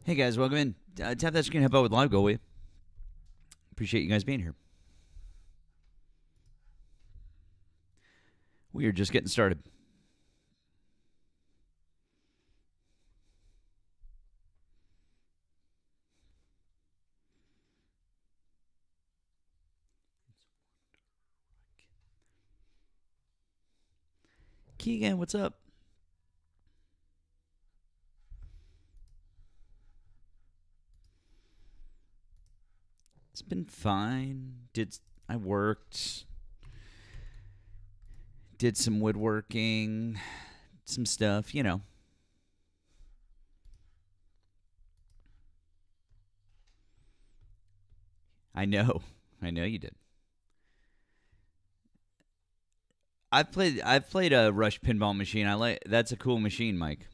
Hey guys, welcome in. Tap that screen, help out with live goal, will you? Appreciate you guys being here. We are just getting started. Keegan, what's up? It's been fine. I worked, did some woodworking, some stuff, you know. I know you did. I've played a Rush pinball machine. That's a cool machine, Mike.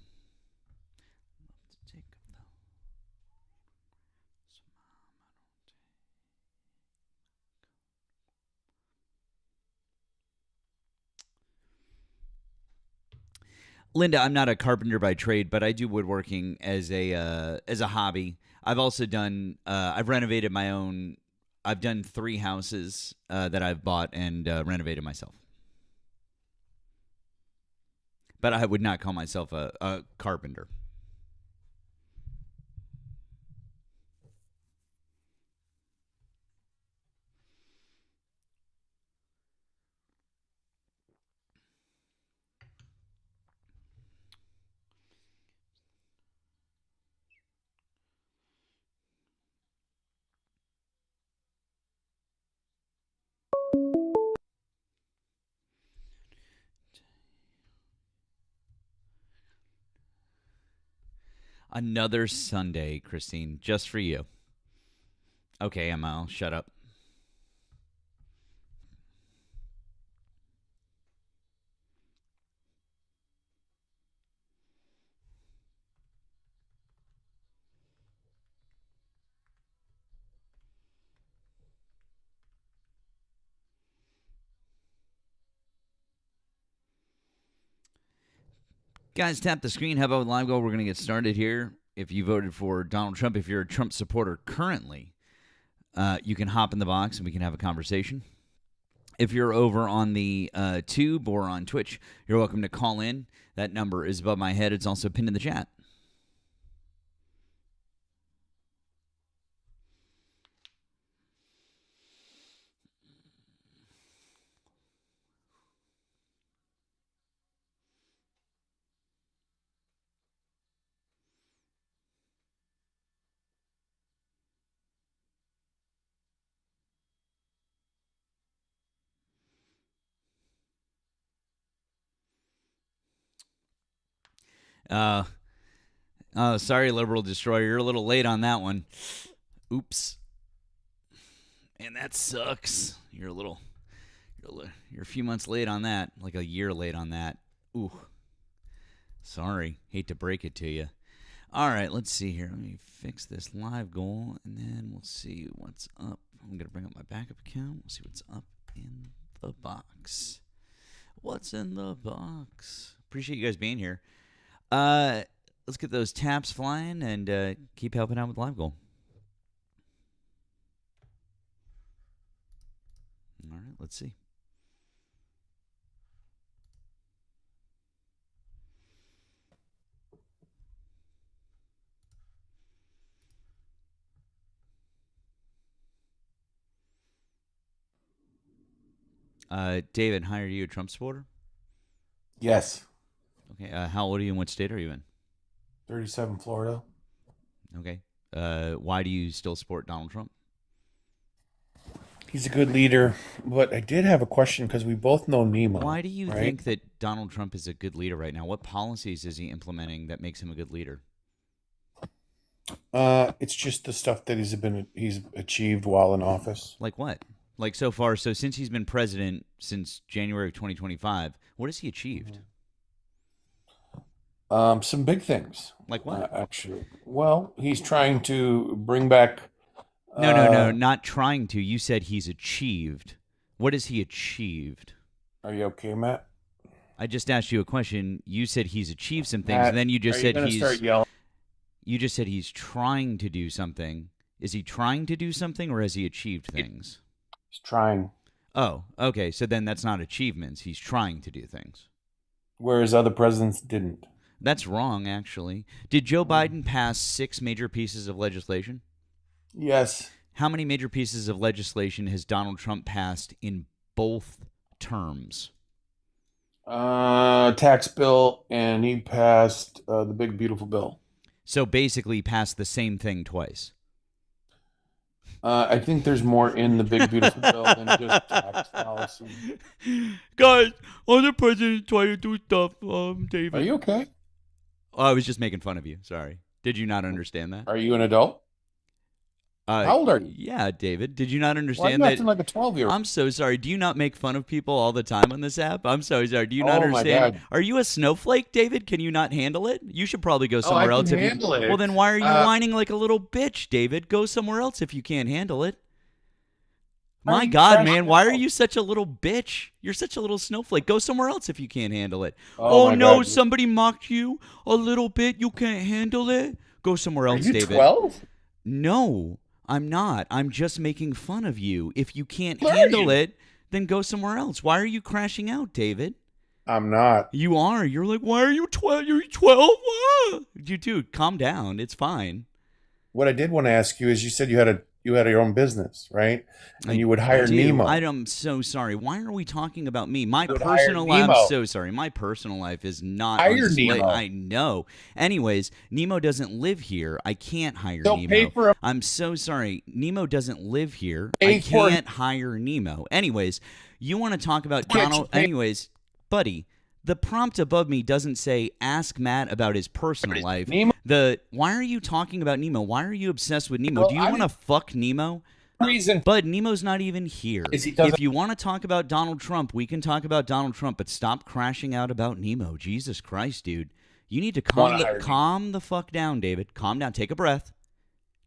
Linda, I'm not a carpenter by trade, but I do woodworking as a hobby. I've also done I've renovated my own. I've done 3 houses that I've bought and renovated myself. But I would not call myself a carpenter. Another Sunday, Christine, just for you. Okay, Emma, I'll shut up. Guys, tap the screen. How about live goal? We're going to get started here. If you voted for Donald Trump, if you're a Trump supporter currently, you can hop in the box and we can have a conversation. If you're over on the Tube or on Twitch, you're welcome to call in. That number is above my head. It's also pinned in the chat. Uh, oh, sorry, Liberal Destroyer. You're a little late on that one. Oops. And that sucks. You're a few months late on that, like a year late on that. Ooh. Sorry. Hate to break it to you. All right, let's see here. Let me fix this live goal, and then we'll see what's up. I'm going to bring up my backup account. We'll see what's up in the box. What's in the box? Appreciate you guys being here. Let's get those taps flying and keep helping out with live goal. All right, let's see. David, hi, are you a Trump supporter? Yes. Okay. How old are you and what state are you in? 37 Florida. Okay. Why do you still support Donald Trump? He's a good leader, but I did have a question because we both know Nemo, Why do you right? think that Donald Trump is a good leader right now? What policies is he implementing that makes him a good leader? It's just the stuff that he's achieved while in office. Like what? Like so far, so since he's been president since January of 2025, what has he achieved? Some big things, Like what? actually. Well, he's trying to bring back. No, Uh, not trying to. You said he's achieved. What has he achieved? are you okay, Matt? I just asked you a question. You said he's achieved some things, and Matt, then you are just you said going to start he's. yelling? You just said he's trying to do something. Is he trying to do something, or has he achieved things? He's trying. Oh, okay. So then that's not achievements. He's trying to do things. Whereas other presidents didn't. That's wrong, actually. Did Joe Biden pass 6 major pieces of legislation? Yes. How many major pieces of legislation has Donald Trump passed in both terms? Tax bill, and he passed the big beautiful bill. So basically passed the same thing twice. I think there's more in the big beautiful bill than just tax policy. Guys, other presidents try to do stuff, David. Are you okay? Oh, I was just making fun of you. Sorry. Did you not understand that? Are you an adult? How old are you? Yeah, David. Did you not Why are understand you that? acting like a 12-year-old? I'm so sorry. Do you not make fun of people all the time on this app? I'm so sorry. Do you not Oh, my understand? God. Are you a snowflake, David? Can you not handle it? You should probably go I somewhere can else. handle it. Well, then why are you whining like a little bitch, David? Go somewhere else if you can't handle it. My God, man, why are you such a little bitch? You're such a little snowflake. Go somewhere else if you can't handle it. Oh, my no, God. somebody mocked you a little bit. You can't handle it. Go somewhere Are else, you David. 12? No, I'm not. I'm just making fun of you. If you can't Where are handle you? it, then go somewhere else. Why are you crashing out, David? I'm not. You are. You're like, why are you 12? You're 12? Dude, calm down. It's fine. What I did want to ask you is, you said you had your own business, right? And you would hire Nemo. I'm so sorry. Why are we talking about me? My You would personal hire life. Nemo. I'm so sorry. My personal life is not Hire on display. Nemo. I know. Anyways, Nemo doesn't live here. I can't hire Don't Nemo. pay for him. I'm so sorry. Nemo doesn't live here. Pay I for can't hire Nemo. Anyways, you want to talk about Can't you Donald? pay- Anyways, buddy. The prompt above me doesn't say ask Matt about his personal life. Nemo? Why are you talking about Nemo? Why are you obsessed with Nemo? Well, Do you I want to fuck Nemo? Reason. Bud, Nemo's not even here. Is he doesn't- If you want to talk about Donald Trump, we can talk about Donald Trump, but stop crashing out about Nemo. Jesus Christ, dude. You need to calm the fuck down, David. Calm down. Take a breath.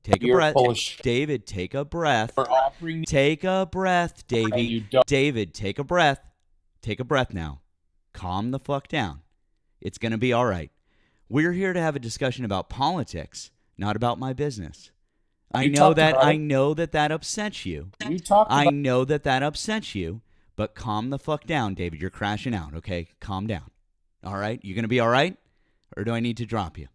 Take a You're breath. full of shit. David, take a breath. We're offering Take a breath, and you Davey. don't. David, take a breath. Take a breath now. Calm the fuck down. It's going to be all right. We're here to have a discussion about politics, not about my business. I know that upsets you. You talked I about know that upsets you, but calm the fuck down, David. You're crashing out, okay? Calm down. All right? You going to be all right? Or do I need to drop you?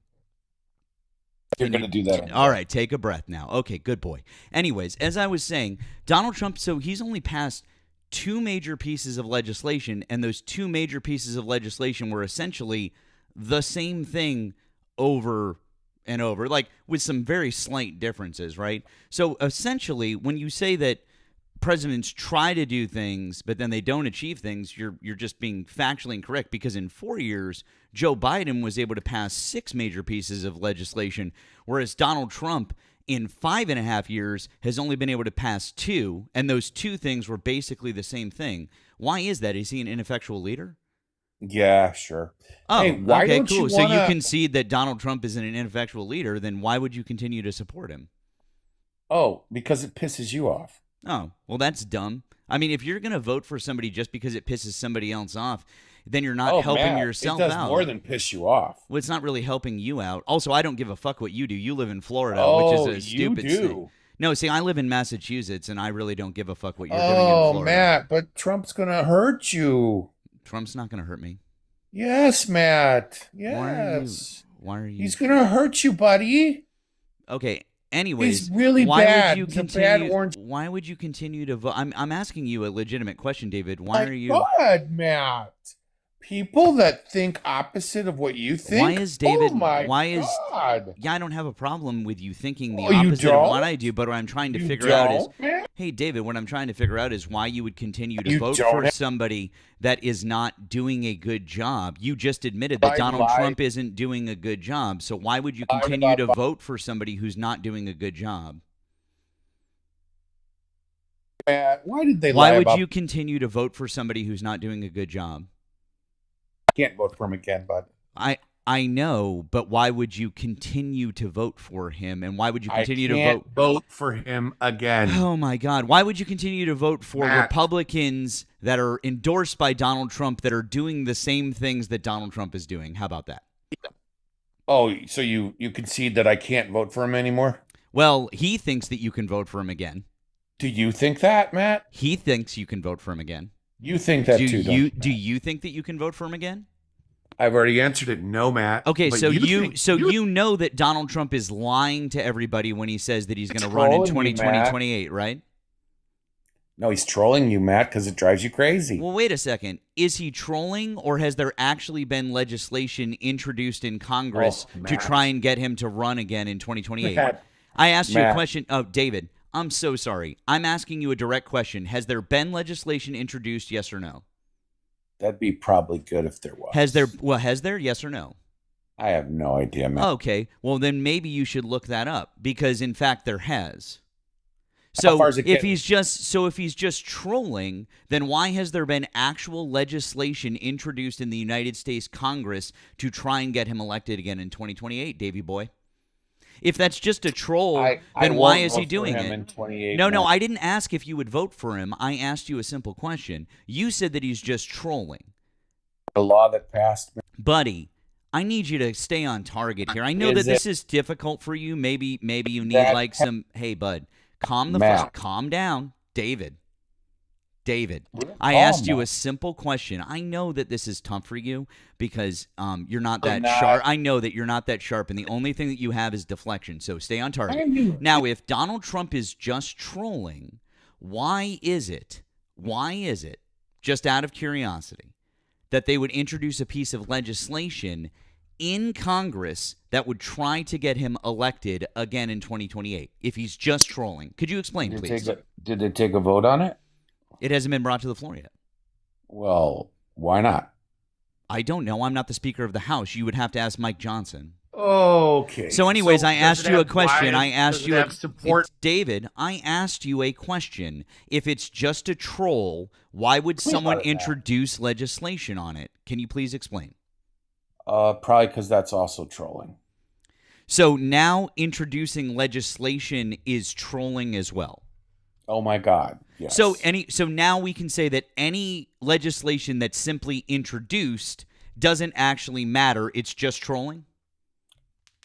you're going to do that. All right, take a breath now. Okay, good boy. Anyways, as I was saying, Donald Trump, so he's only passed 2 major pieces of legislation, and those 2 major pieces of legislation were essentially the same thing over and over, like with some very slight differences, right? So essentially, when you say that presidents try to do things, but then they don't achieve things, you're just being factually incorrect, because in 4 years, Joe Biden was able to pass 6 major pieces of legislation, whereas Donald Trump in 5.5 years has only been able to pass 2, and those 2 things were basically the same thing. Why is that? Is he an ineffectual leader? Yeah, sure. Oh, Hey, why okay, don't cool. you So you wanna- concede that Donald Trump is an ineffectual leader, then why would you continue to support him? Oh, because it pisses you off. Oh, well, that's dumb. I mean, if you're going to vote for somebody just because it pisses somebody else off, then you're not helping Matt, yourself it does out. more than piss you off. Well, it's not really helping you out. Also, I don't give a fuck what you do. You live in Florida, Oh, which is a stupid you do. thing. No, see, I live in Massachusetts, and I really don't give a fuck what you're doing in Oh, Florida. Matt, but Trump's going to hurt you. Trump's not going to hurt me. Yes, Matt. Yes. Why are you? He's going to hurt you, buddy. Okay. Anyways, He's really why bad. would you He's a continue? bad orange. Why would you continue to vote? I'm asking you a legitimate question, David. Why are you? God, Matt. People that think opposite of what you think. Why is David? Oh my why is? God. Yeah, I don't have a problem with you thinking the Oh, you opposite of what don't? I do, but what I'm trying to You figure out is, don't, man? hey, David, what I'm trying to figure out is why you would continue to You vote don't for have- somebody that is not doing a good job. You just admitted that I Donald lied. Trump isn't doing a good job, so why would you Lied continue to about- vote for somebody who's not doing a good job? Matt, why did they Why lie would about? you continue to vote for somebody who's not doing a good job? Can't vote for him again, bud. I know, but why would you continue to vote for him? And why would you continue I can't to vote for him again. Oh my God. Why would you continue to vote for Matt. Republicans that are endorsed by Donald Trump that are doing the same things that Donald Trump is doing? How about that? Oh, so you concede that I can't vote for him anymore? Well, he thinks that you can vote for him again. Do you think that, Matt? He thinks you can vote for him again. You think that too, don't you, Do Matt? you think that you can vote for him again? I've already answered it. No, Matt. Okay, But so you you know that Donald Trump is lying to everybody when he says that he's going to run in trolling you, 2020, Matt. 28, right? No, he's trolling you, Matt, because it drives you crazy. Well, wait a second. Is he trolling, or has there actually been legislation introduced in Congress Oh, to Matt. try and get him to run again in 2028? Matt, I asked you a Matt. question. Oh, David, I'm so sorry. I'm asking you a direct question. Has there been legislation introduced, yes or no? That'd be probably good if there was. Has there, yes or no? I have no idea, Matt. Okay, well then maybe you should look that up, because in fact there has. How So far is it if getting? he's just trolling, then why has there been actual legislation introduced in the United States Congress to try and get him elected again in 2028, Davy boy? If that's just a troll, then why won't is he vote for doing him it? in 28, No, Matt. I didn't ask if you would vote for him. I asked you a simple question. You said that he's just trolling. The law that passed. Buddy, I need you to stay on target here. I know that this is difficult for you. Maybe you need That- like some, hey bud, calm Matt. calm down. David, We're I calm, asked you Matt. a simple question. I know that this is tough for you because you're not I'm that not. sharp. I know that you're not that sharp, and the only thing that you have is deflection. So stay on target. Now, if Donald Trump is just trolling, why is it, just out of curiosity, that they would introduce a piece of legislation in Congress that would try to get him elected again in 2028 if he's just trolling? Could you explain, please? Did they take a vote on it? It hasn't been brought to the floor yet. Well, why not? I don't know. I'm not the Speaker of the House. You would have to ask Mike Johnson. Okay. So anyways, I asked you a question. Support. David, I asked you a question. If it's just a troll, why would Please someone let it introduce legislation on it? Can you please explain? Probably because that's also trolling. So now introducing legislation is trolling as well. Oh my God. Yes. So now we can say that any legislation that's simply introduced doesn't actually matter. It's just trolling.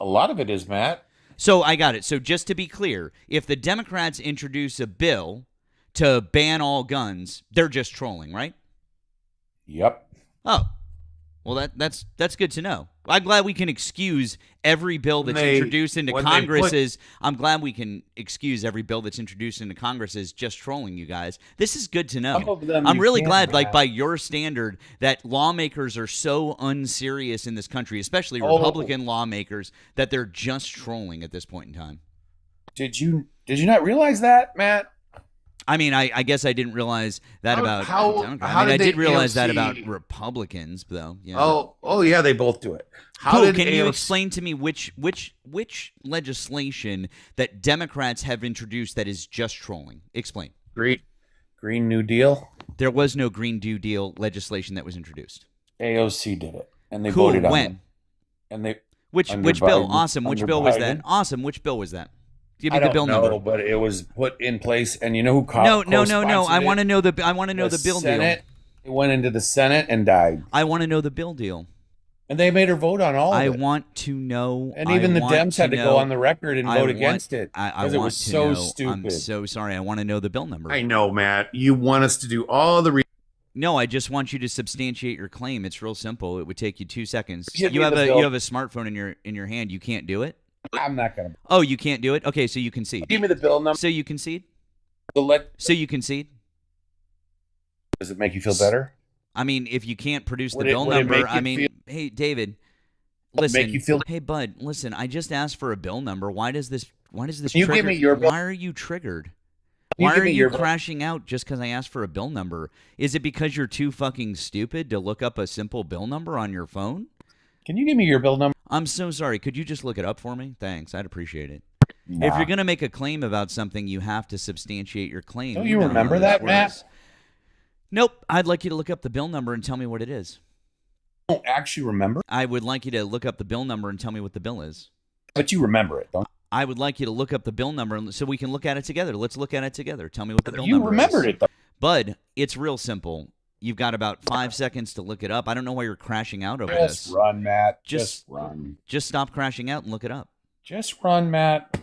A lot of it is, Matt. So I got it. So just to be clear, if the Democrats introduce a bill to ban all guns, they're just trolling, right? Yep. Oh, well, that's good to know. I'm glad we can excuse every bill that's introduced into Congress as I'm glad we can excuse every bill that's introduced into Congress as just trolling you guys. This is good to know. Some of them I'm you really can't, glad, like Matt. by your standard, that lawmakers are so unserious in this country, especially Oh. Republican lawmakers, that they're just trolling at this point in time. Did you not realize that, Matt? I mean, I guess I didn't realize that about Democrats. I mean, I did realize that about Republicans, though. Yeah. Oh yeah, they both do it. Cool. Can you explain to me which legislation that Democrats have introduced that is just trolling? Explain. Green New Deal? There was no Green New Deal legislation that was introduced. AOC did it, and they Cool. voted on When? it. And they Which under bill? Biden- Awesome. Which under bill was Biden. that? Awesome. Which bill was that? Give me I the don't bill know, number. but it was put in place, and you know who No. co-sponsored I it? want to know the bill Senate. deal. It went into the Senate and died, I want to know the bill deal. and they made her vote on all of I it. want to know. And even the want Dems had to know- go on the record and I vote want- against it I because it want was to so know. stupid. I'm so sorry. I want to know the bill number. I know, Matt. You want us to do all the. No, I just want you to substantiate your claim. It's real simple. It would take you 2 seconds. Give me You have the a bill. you have a smartphone in your hand. You can't do it. I'm not gonna. Oh, you can't do it. Okay, so you concede. Give me the bill number. So you concede. Does So you concede. it make you feel better? I mean, if you can't produce the Would it- bill would it number, make you I mean, feel- hey David, Would it listen. make you feel- Hey bud, listen. I just asked for a bill number. Why does this Can you trigger? give me your bill? Why are you triggered? Can you Why give are me you your bill? crashing out just because I asked for a bill number? Is it because you're too fucking stupid to look up a simple bill number on your phone? Can you give me your bill number? I'm so sorry. Could you just look it up for me? Thanks. I'd appreciate it. If Nah. you're going to make a claim about something, you have to substantiate your claim. Don't you know remember how that, this Matt? works. Nope. I'd like you to look up the bill number and tell me what it is. You don't actually remember, I would like you to look up the bill number and tell me what the bill is. but you remember it, don't I would like you to look up the bill number so we can look at it together. Let's look at it together. Tell me what the you? bill You number remembered is. it, though. Bud, it's real simple. You've got about 5 seconds to look it up. I don't know why you're crashing out over Just this. run, Matt. Just run. Just stop crashing out and look it up. Just run, Matt.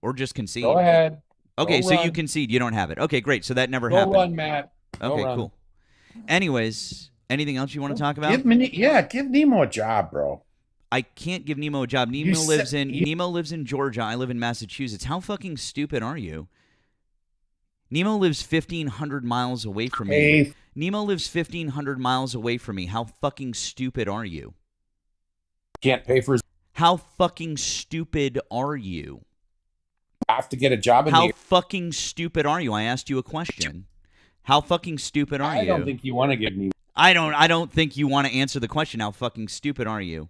Or just concede. Go ahead. Okay, Go so run. you concede. You don't have it. Okay, great. So that never Go happened. run, Matt. Go Okay, run. cool. Anyways, anything else you want to talk about? Give Nemo a job, bro. I can't give Nemo a job. Nemo lives in Georgia. I live in Massachusetts. How fucking stupid are you? Nemo lives 1,500 miles away from me. Nemo lives 1,500 miles away from me. How fucking stupid are you? Can't pay for his. How fucking stupid are you? Have to get a job. How fucking stupid are you? I asked you a question. How fucking stupid are you? I don't think you want to give me. I don't think you want to answer the question. How fucking stupid are you?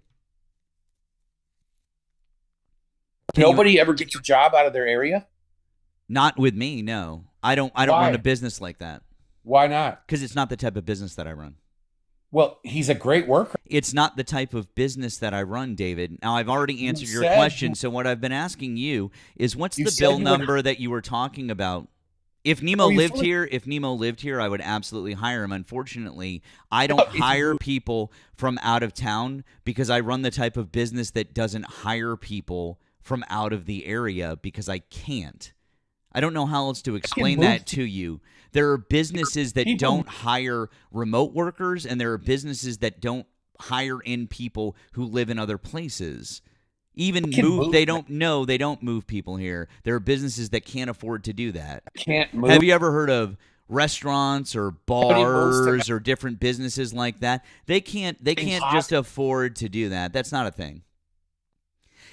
Nobody ever gets a job out of their area? Not with me, no. I don't run a business like that. Why not? Because it's not the type of business that I run. Well, he's a great worker. It's not the type of business that I run, David. Now, I've already answered your question, so what I've been asking you is what's the bill number that you were talking about? If Nemo lived here, I would absolutely hire him. Unfortunately, I don't hire people from out of town because I run the type of business that doesn't hire people from out of the area because I can't. I don't know how else to explain that to you. There are businesses that don't hire remote workers, and there are businesses that don't hire in people who live in other places. Even they don't move people here. There are businesses that can't afford to do that. Can't move. Have you ever heard of restaurants or bars or different businesses like that? They can't just afford to do that. That's not a thing.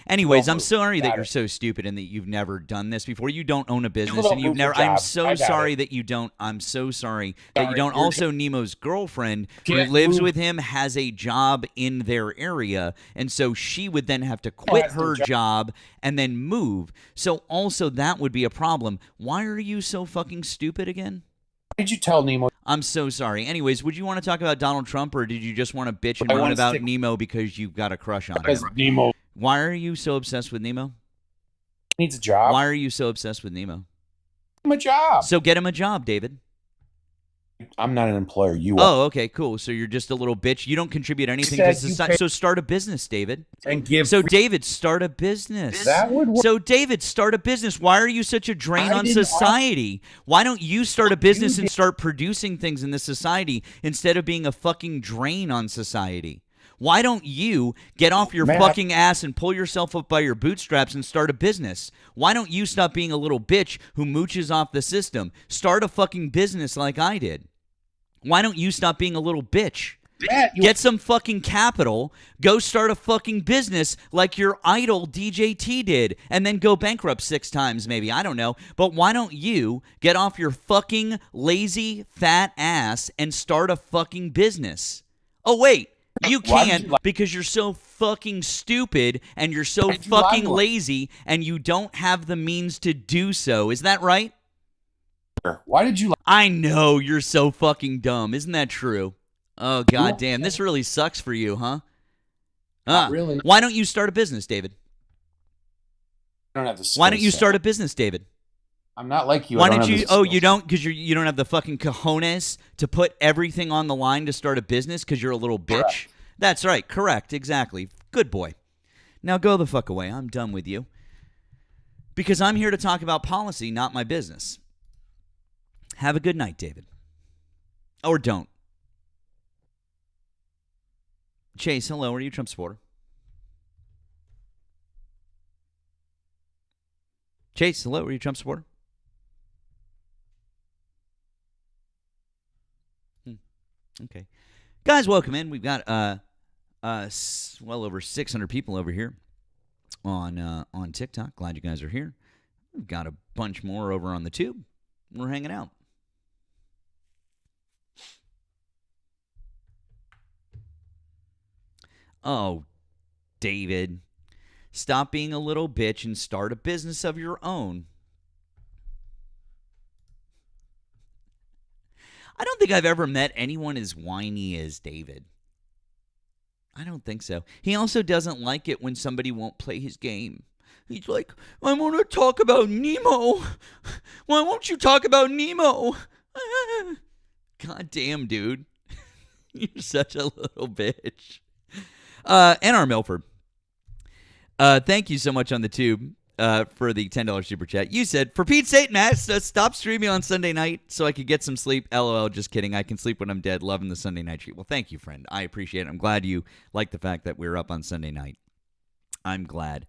Anyways, I'm sorry that you're so stupid and that you've never done this before. You don't own a business and you've never. I'm so sorry that you don't. I'm so sorry that you don't. Also, Nemo's girlfriend who lives with him has a job in their area, and so she would then have to quit her job and then move. So also that would be a problem. Why are you so fucking stupid again? Why did you tell Nemo? I'm so sorry. Anyways, would you want to talk about Donald Trump, or did you just want to bitch and moan about Nemo because you've got a crush on him? Nemo. Why are you so obsessed with Nemo? He needs a job. Why are you so obsessed with Nemo? Give him a job. So get him a job, David. I'm not an employer. You are. Oh, okay, cool. So you're just a little bitch. You don't contribute anything to society. So start a business, David. David, start a business. That would work. So David, start a business. Why are you such a drain on society? Why don't you start a business and start producing things in this society instead of being a fucking drain on society? Why don't you get off your fucking ass and pull yourself up by your bootstraps and start a business? Why don't you stop being a little bitch who mooches off the system? Start a fucking business like I did. Why don't you stop being a little bitch? Get some fucking capital, go start a fucking business like your idol DJT did, and then go bankrupt 6 times maybe, I don't know. But why don't you get off your fucking lazy fat ass and start a fucking business? Oh, wait. You can't because you're so fucking stupid and you're so fucking lazy and you don't have the means to do so. Is that right? Why did you? I know you're so fucking dumb. Isn't that true? Oh, goddamn. This really sucks for you, huh? Not really. Why don't you start a business, David? I don't have the skills. Why don't you start a business, David? I'm not like you. Why don't you? Oh, you don't? Because you don't have the fucking cojones to put everything on the line to start a business because you're a little bitch? Correct. That's right. Correct. Exactly. Good boy. Now go the fuck away. I'm done with you. Because I'm here to talk about policy, not my business. Have a good night, David. Or don't. Chase, hello. Are you a Trump supporter? Chase, hello. Are you a Trump supporter? Okay. Guys, welcome in. We've got well over 600 people over here on TikTok. Glad you guys are here. We've got a bunch more over on the tube. We're hanging out. Oh, David, stop being a little bitch and start a business of your own. I don't think I've ever met anyone as whiny as David. I don't think so. He also doesn't like it when somebody won't play his game. He's like, I want to talk about Nemo. Why won't you talk about Nemo? God damn, dude. You're such a little bitch. NR Milford. Thank you so much on the tube for the $10 super chat. You said, for Pete's sake, Matt, stop streaming on Sunday night so I could get some sleep. LOL, just kidding. I can sleep when I'm dead. Loving the Sunday night treat. Well, thank you, friend. I appreciate it. I'm glad you like the fact that we're up on Sunday night. I'm glad.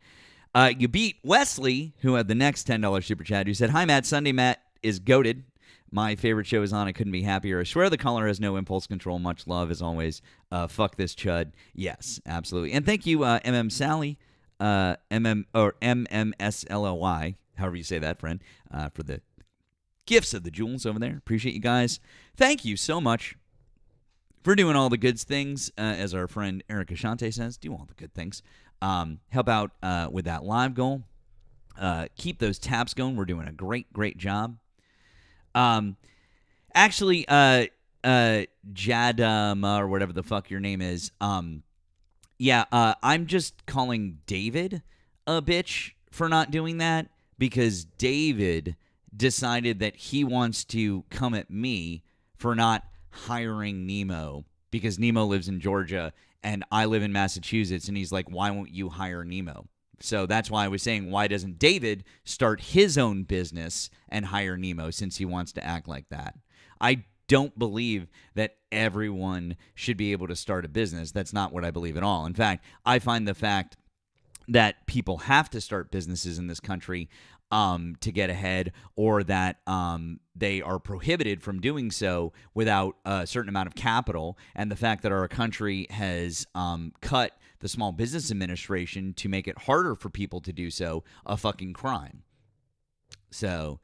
You beat Wesley, who had the next $10 super chat, who said, hi, Matt. Sunday Matt is goated. My favorite show is on. I couldn't be happier. I swear the caller has no impulse control. Much love, as always. Fuck this chud. Yes, absolutely. And thank you, MM Sally. MMSLOY, however you say that, friend, for the gifts of the jewels over there. Appreciate you guys. Thank you so much for doing all the good things, as our friend Erika Shante says. Do all the good things. Help out with that live goal. Keep those taps going. We're doing a great, great job. Actually, Jadama, or whatever the fuck your name is, yeah, I'm just calling David a bitch for not doing that because David decided that he wants to come at me for not hiring Nemo because Nemo lives in Georgia and I live in Massachusetts, and he's like, why won't you hire Nemo? So that's why I was saying, why doesn't David start his own business and hire Nemo since he wants to act like that? I don't believe that everyone should be able to start a business. That's not what I believe at all. In fact, I find the fact that people have to start businesses in this country to get ahead, or that they are prohibited from doing so without a certain amount of capital, and the fact that our country has cut the Small Business Administration to make it harder for people to do so, a fucking crime. So...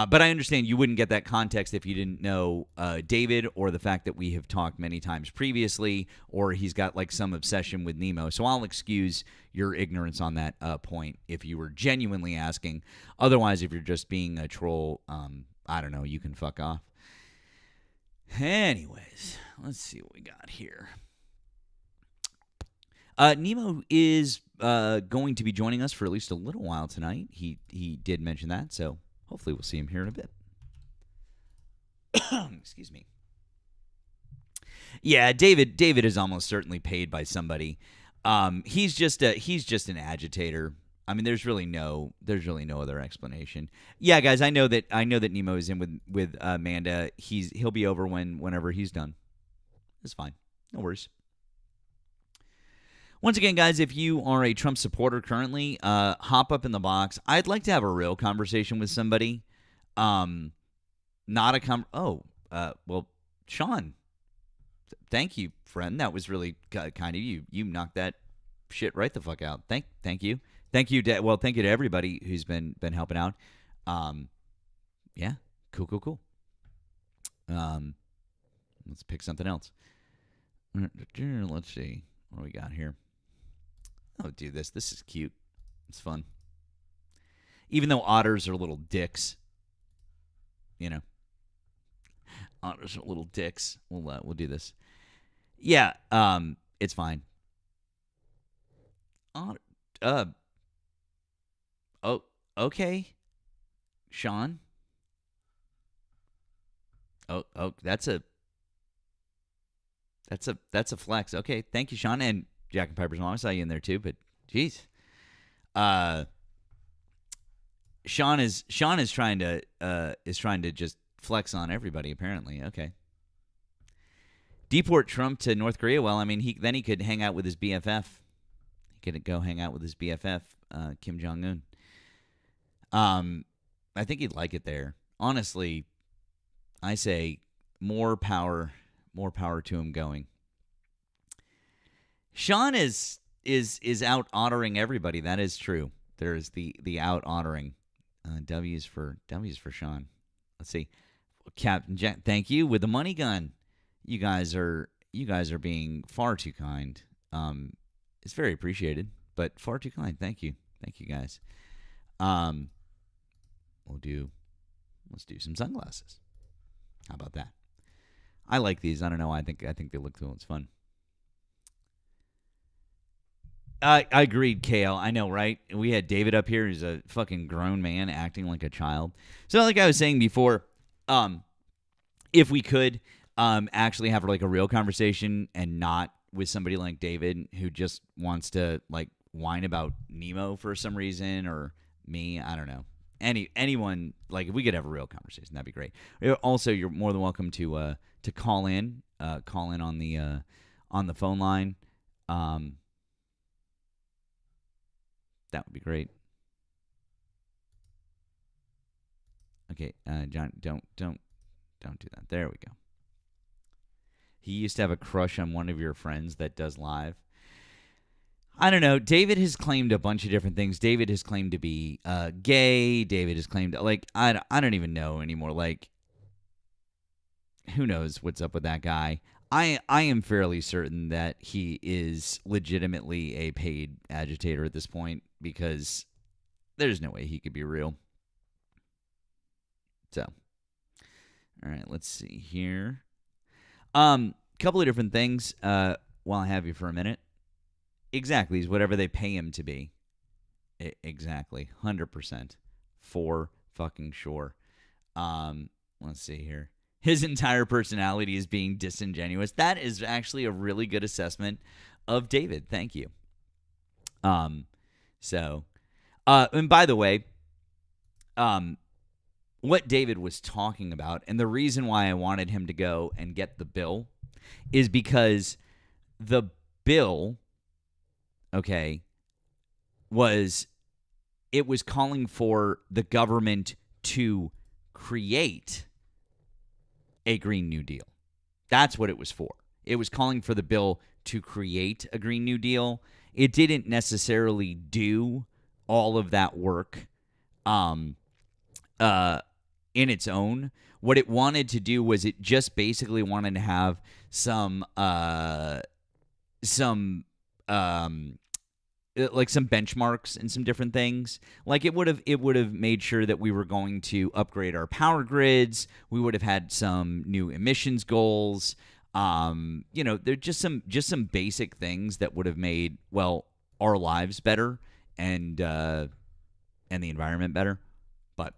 but I understand you wouldn't get that context if you didn't know David, or the fact that we have talked many times previously, or he's got like some obsession with Nemo. So I'll excuse your ignorance on that point if you were genuinely asking. Otherwise, if you're just being a troll, I don't know, you can fuck off. Anyways, let's see what we got here. Nemo is going to be joining us for at least a little while tonight. He did mention that, so... hopefully we'll see him here in a bit. Excuse me. Yeah, David is almost certainly paid by somebody. He's just an agitator. I mean, there's really no other explanation. Yeah, guys, I know that Nemo is in with Amanda. He'll be over whenever he's done. It's fine. No worries. Once again, guys, if you are a Trump supporter currently, hop up in the box. I'd like to have a real conversation with somebody. Not a well, Sean, thank you, friend. That was really kind of you. You knocked that shit right the fuck out. Thank you. Thank you to everybody who's been helping out. Yeah, cool. Let's pick something else. Let's see what do we got here. Oh, do this. This is cute. It's fun. Even though otters are little dicks, you know. Otters are little dicks. We'll do this. Yeah, it's fine. Oh, okay. Sean. Oh, that's a flex. Okay, thank you, Sean. And Jack and Piper's mom, I saw you in there too, but geez. Sean is trying to just flex on everybody, apparently. Okay. Deport Trump to North Korea. Well, I mean, he could hang out with his BFF. He could go hang out with his BFF, Kim Jong-un. I think he'd like it there. Honestly, I say more power to him going. Sean is out honoring everybody. That is true. There's the out honoring. W's for Sean. Let's see. Captain Jack, thank you with the money gun. You guys are being far too kind. It's very appreciated, but far too kind. Thank you, guys. Let's do some sunglasses. How about that? I like these. I don't know. I think they look cool. It's fun. I agreed, KL. I know, right? We had David up here. He's a fucking grown man acting like a child. So like I was saying before, if we could, actually have like a real conversation and not with somebody like David who just wants to like whine about Nemo for some reason or me. I don't know. Anyone like if we could have a real conversation, that'd be great. Also, you're more than welcome to call in on the phone line. That would be great. Okay, John, don't do that. There we go. He used to have a crush on one of your friends that does live. I don't know. David has claimed a bunch of different things. David has claimed to be gay. David has claimed like I don't even know anymore. Like who knows what's up with that guy? I am fairly certain that he is legitimately a paid agitator at this point because there's no way he could be real. So, all right, let's see here. Couple of different things. While I have you for a minute, exactly is whatever they pay him to be. Exactly, 100% for fucking sure. Let's see here. His entire personality is being disingenuous. That is actually a really good assessment of David. Thank you. So, and by the way, what David was talking about, and the reason why I wanted him to go and get the bill is because the bill, okay, was calling for the government to create a Green New Deal. That's what it was for. It was calling for the bill to create a Green New Deal. It didn't necessarily do all of that work in its own. What it wanted to do was it just basically wanted to have some like some benchmarks and some different thing. Like it would have made sure that we were going to upgrade our power grids. We would have had some new emissions goals. They're just some basic things that would have made our lives better and the environment better. But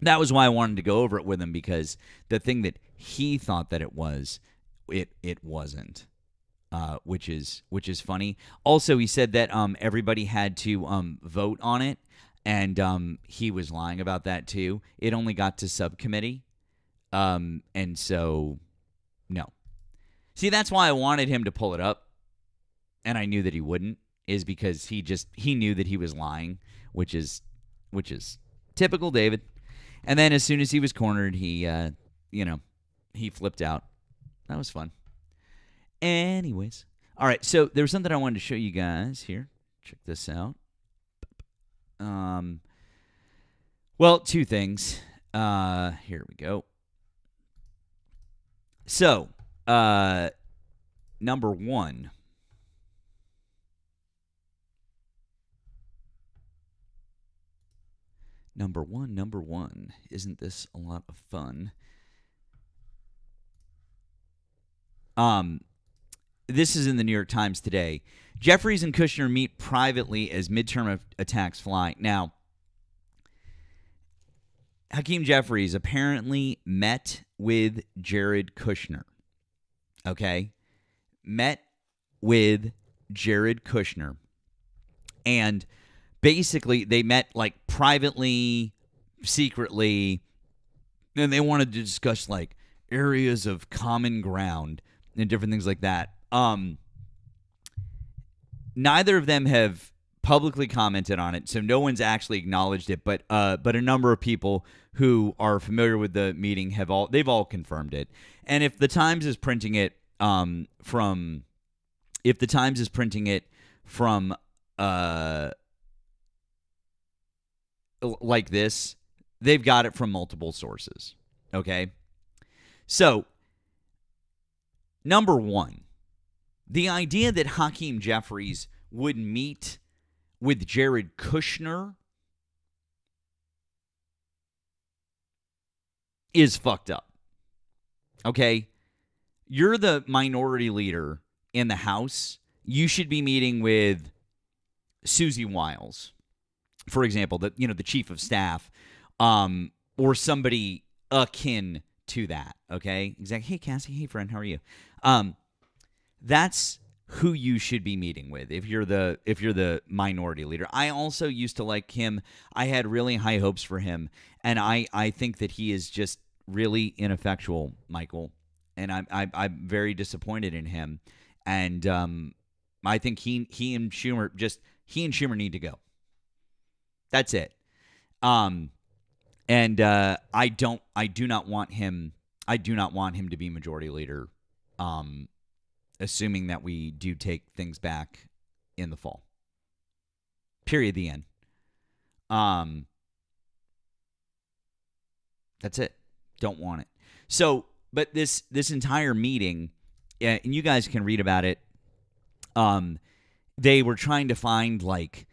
that was why I wanted to go over it with him because the thing that he thought that it was, it wasn't. Which is funny. Also, he said that everybody had to vote on it, and he was lying about that too. It only got to subcommittee, and so no. See, that's why I wanted him to pull it up, and I knew that he wouldn't. Is because he knew that he was lying, which is typical David. And then as soon as he was cornered, he flipped out. That was fun. Anyways. All right, so there was something I wanted to show you guys here. Check this out. Well, two things. Here we go. So, number one. Number one. Isn't this a lot of fun? This is in the New York Times today. Jeffries and Kushner meet privately as midterm attacks fly. Now, Hakeem Jeffries apparently met with Jared Kushner. Okay? Met with Jared Kushner. And basically, they met like privately, secretly, and they wanted to discuss like areas of common ground and different things like that. Neither of them have publicly commented on it, so no one's actually acknowledged it. But a number of people who are familiar with the meeting they've all confirmed it. And if the Times is printing it from like this, they've got it from multiple sources. Okay, so number one. The idea that Hakeem Jeffries would meet with Jared Kushner is fucked up. Okay? You're the minority leader in the House. You should be meeting with Susie Wiles, for example, the chief of staff, or somebody akin to that. Okay, exactly. Hey, Cassie. Hey, friend. How are you? That's who you should be meeting with if you're the minority leader. I also used to like him. I had really high hopes for him, and I think that he is just really ineffectual, Michael, and I'm very disappointed in him, and I think he and Schumer need to go. That's it. And I do not want him to be majority leader. Assuming that we do take things back in the fall. Period. The end. That's it. Don't want it. So, but this entire meeting, and you guys can read about it. They were trying to find like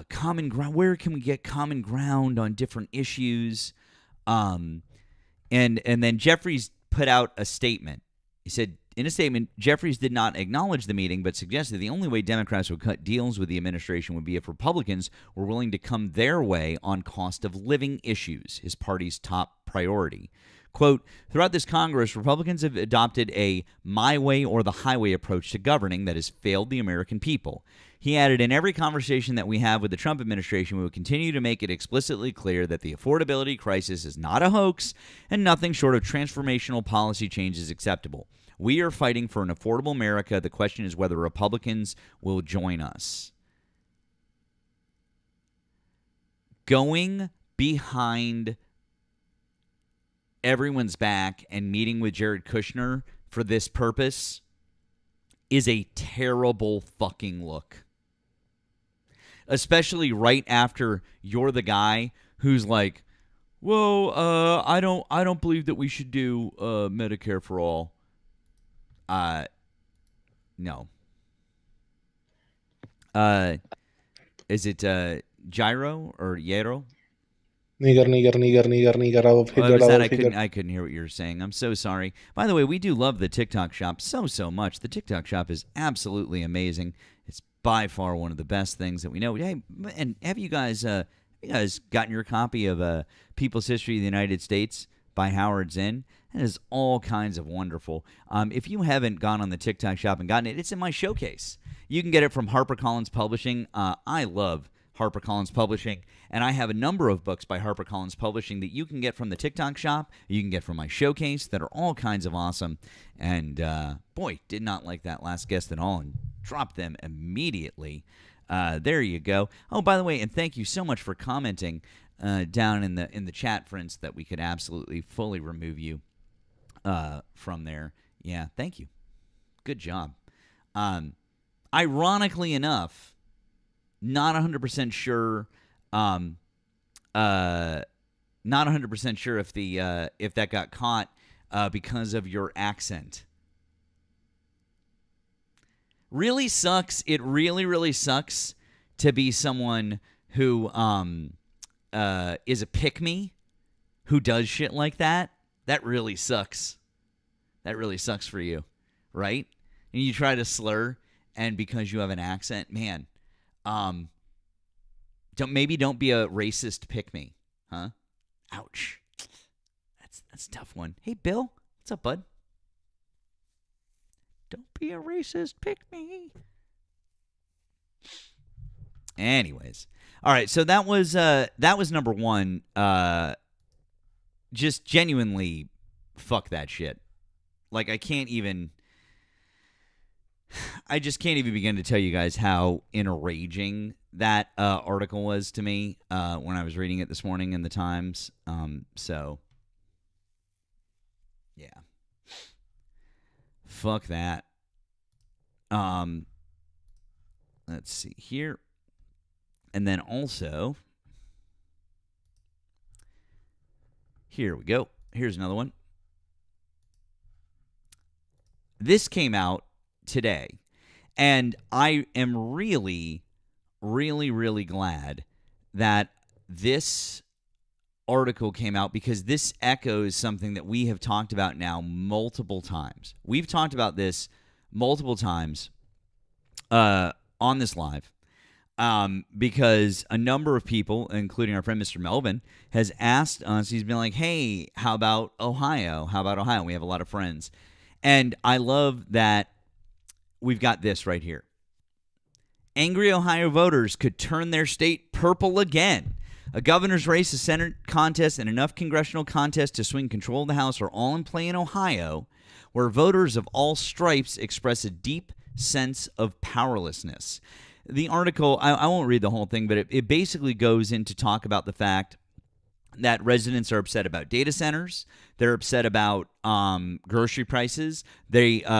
common ground. Where can we get common ground on different issues? And then Jeffries put out a statement. He said, in a statement, Jeffries did not acknowledge the meeting, but suggested the only way Democrats would cut deals with the administration would be if Republicans were willing to come their way on cost of living issues, his party's top priority. Quote, throughout this Congress, Republicans have adopted a my way or the highway approach to governing that has failed the American people. He added, in every conversation that we have with the Trump administration, we will continue to make it explicitly clear that the affordability crisis is not a hoax and nothing short of transformational policy change is acceptable. We are fighting for an affordable America. The question is whether Republicans will join us. Going behind everyone's back and meeting with Jared Kushner for this purpose is a terrible fucking look. Especially right after you're the guy who's like, well, I don't believe that we should do Medicare for all. No. Is it Gyro or Yero? Nigger, What was that? I couldn't hear what you were saying. I'm so sorry. By the way, we do love the TikTok shop so much. The TikTok shop is absolutely amazing. It's by far one of the best things that we know. Hey, and have you guys gotten your copy of People's History of the United States by Howard Zinn? It is all kinds of wonderful. If you haven't gone on the TikTok shop and gotten it, it's in my showcase. You can get it from HarperCollins Publishing. I love HarperCollins Publishing, and I have a number of books by HarperCollins Publishing that you can get from the TikTok shop, you can get from my showcase that are all kinds of awesome. And boy, did not like that last guest at all and dropped them immediately. There you go. Oh, by the way, and thank you so much for commenting down in the chat, friends, that we could absolutely fully remove you from there. Yeah, thank you. Good job. Ironically enough, not 100% sure. Not 100% sure if that got caught because of your accent. Really sucks. It really sucks to be someone who is a pick-me who does shit like that. That really sucks. That really sucks for you, right? And you try to slur, and because you have an accent, man. Don't be a racist pick-me, huh? Ouch. That's a tough one. Hey, Bill, what's up, bud? Don't be a racist pick-me. Anyways, all right. So that was number one. Just genuinely, fuck that shit. Like I just can't even begin to tell you guys how enraging that article was to me when I was reading it this morning in the Times. So, yeah. Fuck that. Let's see here. And then also, here we go. Here's another one. This came out today, and I am really glad that this article came out because this echoes something that we have talked about now multiple times. We've talked about this multiple times on this live. because a number of people, including our friend Mr. Melvin, has asked us. He's been like, "Hey, how about Ohio? How about Ohio?" We have a lot of friends, and I love that we've got this right here. Angry Ohio voters could turn their state purple again. A governor's race, a Senate contest, and enough congressional contests to swing control of the House are all in play in Ohio, where voters of all stripes express a deep sense of powerlessness. The article, I won't read the whole thing, but it basically goes into talk about the fact that residents are upset about data centers. They're upset about grocery prices.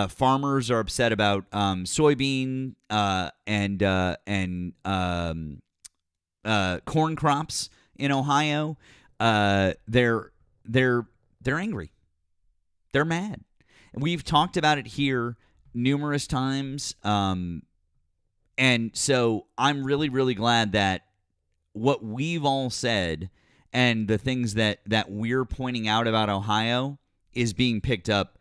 Farmers are upset about soybean and corn crops in Ohio. They're angry. They're mad. We've talked about it here numerous times, and so I'm really, really glad that what we've all said and the things that we're pointing out about Ohio is being picked up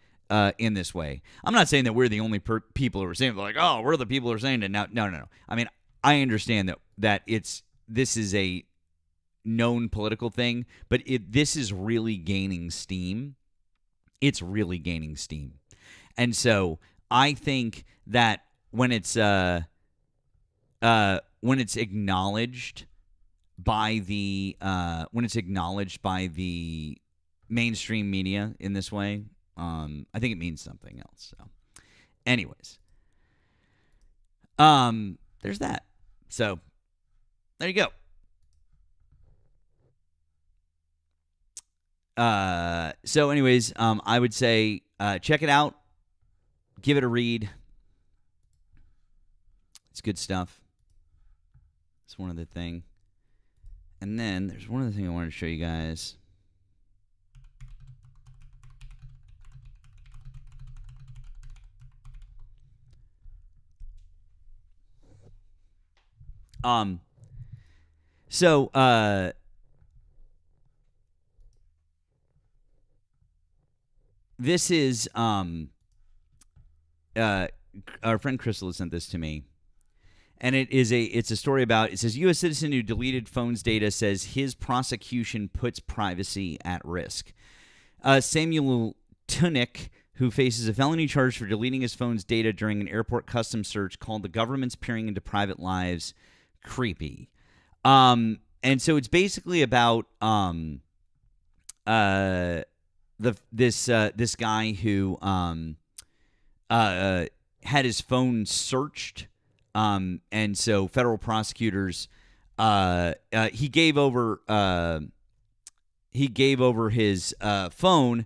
in this way. I'm not saying that we're the only people who are saying it, like, oh, we're the people who are saying it now. No. I mean, I understand that this is a known political thing, but this is really gaining steam. It's really gaining steam, and so I think that when it's acknowledged by the mainstream media in this way, I think it means something else. So, anyways, there's that. So, there you go. So, anyways, I would say check it out, give it a read. It's good stuff. It's one other thing. And then there's one other thing I wanted to show you guys. So this is our friend Crystal sent this to me. And it's a story about, it says, U.S. citizen who deleted phone's data says his prosecution puts privacy at risk. Samuel Tunick, who faces a felony charge for deleting his phone's data during an airport customs search, called the government's peering into private lives creepy. And so it's basically about this guy who had his phone searched. And so federal prosecutors, he gave over his phone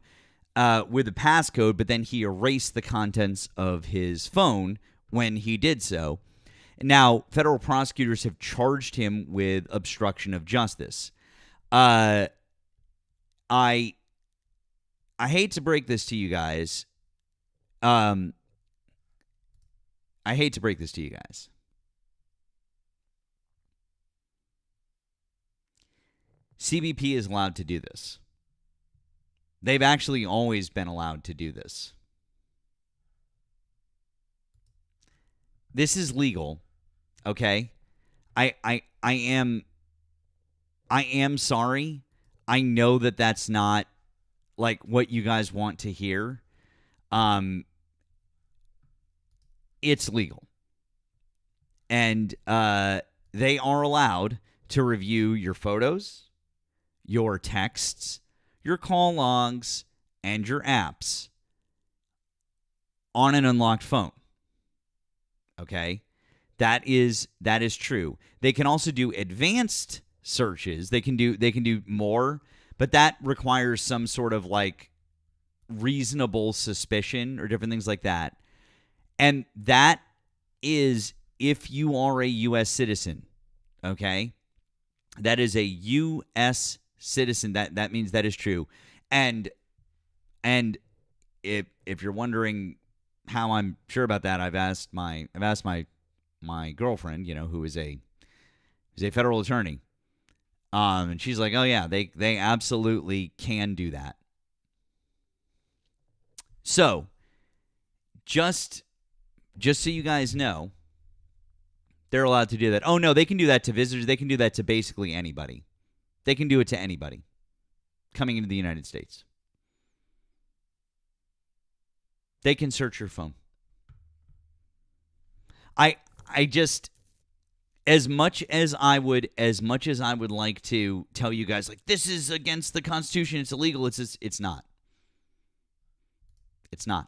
with a passcode, but then he erased the contents of his phone when he did so. Now, federal prosecutors have charged him with obstruction of justice. I hate to break this to you guys. CBP is allowed to do this. They've actually always been allowed to do this. This is legal, okay? I am sorry. I know that that's not like what you guys want to hear. It's legal. And they are allowed to review your photos, your texts, your call logs, and your apps on an unlocked phone. Okay? That is true. They can also do advanced searches. They can do more, but that requires some sort of like reasonable suspicion or different things like that. And that is if you are a U.S. citizen, okay? That is a U.S. citizen. That means that is true. And if you're wondering how I'm sure about that, I've asked my girlfriend, who is a federal attorney, and she's like, oh yeah, they absolutely can do that. So just so you guys know, They're allowed to do that. Oh no, they can do that to visitors. They can do that to basically anybody. They can do it to anybody coming into the United States. They can search your phone. I I just as much as I would like to tell you guys like this is against the Constitution, it's illegal. It's not. It's not.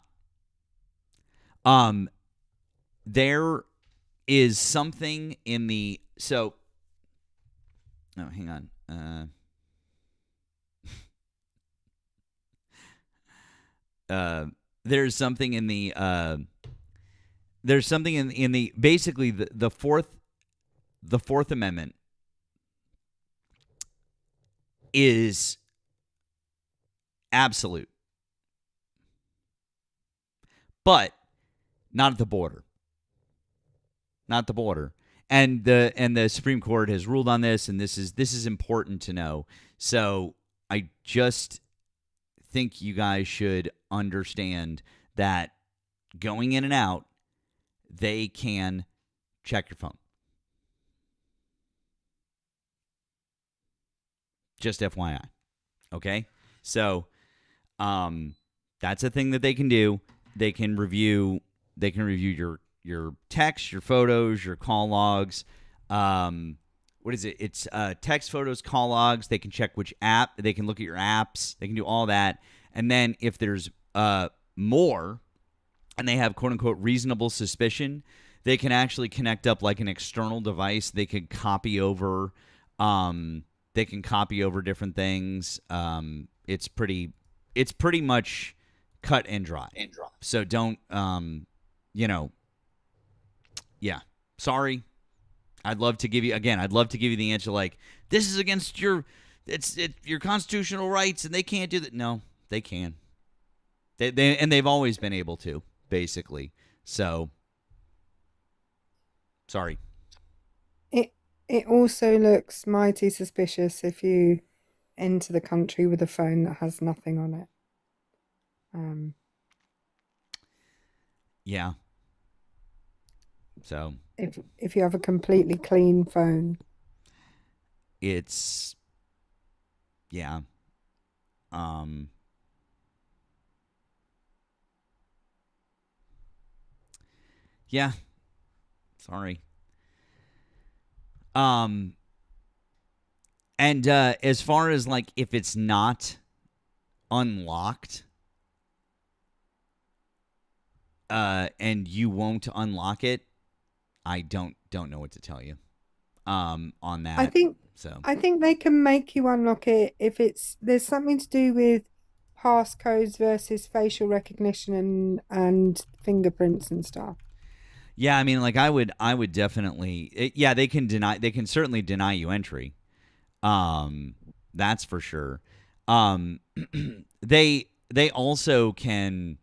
Um, there is something in the so. Oh, hang on. Uh, there's something in the there's something in the basically the Fourth Amendment is absolute, but not at the border. Not at the border. And the Supreme Court has ruled on this, and this is important to know. So I just think you guys should understand that going in and out, they can check your phone. Just FYI. Okay? So that's a thing that they can do. They can review your text, your photos, your call logs. What is it? It's text, photos, call logs. They can check which app. They can look at your apps. They can do all that. And then if there's more, and they have quote unquote reasonable suspicion, they can actually connect up like an external device. They can copy over. They can copy over different things. It's pretty much cut and dry. So don't yeah. Sorry. I'd love to give you the answer like this is against your constitutional rights and they can't do that. No, they can. They've always been able to, basically. So sorry. It also looks mighty suspicious if you enter the country with a phone that has nothing on it. Yeah. So if you have a completely clean phone, it's yeah. Yeah. Sorry. And as far as like if it's not unlocked, and you won't unlock it, I don't know what to tell you. On that. I think they can make you unlock it if there's something to do with passcodes versus facial recognition and fingerprints and stuff. Yeah, I mean, like I would definitely. They can certainly deny you entry. That's for sure. They also can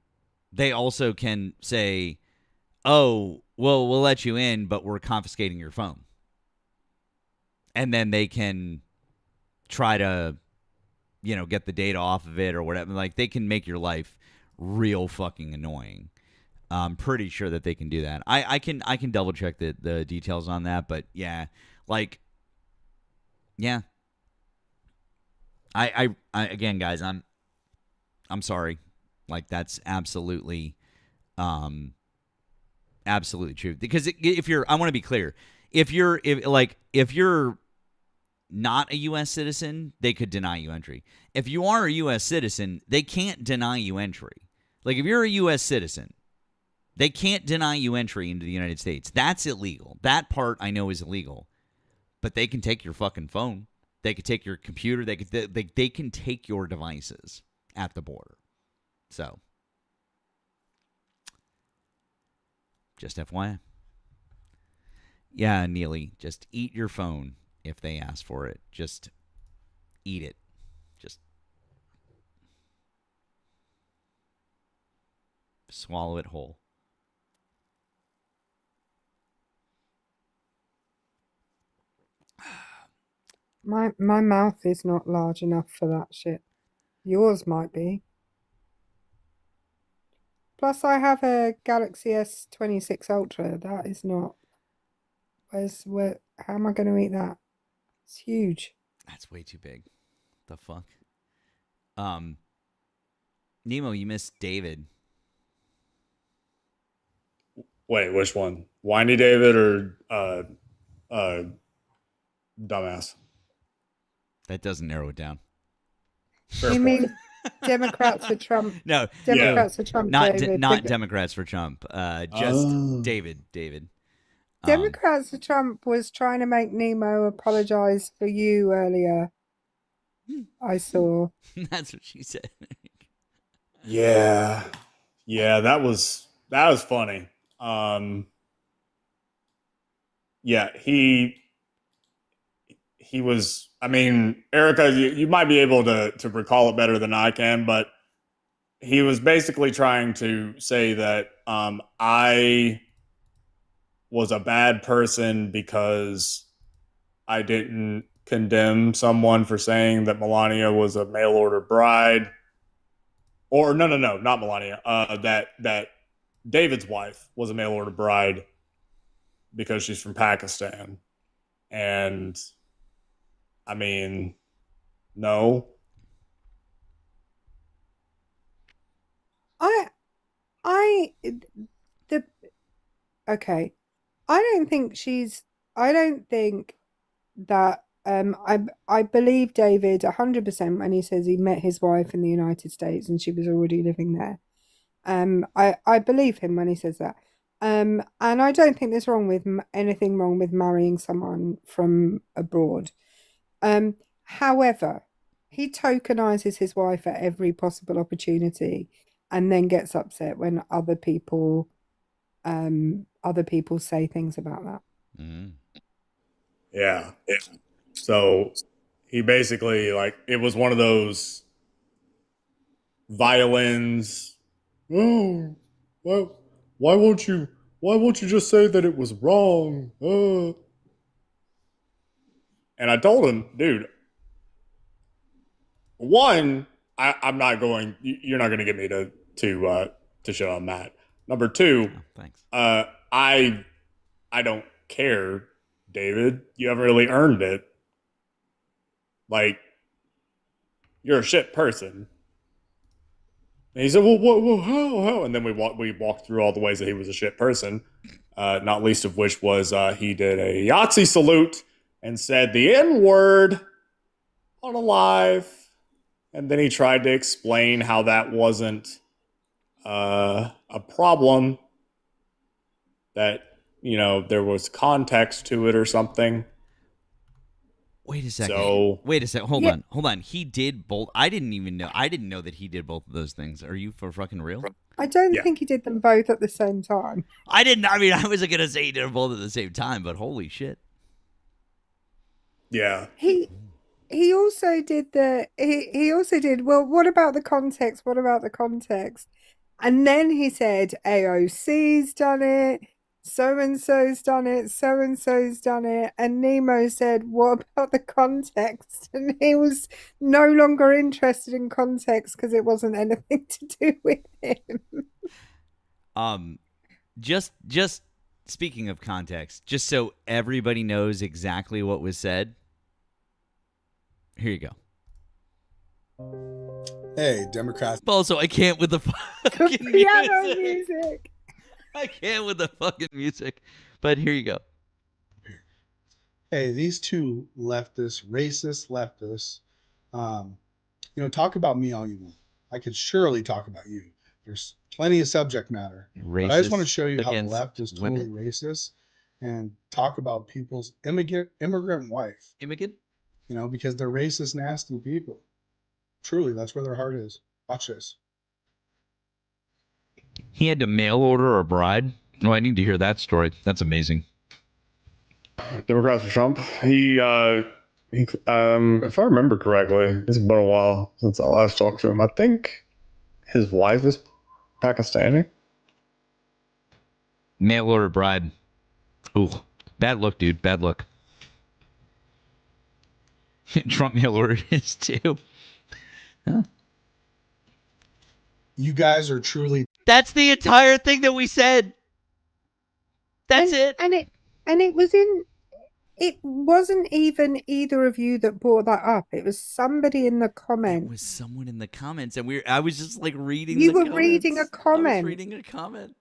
say, oh, well, we'll let you in, but we're confiscating your phone. And then they can try to, get the data off of it or whatever. Like they can make your life real fucking annoying. I'm pretty sure that they can do that. I can double check the details on that, but yeah, like, yeah. I again, guys, I'm sorry. Like that's absolutely true. Because I want to be clear, if you're not a U.S. citizen, they could deny you entry. If you are a U.S. citizen, they can't deny you entry. Like if you're a U.S. citizen, they can't deny you entry into the United States. That's illegal. That part I know is illegal. But they can take your fucking phone. They could take your computer. They can take your devices at the border. So, just FYI. Yeah, Neely, just eat your phone if they ask for it. Just eat it. Just swallow it whole. My mouth is not large enough for that shit. Yours might be. Plus, I have a Galaxy S26 Ultra. That is not. Where? How am I going to eat that? It's huge. That's way too big. The fuck? Nemo, you missed David. Wait, which one? Whiny David or dumbass? That doesn't narrow it down. Fair You point. mean Democrats for Trump? No, Democrats for Trump, not David. not Democrats for Trump. Just Oh. David. Democrats for Trump was trying to make Nemo apologize for you earlier. I saw. That's what she said. Yeah, that was funny. Yeah, he was. I mean, Erika, you might be able to recall it better than I can, but he was basically trying to say that I was a bad person because I didn't condemn someone for saying that Melania was a mail order bride. Or no, not Melania. That David's wife was a mail order bride because she's from Pakistan. And I mean, no. Okay. I don't think that I believe David 100% when he says he met his wife in the United States and she was already living there. I believe him when he says that. And I don't think there's anything wrong with marrying someone from abroad. However, he tokenizes his wife at every possible opportunity and then gets upset when other people say things about that. Mm-hmm. Yeah. So he basically, like, it was one of those violins. Oh, well, why won't you just say that it was wrong? And I told him, dude, one, I'm not going. You're not going to get me to shit on Matt. Number two, thanks. I don't care, David. You haven't really earned it. Like, you're a shit person. And he said, well, how? And then we walked through all the ways that he was a shit person. Not least of which was he did a Yahtzee salute and said the N word on a live. And then he tried to explain how that wasn't a problem, that, there was context to it or something. Wait a second. So, Hold on. He did both. I didn't know that he did both of those things. Are you for fucking real? I don't Yeah. think he did them both at the same time. I didn't. I mean, I wasn't gonna say he did them both at the same time, but holy shit. yeah. He also did well, what about the context? What about the context? And then he said AOC's done it, so and so's done it, so and so's done it. And Nemo said, what about the context? And he was no longer interested in context because it wasn't anything to do with him. Just speaking of context, just so everybody knows exactly what was said. Here you go. Hey, Democrats. Also, I can't with the fucking Piano music. music. I can't with the fucking music. But here you go. Hey, these two racist leftists, talk about me all you want. I could surely talk about you. There's plenty of subject matter. But I just want to show you how the left is totally racist and talk about people's immigrant wife. Immigrant? Because they're racist, nasty people. Truly, that's where their heart is. Watch this. He had to mail order a bride? Oh, I need to hear that story. That's amazing. Democrats for Trump. He if I remember correctly, it's been a while since I last talked to him. I think his wife is Pakistani. Mail order bride. Ooh, bad look, dude. Bad look. Trump mail ordered his too. Huh? You guys are truly. That's the entire thing that we said. That's it. And And it wasn't even either of you that brought that up. It was somebody in the It comments. was someone in the comments, and I was just like reading You the were reading a comments. I was comment. reading a comment.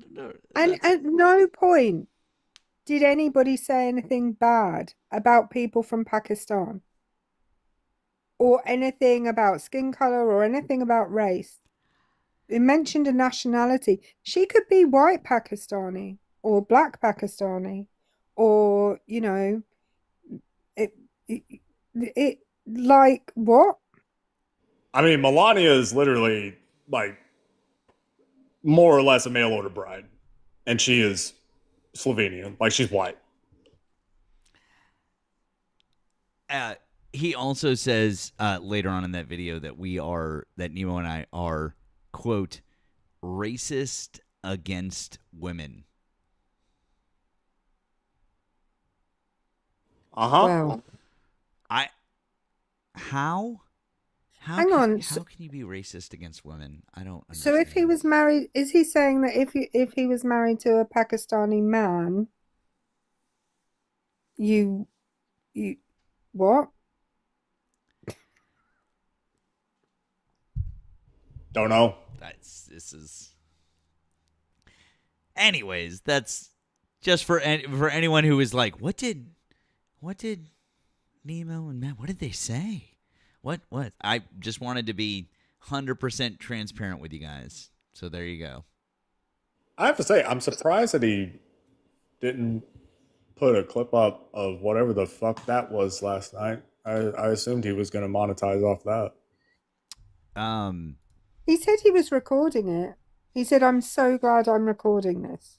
No, And that's- at no point did anybody say anything bad about people from Pakistan or anything about skin color or anything about race. It mentioned a nationality. She could be white Pakistani or black Pakistani or, it like what? I mean, Melania is literally like more or less a mail order bride, and she is Slovenian. Like, she's white. He also says later on in that video that Nemo and I are, quote, racist against women. Wow. How Hang on. How can you be racist against women? I don't understand. So if he was married, is he saying that if he was married to a Pakistani man, you what? Don't know. Anyways, that's just for anyone who is like, what did Nemo and Matt, what did they say? What? I just wanted to be 100% transparent with you guys. So there you go. I have to say, I'm surprised that he didn't put a clip up of whatever the fuck that was last night. I assumed he was going to monetize off that. He said he was recording it. He said, "I'm so glad I'm recording this."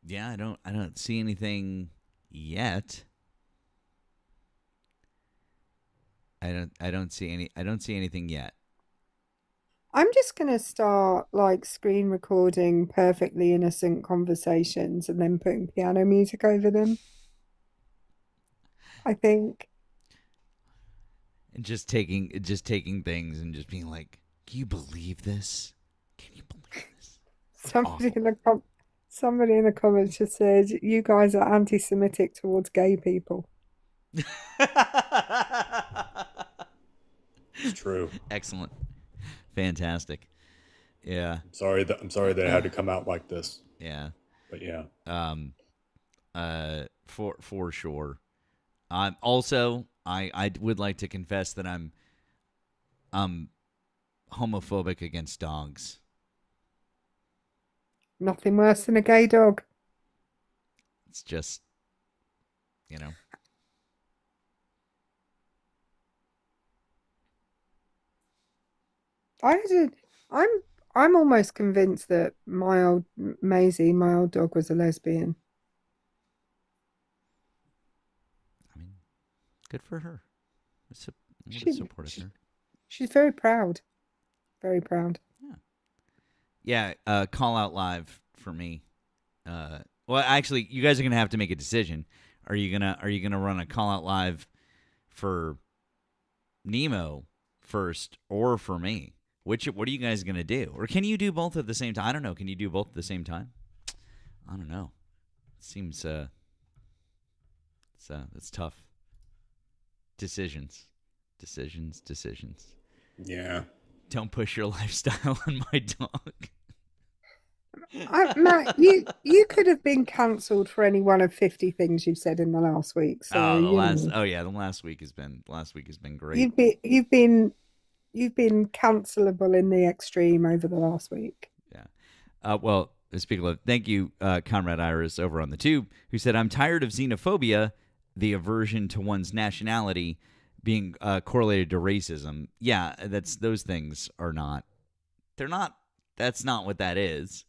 Yeah, I don't see anything yet. I don't see anything yet. I'm just gonna start like screen recording perfectly innocent conversations and then putting piano music over them. I think. And just taking things and just being like, can you believe this? Can you believe this? Somebody in the comments just said, "You guys are anti-Semitic towards gay people." It's true. Excellent. Fantastic. Yeah. I'm sorry that it had to come out like this. Yeah. But yeah. For sure. Also, I would like to confess that I'm homophobic against dogs. Nothing worse than a gay dog. It's just, I'm almost convinced that Maisie, my old dog, was a lesbian. I mean, good for her. I would have supported her. She's very proud. Very proud. Yeah. Call out live for me. Well, actually, you guys are gonna have to make a decision. Are you gonna run a call out live for Nemo first or for me? What are you guys gonna do? Or can you do both at the same time? I don't know. Can you do both at the same time? I don't know. It seems it's tough. Decisions. Yeah. Don't push your lifestyle on my dog. Matt, you could have been cancelled for any one of 50 things you've said in the last week. So the last week has been great. You've been cancelable in the extreme over the last week. Yeah. Well, speaking of, thank you, Comrade Iris over on the tube, who said, "I'm tired of xenophobia, the aversion to one's nationality, being correlated to racism." Yeah, those things are not. They're not. That's not what that is.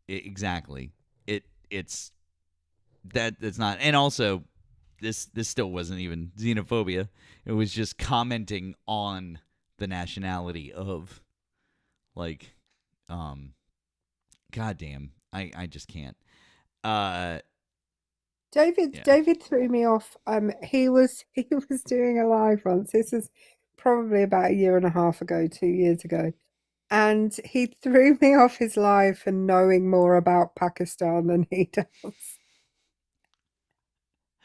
Exactly. It's not. And also, this still wasn't even xenophobia. It was just commenting on the nationality of, like, goddamn. I just can't. David threw me off. He was doing a live once. This is probably about a year and a half ago, 2 years ago. and he threw me off his live for knowing more about Pakistan than he does.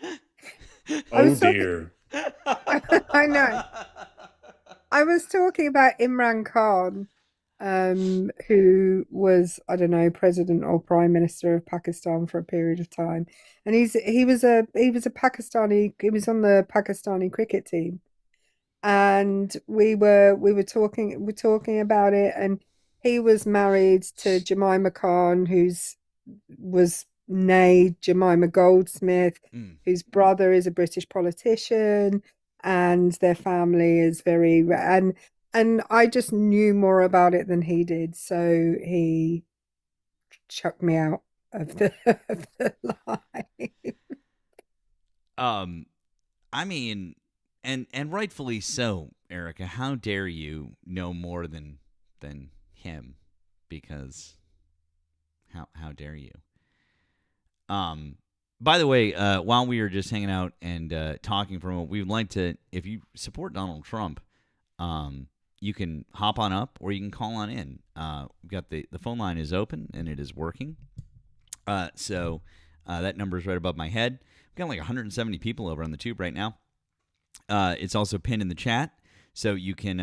I Oh was talking, dear. I know. I was talking about Imran Khan, who was, I don't know, president or prime minister of Pakistan for a period of time, and he was a Pakistani. He was on the Pakistani cricket team, and we're talking about it, and he was married to Jemima Khan, was née Jemima Goldsmith, Mm. whose brother is a British politician, and their family is and I just knew more about it than he did, so he chucked me out of the of the line. I mean, and rightfully so, Erica. How dare you know more than him? Because how dare you? By the way, while we were just hanging out and talking for a moment, we would like to, if you support Donald Trump, you can hop on up or you can call on in. We've got the phone line is open and it is working. So that number is right above my head. We've got like 170 people over on the tube right now. It's also pinned in the chat, so you can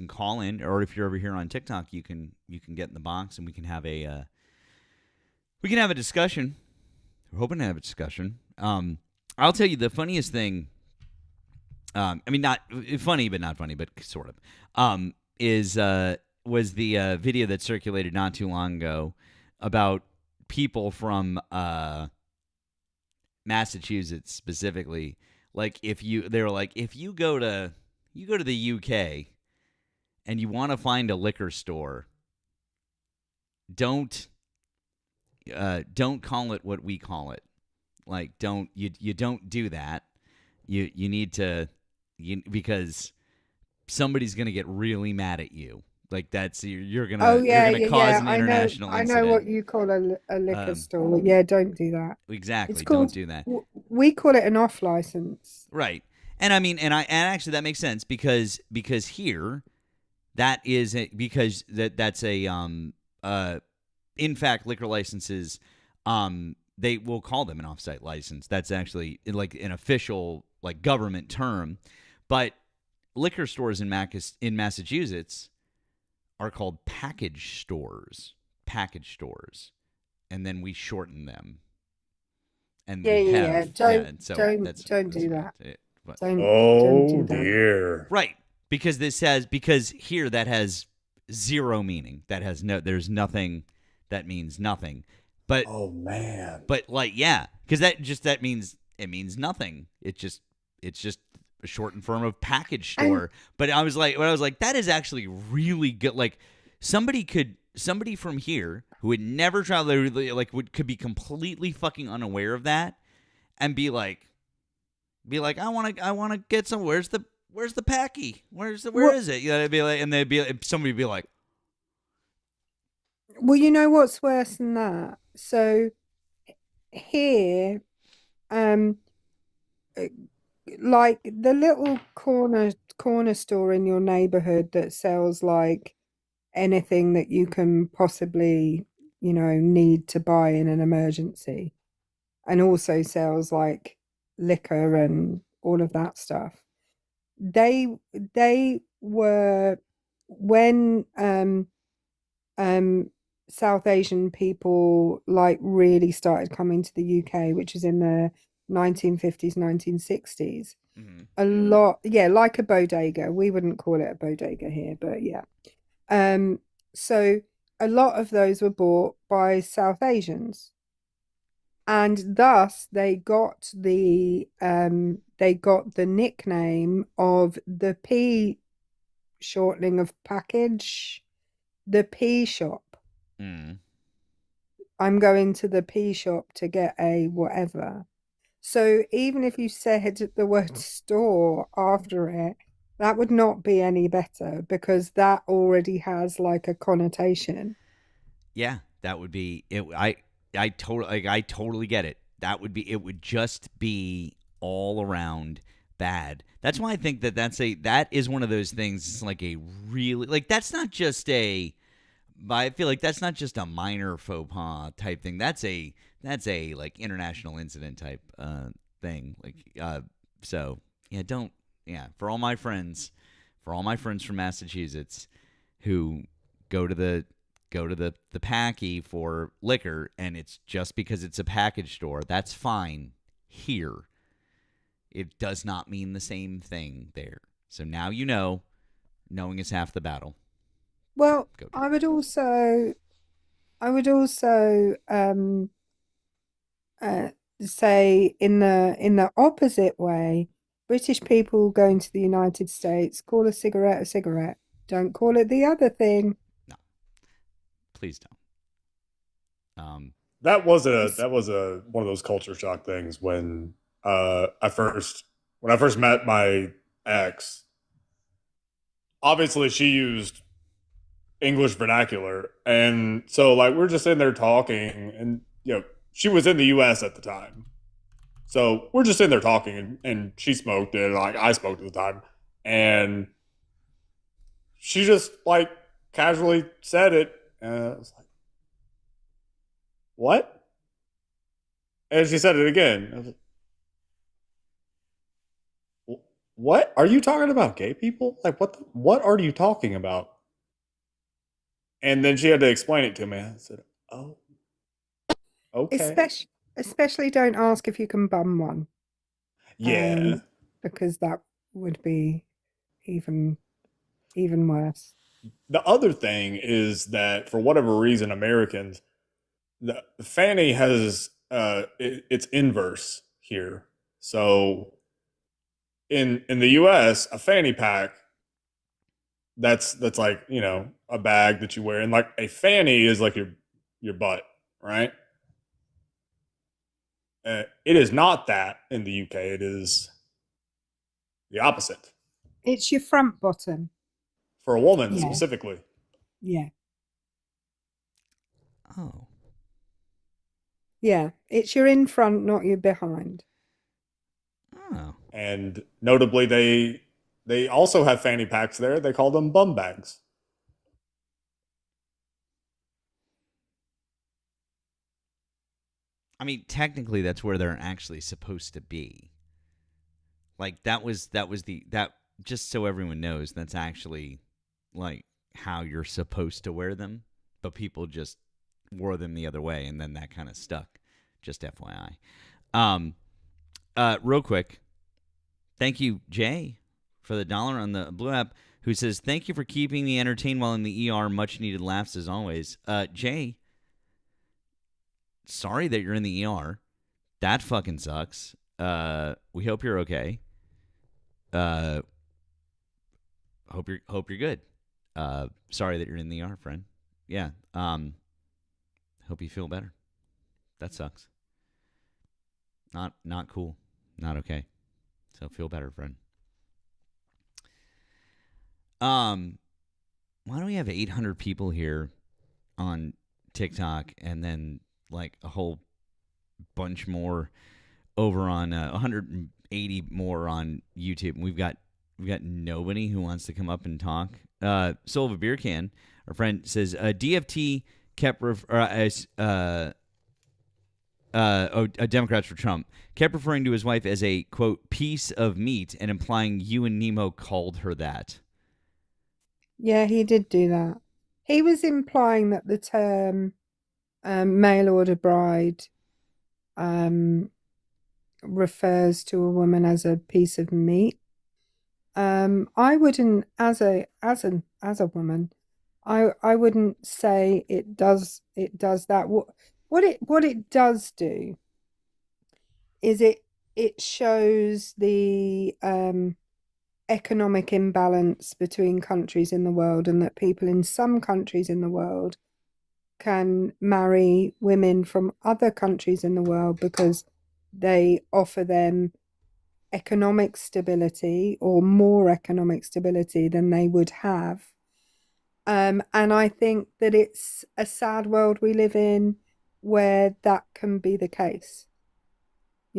call in, or if you're over here on TikTok, you can get in the box and we can have a discussion. We're hoping to have a discussion. I'll tell you the funniest thing. I mean, not funny, but not funny, but sort of. Was the video that circulated not too long ago about people from Massachusetts specifically. Like if you go to the UK and you want to find a liquor store, don't call it what we call it. Like you don't do that. You need to because somebody's gonna get really mad at you. Like that's you're gonna Oh yeah, cause an I know. international I incident. know what you call a liquor Um, store. Yeah, don't do that. Exactly. It's Don't called. do that. We call it an off license. Right. And I mean, and actually that makes sense because here that is because that's a in fact liquor licenses they will call them an offsite license. That's actually like an official like government term, but liquor stores in Massachusetts are called package stores, and then we shorten them. And Yeah, we yeah, have, yeah. and so Don't that's do what that. it- but- Don't Oh do that. dear. right, because here that has zero meaning. There's nothing that means nothing. But Oh man. but like yeah, because that means it means nothing. It's just a shortened form of package store. But I was like, that is actually really good. Like somebody from here who would never travel like could be completely fucking unaware of that and be like I want to get some. Where's the packy? Where is it? You know, it'd be like, and somebody would be like, Well, you know what's worse than that? So here, um, like the little corner store in your neighborhood that sells like anything that you can possibly, need to buy in an emergency, and also sells like liquor and all of that stuff. They were when South Asian people like really started coming to the UK, which is in the 1950s, 1960s. mm-hmm. A lot, yeah, like a bodega. We wouldn't call it a bodega here, but yeah. So a lot of those were bought by South Asians, and thus they got the nickname of the P shortening of package, the P shop. Mm. I'm going to the P shop to get a whatever. So even if you said the word store after it, that would not be any better because that already has like a connotation. Yeah, that would be it. I totally get it. It would just be all around bad. That's why I think that is one of those things. It's like a really like that's not just a. But I feel like that's not just a minor faux pas type thing. That's a like international incident type thing. Like so yeah, don't yeah for all my friends from Massachusetts who go to the packy for liquor and it's just because it's a package store. That's fine here. It does not mean the same thing there. So now you know. Knowing is half the battle. Well, Go do I it. would also uh, say in the opposite way, British people going to the United States call a cigarette a cigarette. Don't call it the other thing. No, please don't. That was It's a one of those culture shock things when I first when I first met my ex. Obviously, she used English vernacular, and so like we're just sitting there talking, and she was in the U.S. at the time, so we're just sitting there talking, and she smoked it, like I smoked at the time, and she just like casually said it, and I was like, "What?" And she said it again. I was like, "What are you talking about? Gay people? Like what are you talking about?" And then she had to explain it to me. I said, "Oh, okay, especially don't ask if you can bum one, yeah." because that would be even worse. The other thing is that for whatever reason, Americans, the fanny has it's inverse here. So in the U.S., a fanny pack that's like a bag that you wear, and like a fanny is like your butt, right? It is not that in the UK. It is the opposite It's your front bottom. for a woman Yeah, specifically. yeah, Oh, yeah. It's your in front, not your behind. oh. And notably, they also have fanny packs there. They call them bum bags. I mean, technically, that's where they're actually supposed to be. Like that was that. Just so everyone knows, that's actually like how you're supposed to wear them, but people just wore them the other way, and then that kind of stuck. Just FYI. Um, real quick, thank you, Jay, for the $1 on the Blue app. Who says thank you for keeping me entertained while in the ER? Much needed laughs as always. Jay, sorry that you're in the ER. That fucking sucks. We hope you're okay. Uh, hope you're good. Sorry that you're in the ER, friend. Yeah. Hope you feel better. That sucks. Not cool. Not okay. So feel better, friend. Why do we have 800 people here on TikTok and then like a whole bunch more over on 180 more on YouTube? And we've got nobody who wants to come up and talk. Soul of a Beer Can, our friend says DFT kept Democrats for Trump kept referring to his wife as a quote piece of meat and implying you and Nemo called her that. Yeah, he did do that. He was implying that the term mail order bride refers to a woman as a piece of meat. I wouldn't, as a woman, I wouldn't say it does that. What it does do is it shows the economic imbalance between countries in the world, and that people in some countries in the world can marry women from other countries in the world because they offer them economic stability or more economic stability than they would have. And I think that it's a sad world we live in where that can be the case.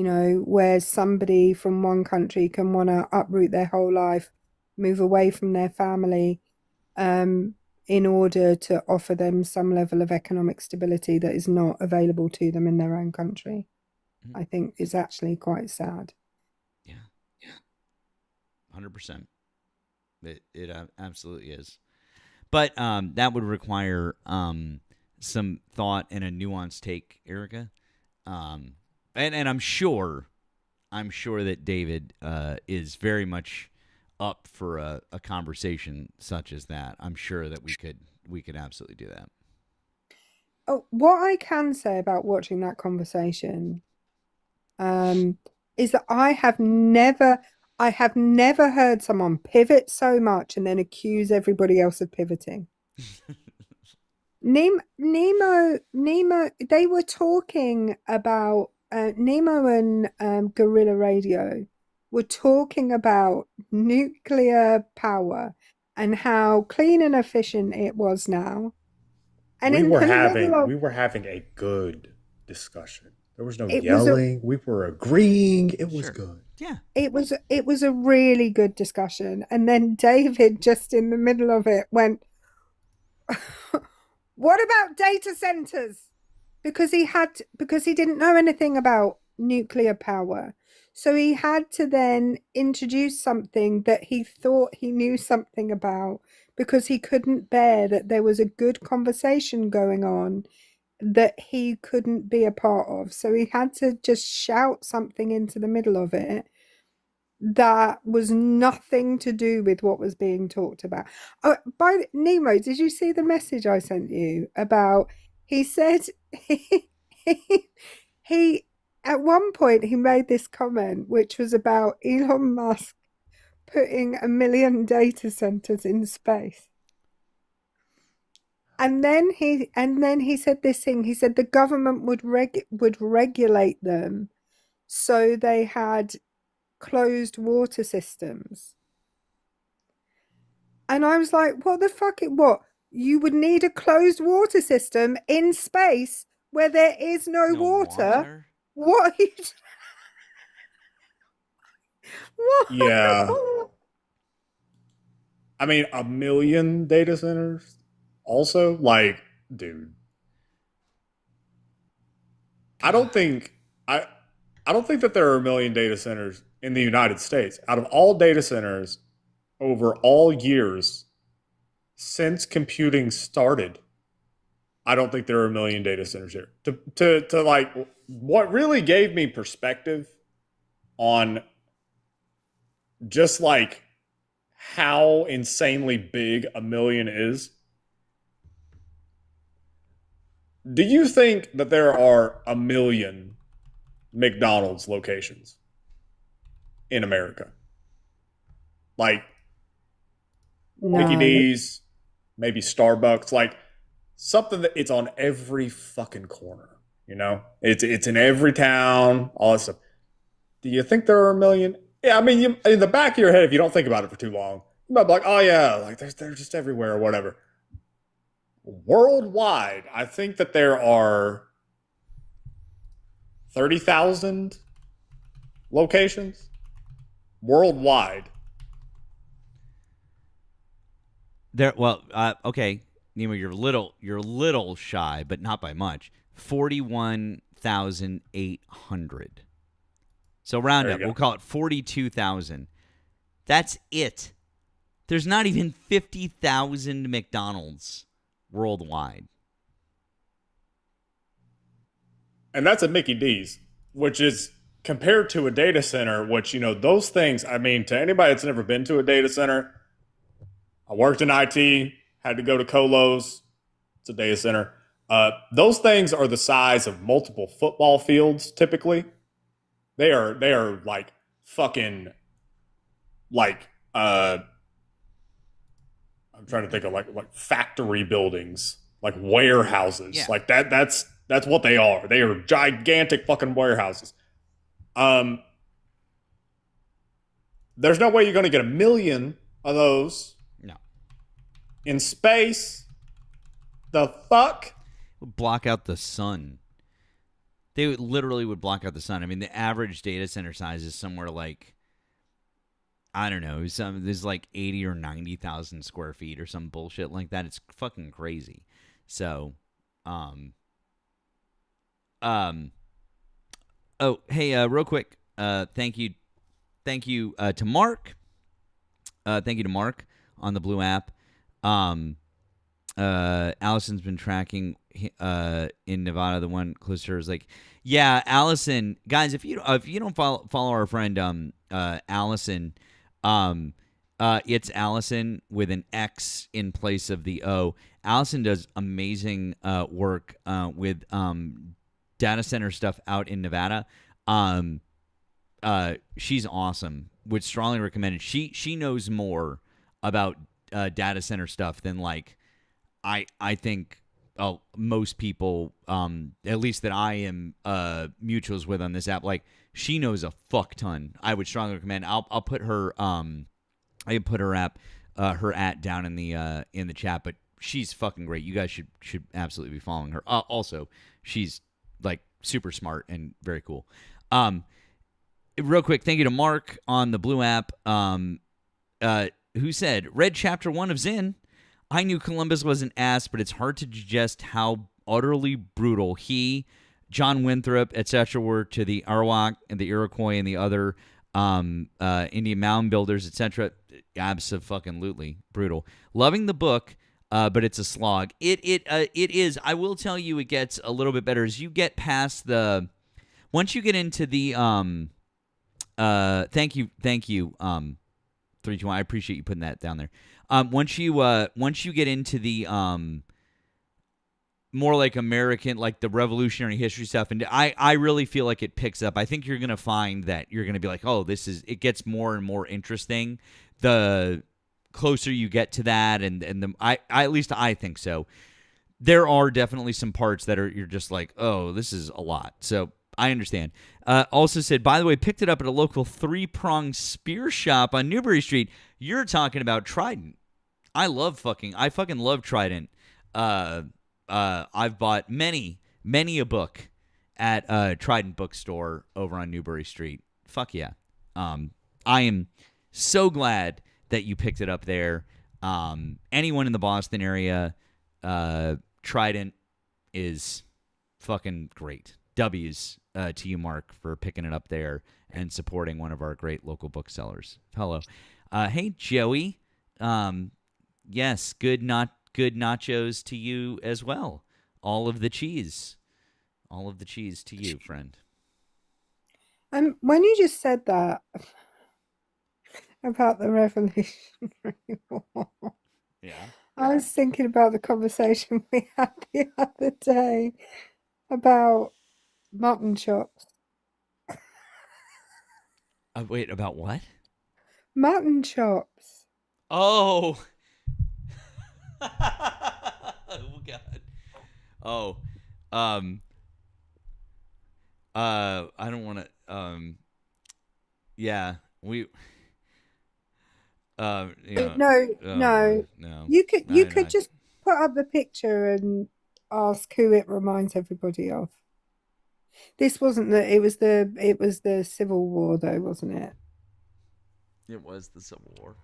where somebody from one country can want to uproot their whole life, move away from their family, in order to offer them some level of economic stability that is not available to them in their own country. I think is actually quite sad. Yeah. 100%. It absolutely is. But that would require some thought and a nuanced take, Erika. And I'm sure that David is very much up for a conversation such as that. I'm sure that we could absolutely do that. Oh, what I can say about watching that conversation is that I have never heard someone pivot so much and then accuse everybody else of pivoting. Nemo, they were talking about Nemo and Guerrilla Radio were talking about nuclear power and how clean and efficient it was now. And we in were the having middle of we were having a good discussion. There was no it was yelling. We were agreeing. It was Sure. good. Yeah. it was a really good discussion. And then David, just in the middle of it, went, "What about data centers?" Because he didn't know anything about nuclear power. So he had to then introduce something that he thought he knew something about, because he couldn't bear that there was a good conversation going on that he couldn't be a part of. So he had to just shout something into the middle of it that was nothing to do with what was being talked about. Oh, Nemo, did you see the message I sent you about? He said he at one point he made this comment which was about Elon Musk putting 1 million data centers in space. And then he said this thing. He said the government would regulate them, so they had closed water systems. And I was like, what the fuck? What? You would need a closed water system in space where there is no water? What are you... What? Yeah. I mean, 1 million data centers. Also, like, dude, I don't think I don't think that there are 1 million data centers in the United States. Out of all data centers over all years since computing started, I don't think there are 1 million data centers here. To like, what really gave me perspective on just like how insanely big 1 million is. Do you think that there are 1 million McDonald's locations in America? Like Mickey No. D's, maybe Starbucks, like something that it's on every fucking corner. It's in every town, all that stuff. Do you think there are 1 million? Yeah, I mean, in the back of your head, if you don't think about it for too long, you might be like, oh yeah, like they're just everywhere or whatever. Worldwide, I think that there are 30,000 locations worldwide. Okay, Nemo, you're a little shy, but not by much. 41,800. So round up, we'll call it 42,000. That's it. There's not even 50,000 McDonald's worldwide. And that's a Mickey D's, which is compared to a data center, which, those things, I mean, to anybody that's never been to a data center, I worked in IT, had to go to Colos. It's a data center. Those things are the size of multiple football fields, typically. They are like fucking, like, I'm trying to think of like factory buildings, like warehouses. Yeah. Like that's what they are. They are gigantic fucking warehouses. There's no way you're going to get 1 million of those. No. In space. The fuck? Block out the sun. they literally would block out the sun. I mean, the average data center size is somewhere like, I don't know, there's like 80 or 90,000 square feet or some bullshit like that. It's fucking crazy. So, oh, hey, real quick, thank you to Mark. Thank you to Mark on the Blue app. Allison's been tracking in Nevada. The one closer is like, yeah, Allison. Guys, if you don't follow our friend Allison, it's Allison with an X in place of the O. Allison does amazing work with data center stuff out in Nevada. She's awesome. Would strongly recommend it. She knows more about data center stuff than like I think most people, at least that I am mutuals with on this app, like she knows a fuck ton. I would strongly recommend. I'll put her I can put her app her at down in the chat, but she's fucking great. You guys should absolutely be following her. Also, she's like super smart and very cool. Real quick, thank you to Mark on the Blue app, who said, read chapter 1 of Zinn. I knew Columbus was an ass, but it's hard to digest how utterly brutal he, John Winthrop, etc. were to the Arawak and the Iroquois and the other Indian mound builders, etc. Abso-fucking-lutely brutal. Loving the book, but it's a slog. It is. I will tell you, it gets a little bit better as you get past the. Once you get into the thank you, 321. I appreciate you putting that down there. Once you get into the more like American, like the revolutionary history stuff, and I really feel like it picks up. I think you're gonna find that you're gonna be like, oh, it gets more and more interesting the closer you get to that, and I at least I think so. There are definitely some parts that you're just like, oh, this is a lot. So I understand. Also said, by the way, picked it up at a local 3-prong spear shop on Newbury Street. You're talking about Trident. I fucking love Trident. I've bought many a book at Trident bookstore over on Newbury Street. Fuck yeah. I am so glad that you picked it up there. Anyone in the Boston area, Trident is fucking great. W's to you, Mark, for picking it up there and supporting one of our great local booksellers. Hello. Hey, Joey. Yes, good nachos to you as well. All of the cheese to you, friend. When you just said that about the Revolutionary War, Yeah. I was thinking about the conversation we had the other day about mutton chops. Wait, about what? Mutton chops. Oh. Oh God. Oh. I don't want to. Yeah. We. No. You could just put up the picture and ask who it reminds everybody of. This wasn't it was the Civil War though, wasn't it? It was the Civil War.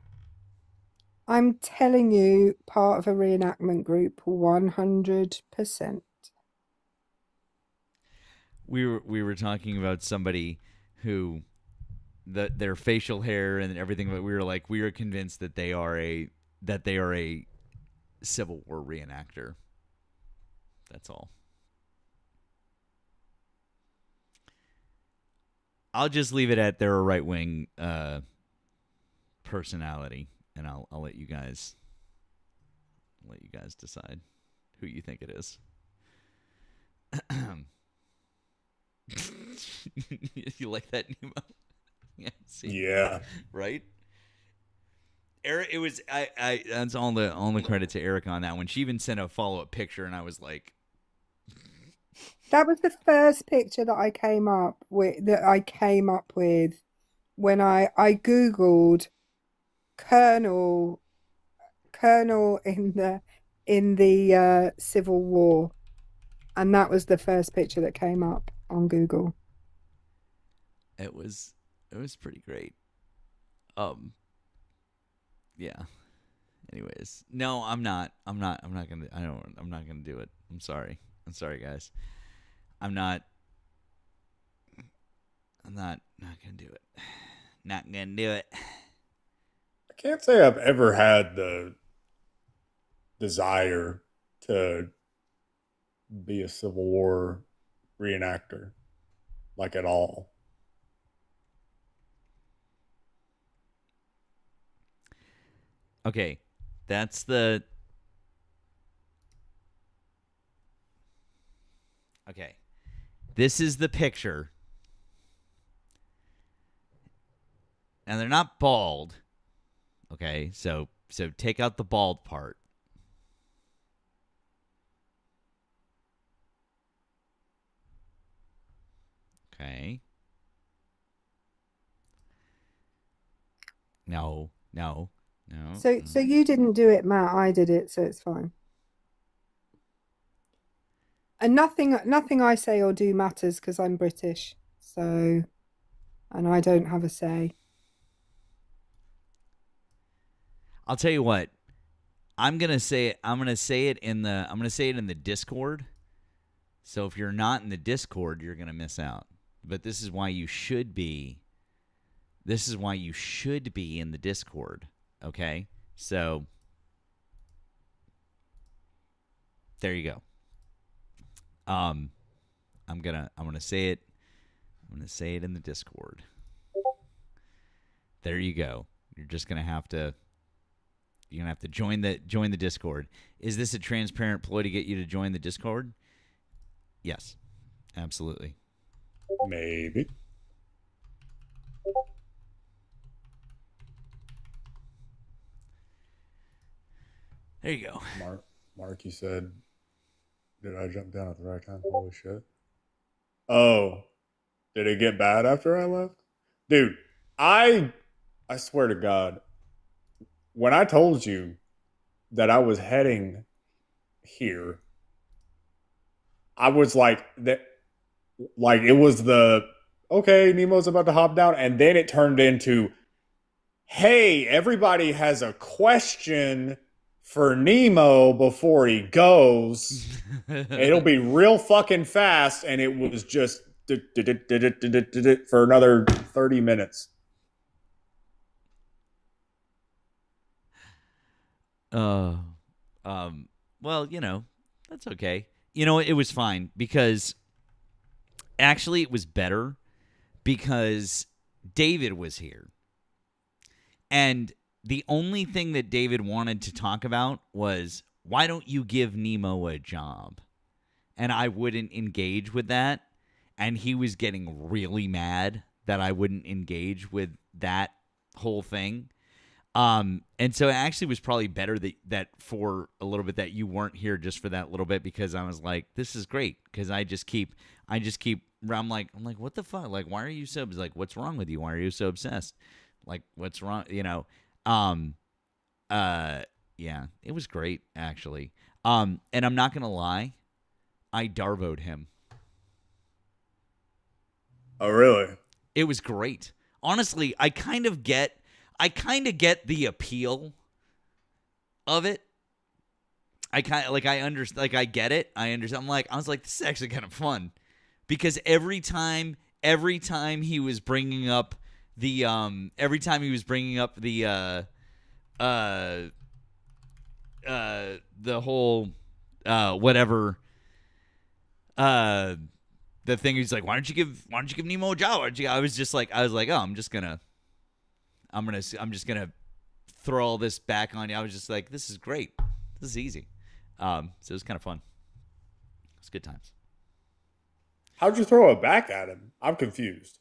I'm telling you, part of a reenactment group, 100%. We were talking about somebody who their facial hair and everything, but we were convinced that they are a Civil War reenactor. That's all. I'll just leave it at they're a right-wing personality, and I'll let you guys decide who you think it is. You like that, Nemo? Yeah. See? Yeah. Right. Eric, it was I. That's all the credit to Erika on that one. She even sent a follow-up picture, and I was like, that was the first picture that I came up with. When I googled Colonel in the Civil War, and that was the first picture that came up on Google. It was pretty great. Yeah. Anyways, no, I'm not gonna do it. I'm sorry, guys. I'm not gonna do it. Not gonna do it. I can't say I've ever had the desire to be a Civil War reenactor, like at all. Okay, that's the. Okay, this is the picture. And they're not bald. Okay, so take out the bald part. Okay. No. So you didn't do it, Matt. I did it, so it's fine. And nothing I say or do matters because I'm British. So, and I don't have a say. I'll tell you what. I'm gonna say it in the Discord. So if you're not in the Discord, you're gonna miss out. But this is why you should be. This is why you should be in the Discord. Okay? So there you go. I'm gonna say it. I'm gonna say it in the Discord. There you go. You're just gonna have to. You're gonna have to join the Discord. Is this a transparent ploy to get you to join the Discord? Yes, absolutely. Maybe. There you go. Mark, you said, did I jump down at the right time? Holy shit. Oh, did it get bad after I left? Dude, I swear to God, when I told you that I was heading here, I was like it was the okay, Nemo's about to hop down, and then it turned into, hey, everybody has a question for Nemo before he goes. It'll be real fucking fast, and it was just for another 30 minutes. Well, that's okay. It was fine because actually it was better because David was here. And the only thing that David wanted to talk about was, why don't you give Nemo a job? And I wouldn't engage with that. And he was getting really mad that I wouldn't engage with that whole thing. And so it actually was probably better that for a little bit that you weren't here just for that little bit, because I was like, this is great. Because I'm like, what the fuck? Like, why are you so, like, what's wrong with you? Why are you so obsessed? Like, what's wrong? Yeah, it was great actually. And I'm not gonna lie, I Darvoed him. Oh, really? It was great. Honestly, I kind of get the appeal of it. I understand, like, I get it. I understand. I was like, this is actually kind of fun, because every time he was bringing up the the whole whatever the thing, he's like, why don't you give Nemo a job? I was like, oh, I'm just gonna throw all this back on you. I was just like, this is great. This is easy. So it was kind of fun. It's good times. How'd you throw it back at him? I'm confused.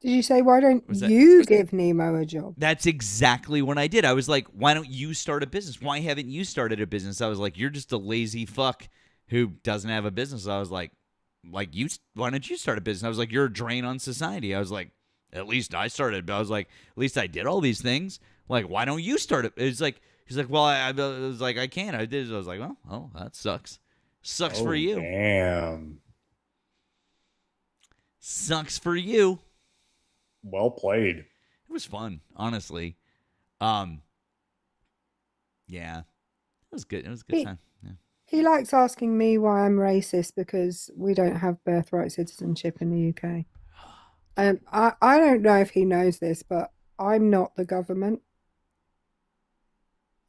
Did you say, why don't you give Nemo a job? That's exactly what I did. I was like, why don't you start a business? Why haven't you started a business? I was like, you're just a lazy fuck who doesn't have a business. I was like why don't you start a business? I was like, you're a drain on society. I was like, at least I started. I was like, at least I did all these things. Like, why don't you start it? It's like, he's like, well, I was like, I can't. I did. I was like, well, that sucks. For you. Damn. Sucks Oh, for you. damn. Sucks for you. Well played. It was fun, honestly. Yeah, it was good. It was a good He, time. Yeah. he likes asking me why I'm racist because we don't have birthright citizenship in the UK. I don't know if he knows this, but I'm not the government.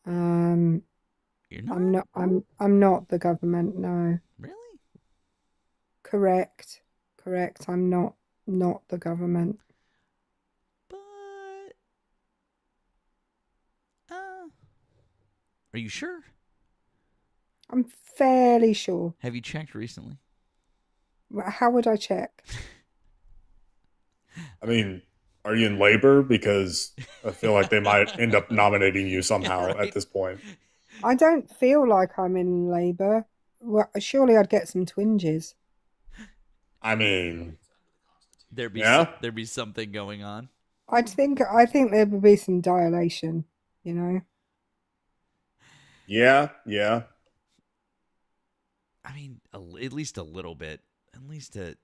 Um, You're not I'm not the government. No, really, correct, correct. I'm not the government. but are you sure? I'm fairly sure. Have you checked recently? How would I check? I mean, are you in labor? Because I feel like they might end up nominating you somehow right. at this point. I don't feel like I'm in labour. Well, surely I'd get some twinges. I mean, There'd be something going on. I think there would be some dilation, you know. yeah. I mean, at least a little bit, at least a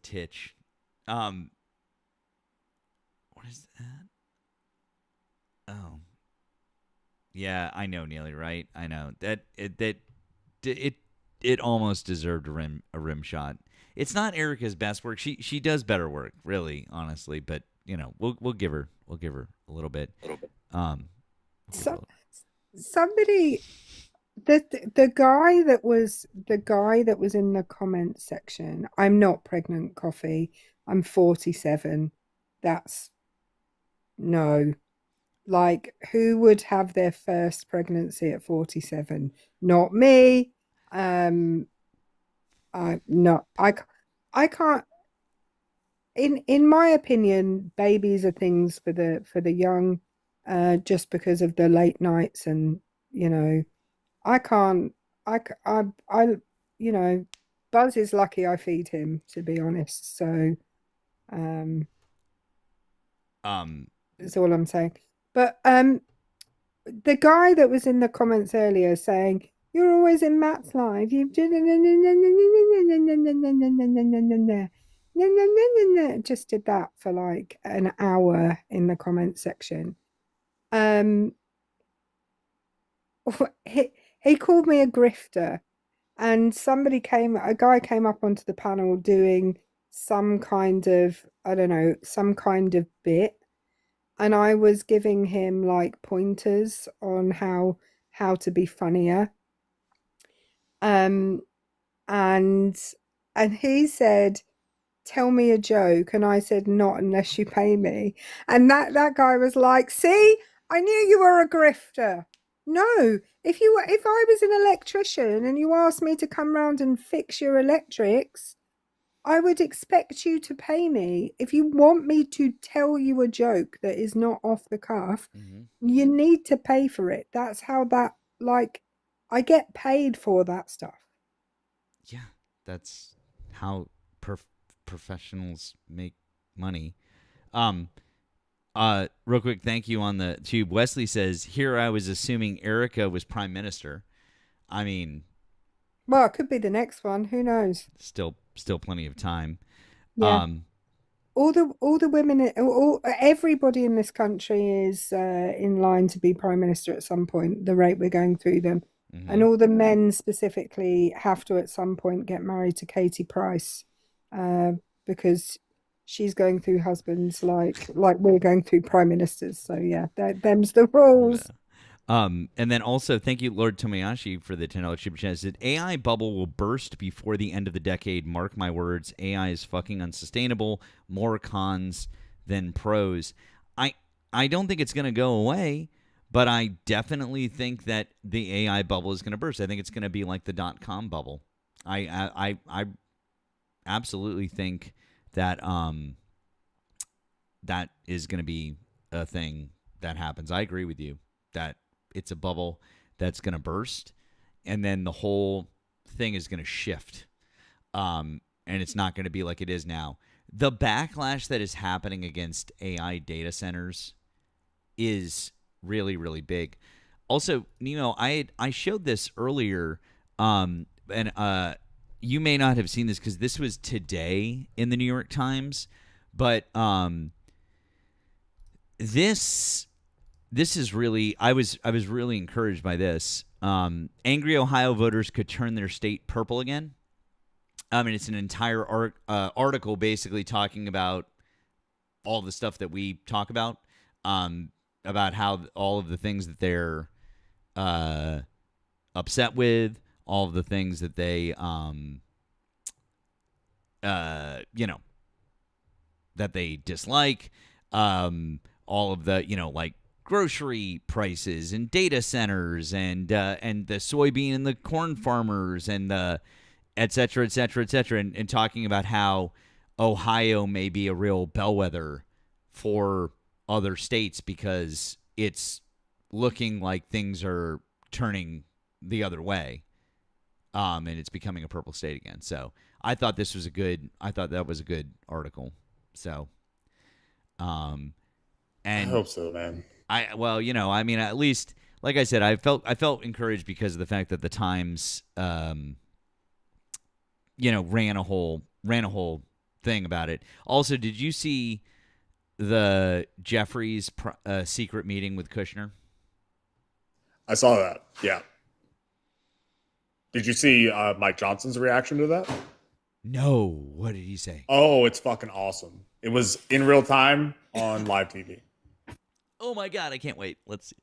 titch. What is that? Oh, yeah, I know, Neely. Right, I know it almost deserved a rim shot. It's not Erika's best work. She does better work, really, honestly. But we'll give her a little bit. So, somebody, the guy that was in the comment section. I'm not pregnant, coffee. I'm 47. That's no. Like, who would have their first pregnancy at 47? Not me. I no, I can't. In my opinion, babies are things for the young, just because of the late nights and I can't. I you know, Buzz is lucky I feed him, to be honest. So, um, um, that's all I'm saying. But the guy that was in the comments earlier saying, "You're always in Matt's live. You've just did that for like an hour in the comment section." Um, he called me a grifter, and a guy came up onto the panel doing some kind of, I don't know, some kind of bit, and I was giving him like pointers on how to be funnier. Um, and he said, "Tell me a joke," and I said, "Not unless you pay me." And that guy was like, "See, I knew you were a grifter." No, if I was an electrician and you asked me to come round and fix your electrics, I would expect you to pay me. If you want me to tell you a joke that is not off the cuff, you need to pay for it. That's how like, I get paid for that stuff. Yeah, that's how professionals make money. Real quick, thank you on the tube. Wesley says, "Here I was assuming Erika was prime minister." I mean, well, it could be the next one. Who knows? Still plenty of time. Yeah. All the women, everybody in this country is in line to be prime minister at some point. The rate we're going through them, and all the men specifically have to at some point get married to Katie Price, because she's going through husbands like we're going through prime ministers. So yeah, them's the rules. And then also, thank you, Lord Tomoyashi, for the $10 super chat. It said, AI bubble will burst before the end of the decade. Mark my words. AI is fucking unsustainable. More cons than pros. I don't think it's going to go away, but I definitely think that the AI bubble is going to burst. I think it's going to be like the .com bubble. I absolutely think that that is going to be a thing that happens. I agree with you that it's a bubble that's going to burst, and then the whole thing is going to shift, and it's not going to be like it is now. The backlash that is happening against AI data centers is really, really big. Also, Nemo, I showed this earlier, and you may not have seen this because this was today in the New York Times, but this is really I was really encouraged by this. Angry Ohio voters could turn their state purple again. It's an entire article basically talking about all the stuff that we talk about how all of the things that they're upset with, all of the things that they, that they dislike, all of the, like grocery prices and data centers and the soybean and the corn farmers and the et cetera, et cetera, et cetera, and talking about how Ohio may be a real bellwether for other states because it's looking like things are turning the other way, and it's becoming a purple state again. So I thought that was a good article. So, and I hope so, man. At least, like I said, I felt encouraged because of the fact that the Times, ran a whole thing about it. Also, did you see the Jeffries secret meeting with Kushner? I saw that. Yeah. Did you see Mike Johnson's reaction to that? No. What did he say? Oh, it's fucking awesome. It was in real time on live TV. Oh my God, I can't wait. Let's see.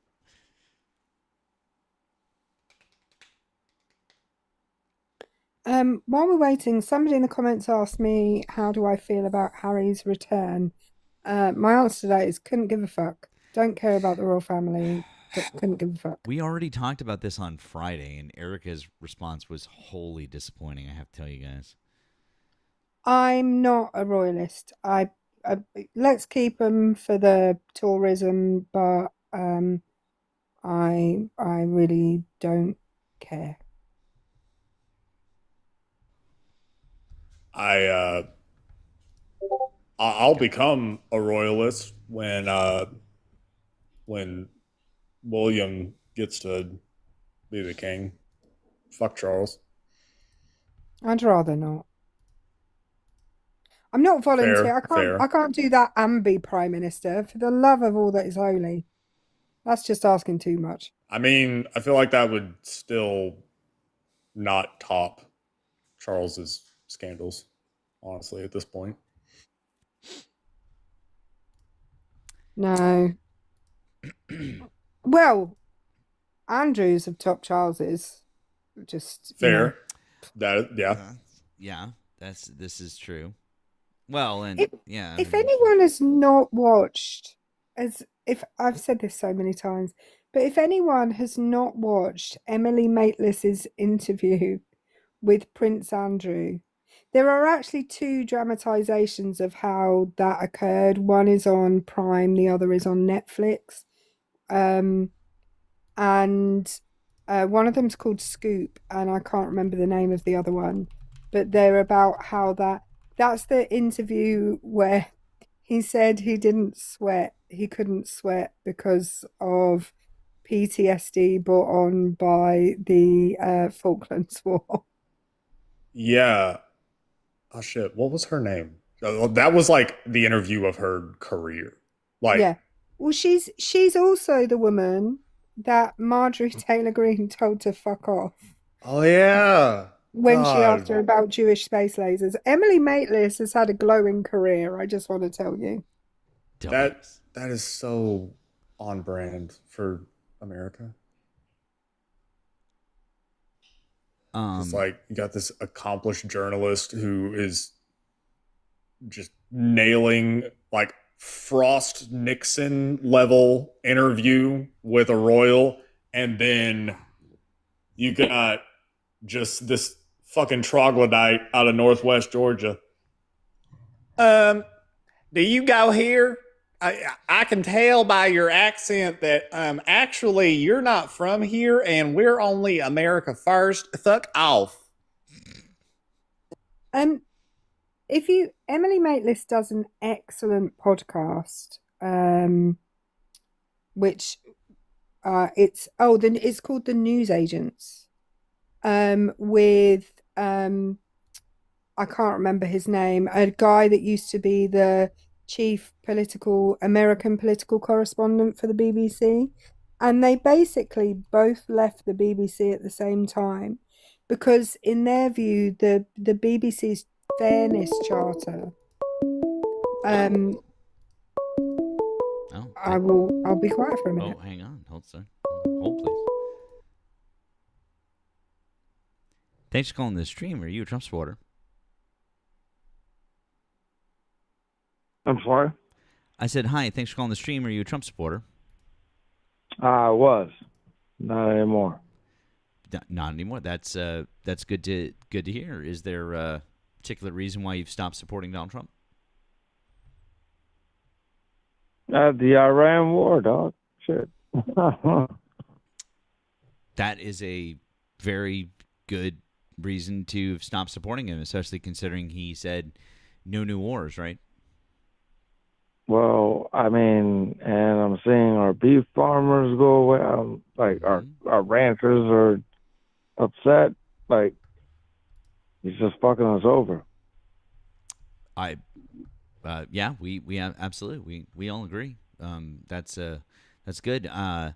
While we're waiting, somebody in the comments asked me, how do I feel about Harry's return? My answer to that is couldn't give a fuck. Don't care about the royal family. Couldn't give a fuck. We already talked about this on Friday, and Erika's response was wholly disappointing, I have to tell you guys. I'm not a royalist. I let's keep them for the tourism, but I really don't care. I'll become a royalist when William gets to be the king. Fuck Charles. I'd rather not. I'm not volunteer. Fair. I can't do that and be prime minister. For the love of all that is holy. That's just asking too much. I mean, I feel like that would still not top Charles's scandals, honestly, at this point. No. Well, Andrews have topped Charles's. Just fair. Yeah. Yeah, this is true. Well, and if anyone has not watched, if I've said this so many times, but if anyone has not watched Emily Maitlis's interview with Prince Andrew, there are actually two dramatizations of how that occurred. One is on Prime, the other is on Netflix. And one of them's called Scoop, and I can't remember the name of the other one, but they're about how that's the interview where he said he couldn't sweat because of PTSD brought on by the Falklands War. Yeah. Oh shit, what was her name? That was like the interview of her career. Like, yeah. Well, she's also the woman that Marjorie Taylor Greene told to fuck off. Oh yeah. When she asked her about Jewish space lasers. Emily Maitlis has had a glowing career, I just want to tell you. That is so on brand for America. It's like you got this accomplished journalist who is just nailing like Frost Nixon level interview with a royal, and then you got just this fucking troglodyte out of Northwest Georgia. Do you go here? I can tell by your accent that actually you're not from here and we're only America first. Fuck off. Emily Maitlis does an excellent podcast, which it's called The News Agents, with I can't remember his name, a guy that used to be the chief American political correspondent for the BBC. And they basically both left the BBC at the same time because, in their view, the BBC's fairness charter. I'll be quiet for a minute. Oh, hang on. Hold, sir. Hold, please. Thanks for calling the stream. Are you a Trump supporter? I'm sorry? I said, hi, thanks for calling the stream. Are you a Trump supporter? I was. Not anymore. Not anymore. That's good to hear. Is there a particular reason why you've stopped supporting Donald Trump? The Iran war, dog. Shit. That is a very good reason to stop supporting him, especially considering he said no new wars, right? Well, I mean, and I'm seeing our beef farmers go away. Our ranchers are upset. Like, he's just fucking us over. Yeah, we absolutely we all agree. That's good. Yeah,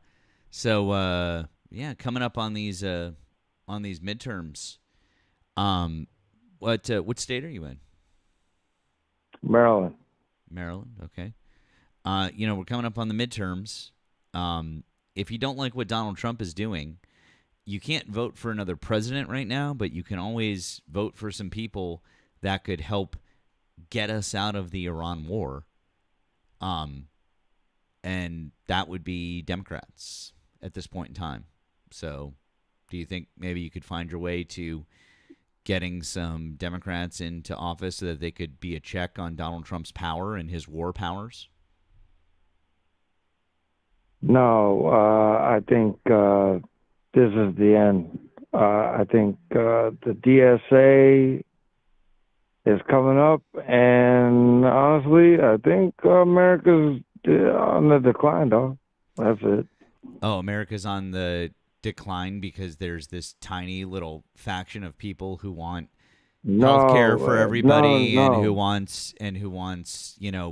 coming up on these midterms. What state are you in? Maryland. Maryland, okay. We're coming up on the midterms. If you don't like what Donald Trump is doing, you can't vote for another president right now, but you can always vote for some people that could help get us out of the Iran war. And that would be Democrats at this point in time. So do you think maybe you could find your way to getting some Democrats into office so that they could be a check on Donald Trump's power and his war powers? No, I think this is the end. I think the DSA is coming up, and honestly, I think America's on the decline, dog. That's it. Oh, America's on the decline because there's this tiny little faction of people who want health care for everybody and who wants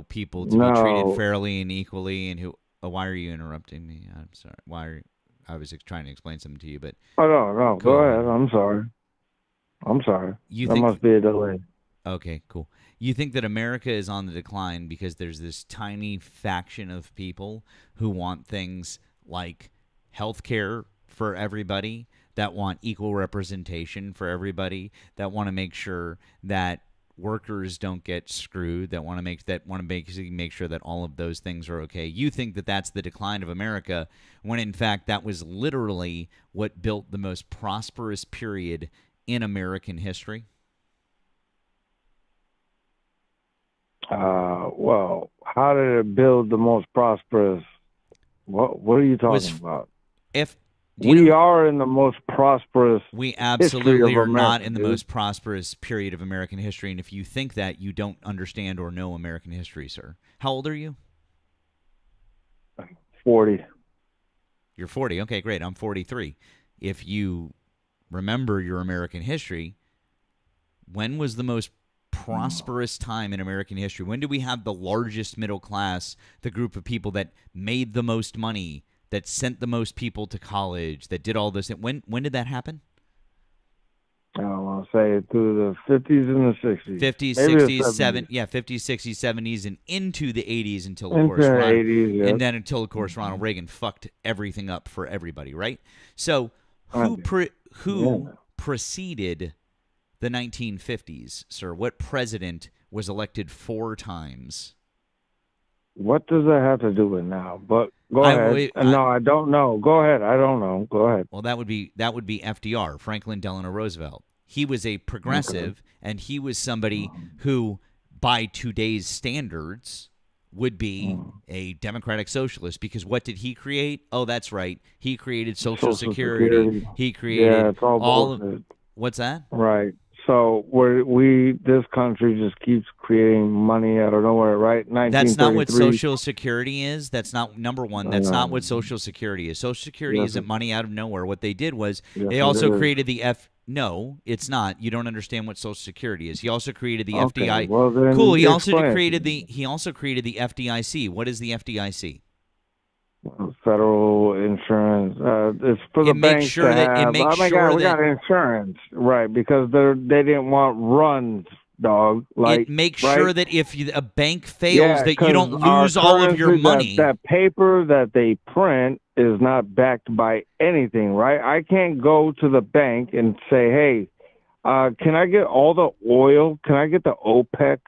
people to be treated fairly and equally, and who why are you interrupting me? I'm sorry. I was trying to explain something to you, but no, go ahead. I'm sorry. There must be a delay. Okay, cool. You think that America is on the decline because there's this tiny faction of people who want things like health care for everybody, that want equal representation for everybody, that want to make sure that workers don't get screwed, that want to make sure that all of those things are okay. You think that that's the decline of America, when in fact that was literally what built the most prosperous period in American history? Well, how did it build the most prosperous? What are you talking about? We are in the most prosperous. We absolutely are America, not in the most prosperous period of American history, and if you think that, you don't understand or know American history, sir. How old are you? 40. You're 40. Okay, great. I'm 43. If you remember your American history, when was the most prosperous time in American history? When did we have the largest middle class, the group of people that made the most money, that sent the most people to college, that did all this? When did that happen? I'll say through the 50s and the 60s. 50s, 60s, 70s. Yeah, 50s, 60s, 70s, and into the 80s until, of course, and then until, of course, Ronald Reagan fucked everything up for everybody, right? So who preceded the 1950s, sir? What president was elected 4 times? What does that have to do with now? But go ahead. No, I don't know. Go ahead. I don't know. Go ahead. Well, that would be FDR, Franklin Delano Roosevelt. He was a progressive, and he was somebody who, by today's standards, would be a democratic socialist. Because what did he create? Oh, that's right. He created Social Security. He created all of. What's that? Right. So this country just keeps creating money out of nowhere, right? That's not what Social Security is. That's not, number one. That's not what Social Security is. Social Security isn't money out of nowhere. What they did was they also created the No, it's not. You don't understand what Social Security is. He also created the Okay, FDI. well then Cool. He also explain it. created the FDIC. What is the FDIC? Federal insurance. It's for the It makes banks sure to that- it have. makes oh my sure God, we that- got insurance, right? Because they didn't want runs, dog. Like It makes right? sure that if a bank fails, that you 'cause don't our lose all of your currency, money. That paper that they print is not backed by anything, right? I can't go to the bank and say, hey, can I get all the oil? Can I get the OPEC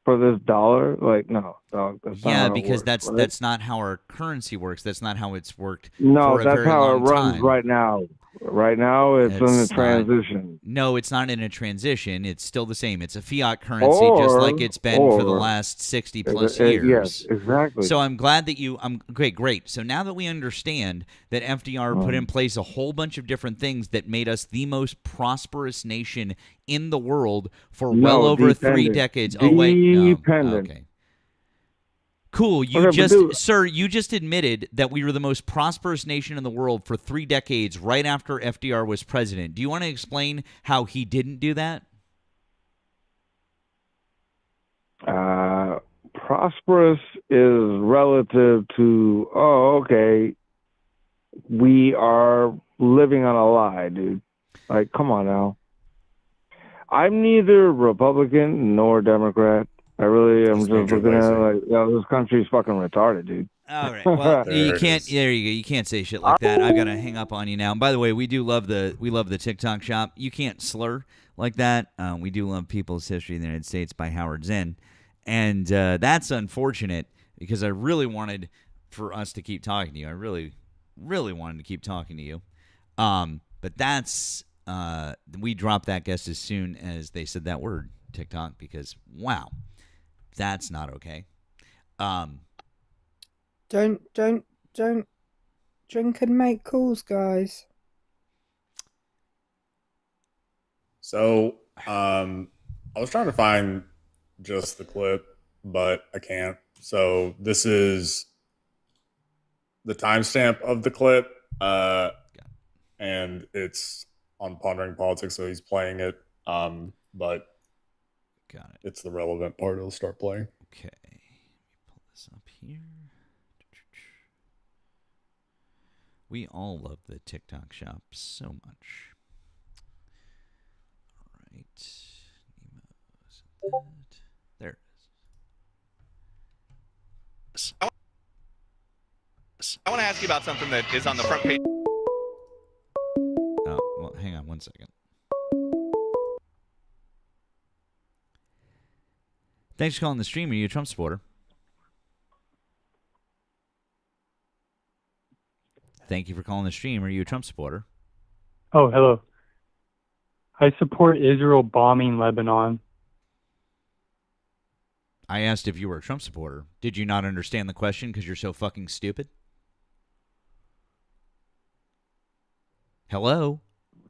for this dollar? Like, no, dog. That's not how it Because works, right? that's not how our currency works. That's not how it's worked No, for a that's very how it long runs time. right now. Right now, it's in the It's not. transition. No, it's not in a transition. It's still the same. It's a fiat currency, just like it's been for the last 60 plus years. Yes, exactly. So I'm glad that great. So now that we understand that FDR put in place a whole bunch of different things that made us the most prosperous nation in the world for well over 3 decades. Oh wait, no. Dependent. Okay. Cool. You just admitted that we were the most prosperous nation in the world for 3 decades right after FDR was president. Do you want to explain how he didn't do that? Prosperous is relative to, okay, we are living on a lie, dude. Like, come on now. I'm neither Republican nor Democrat. I really am just looking at it like, this country's fucking retarded, dude. All right. Well, you can't. is. There you go. You can't say shit like that. I've got to hang up on you now. And by the way, we love the TikTok shop. You can't slur like that. We do love People's History of the United States by Howard Zinn, and that's unfortunate because I really wanted for us to keep talking to you. I really, really wanted to keep talking to you. But that's we dropped that guest as soon as they said that word TikTok because wow, that's not okay. Don't drink and make calls, guys. So, I was trying to find just the clip, but I can't. So this is the timestamp of the clip, and it's on Pondering Politics, so he's playing it. But Got it. it's the relevant part. It'll start playing. Okay. Let me pull this up here. We all love the TikTok shop so much. All right. Nemo, there it is. I want to ask you about something that is on the front page. Oh, well, hang on one second. Thanks for calling the stream. Are you a Trump supporter? Thank you for calling the stream. Are you a Trump supporter? Oh, hello. I support Israel bombing Lebanon. I asked if you were a Trump supporter. Did you not understand the question because you're so fucking stupid? Hello?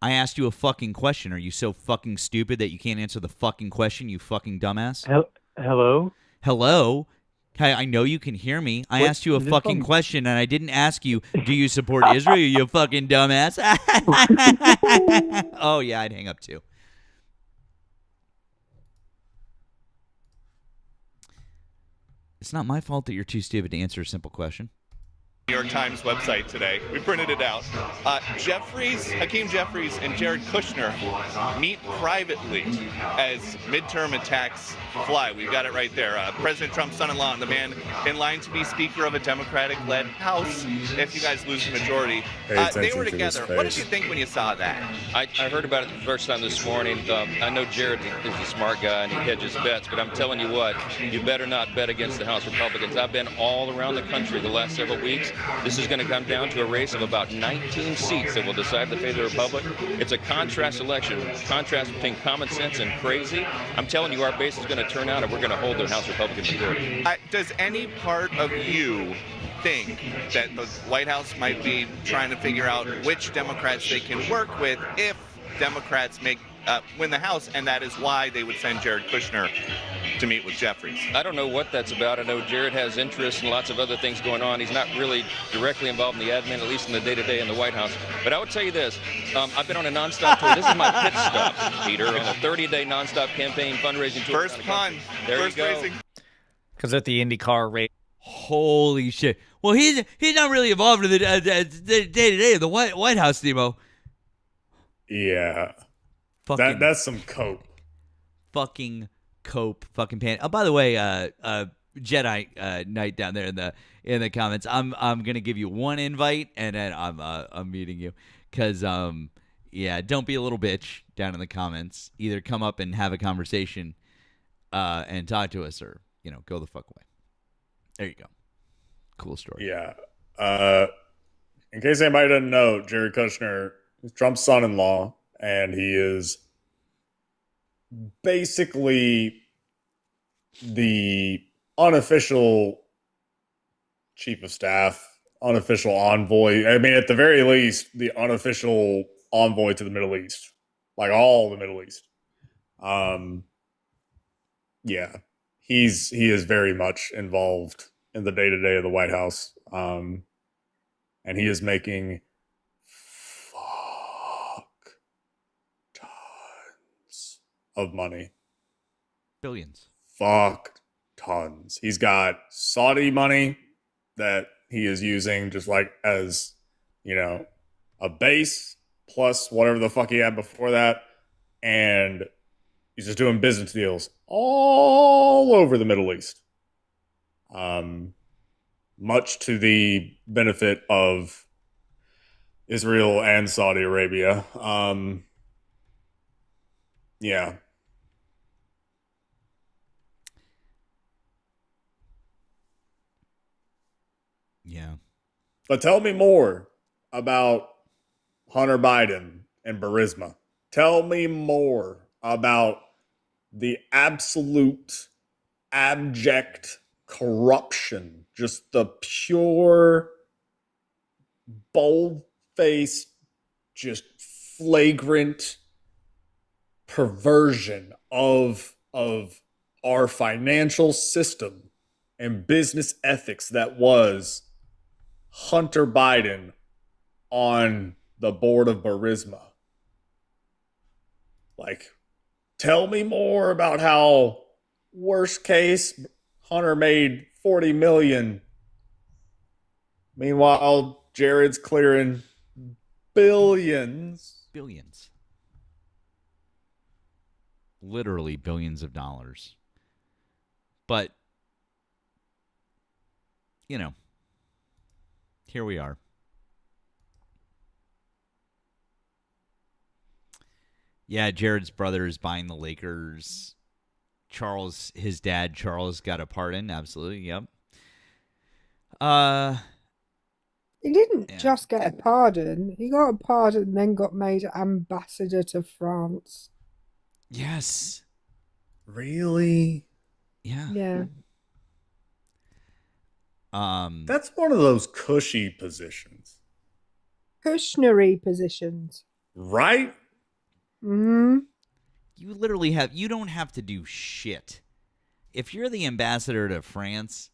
I asked you a fucking question. Are you so fucking stupid that you can't answer the fucking question, you fucking dumbass? Hello? Hello? Hey, I know you can hear me. I asked you a fucking question, and I didn't ask you, do you support Israel, you fucking dumbass? Oh, yeah, I'd hang up too. It's not my fault that you're too stupid to answer a simple question. New York Times website today. We printed it out. Hakeem Jeffries and Jared Kushner meet privately as midterm attacks fly. We've got it right there. President Trump's son-in-law and the man in line to be Speaker of a Democratic-led House if you guys lose the majority. They were together. What did you think when you saw that? I heard about it the first time this morning. I know Jared is a smart guy and he hedges bets, but I'm telling you what, you better not bet against the House Republicans. I've been all around the country the last several weeks. This is going to come down to a race of about 19 seats that will decide the fate of the Republic. It's a contrast election, contrast between common sense and crazy. I'm telling you, our base is going to turn out and we're going to hold the House Republican majority. Does any part of you think that the White House might be trying to figure out which Democrats they can work with if Democrats make win the House, and that is why they would send Jared Kushner to meet with Jeffries. I don't know what that's about. I know Jared has interests and lots of other things going on. He's not really directly involved in the admin, at least in the day-to-day in the White House. But I would tell you this. I've been on a nonstop tour. This is my pit stop, Peter, on a 30-day nonstop campaign fundraising tour. First pun. There First you go. racing. Because at the IndyCar race. Holy shit. Well, he's not really involved in the day-to-day of the White House, Nemo. Yeah. Fucking, That's some cope. Fucking cope. Fucking pan. Oh, by the way, Jedi Knight down there in the comments. I'm gonna give you one invite, and then I'm meeting you. Cause yeah, don't be a little bitch down in the comments. Either come up and have a conversation, and talk to us, or go the fuck away. There you go. Cool story. Yeah. In case anybody doesn't know, Jared Kushner is Trump's son-in-law, and he is basically the unofficial chief of staff, unofficial envoy. I mean, at the very least, the unofficial envoy to the Middle East, like all the Middle East. Yeah, he is very much involved in the day-to-day of the White House, and he is making tons of money. Billions. Fuck tons. He's got Saudi money that he is using just like as, a base plus whatever the fuck he had before that. And he's just doing business deals all over the Middle East. Much to the benefit of Israel and Saudi Arabia. Yeah. Yeah. But tell me more about Hunter Biden and Burisma. Tell me more about the absolute abject corruption, just the pure, bold-faced, just flagrant perversion of our financial system and business ethics that was Hunter Biden on the board of Burisma. Like, tell me more about how, worst case, Hunter made $40 million. Meanwhile, Jared's clearing billions. Billions. Literally billions of dollars. But, here we are. Yeah, Jared's brother is buying the Lakers. His dad, Charles, got a pardon. Absolutely, yep. He didn't just get a pardon. He got a pardon and then got made ambassador to France. Yes. Really? Yeah. Yeah. That's one of those cushy positions. Kushnery positions. Right? Mm-hmm. You don't have to do shit. If you're the ambassador to France,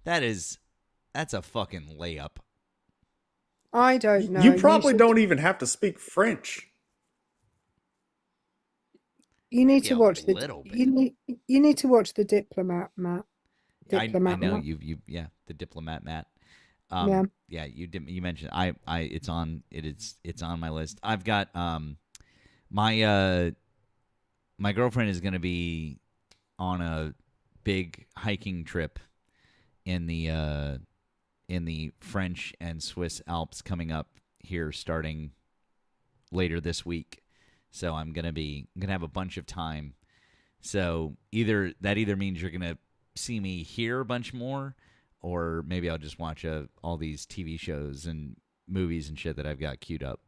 that's a fucking layup. I don't know. You probably don't even have to speak French. You need to watch little bit. You need to watch The Diplomat, Matt. I know Matt. you The Diplomat, Matt. Yeah. You mentioned it's on my list. I've got my girlfriend is going to be on a big hiking trip in the French and Swiss Alps coming up here starting later this week. So I'm gonna have a bunch of time. So either means you're gonna see me here a bunch more, or maybe I'll just watch all these TV shows and movies and shit that I've got queued up.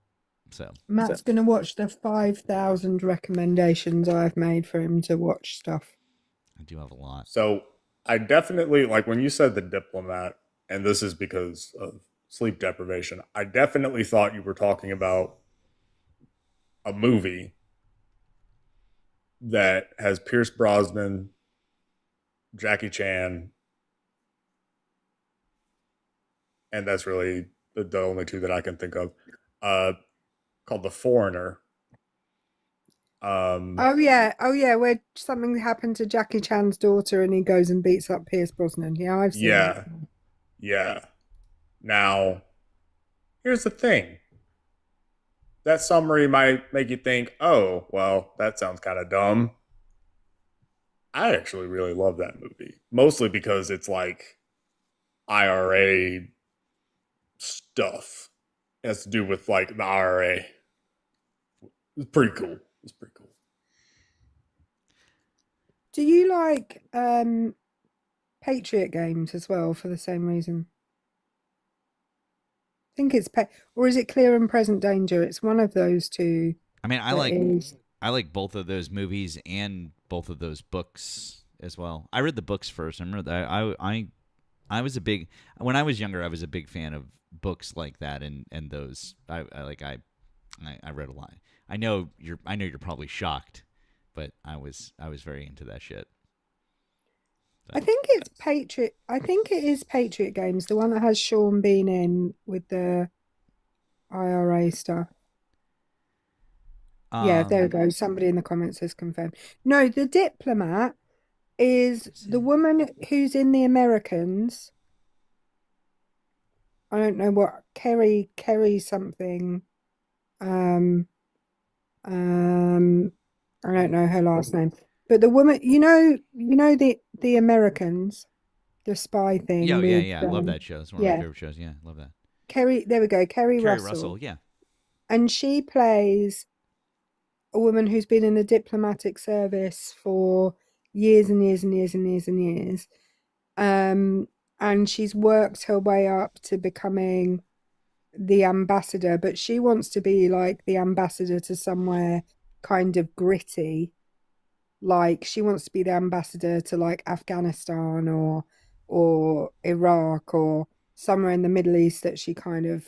So Matt's gonna watch the 5,000 recommendations I've made for him to watch stuff. I do have a lot. So I definitely, like when you said The Diplomat, and this is because of sleep deprivation, I definitely thought you were talking about a movie that has Pierce Brosnan, Jackie Chan, and that's really the only two that I can think of. Called The Foreigner. Oh yeah, where something happened to Jackie Chan's daughter and he goes and beats up Pierce Brosnan. Yeah, I've seen Yeah, that. yeah. Now, here's the thing. That summary might make you think, oh, well, that sounds kind of dumb. I actually really love that movie, mostly because it's like IRA stuff. It has to do with like the IRA. It's pretty cool. It's pretty cool. Do you like Patriot games as well for the same reason? I think it's or is it Clear and Present Danger? It's one of those two. I mean, that is- I like both of those movies and both of those books as well. I read the books first. I remember that I was a big when I was younger. I was a big fan of books like that and those. I read a lot. I know you're probably shocked, but I was very into that shit. I think it's Patriot. I think it is Patriot Games, the one that has Sean Bean in with the IRA stuff. Yeah, there we go. Somebody in the comments has confirmed. No, The Diplomat is the woman who's in The Americans. I don't know what Kerry something. I don't know her last name. But the woman, the Americans, the spy thing. Yeah. I love that show. It's one of my favorite shows. Yeah, I love that. Kerry, there we go. Kerry Russell, yeah. And she plays a woman who's been in the diplomatic service for years and years and years and years and years. And she's worked her way up to becoming the ambassador, but she wants to be like the ambassador to somewhere kind of gritty. Like she wants to be the ambassador to like Afghanistan or Iraq or somewhere in the Middle East that she kind of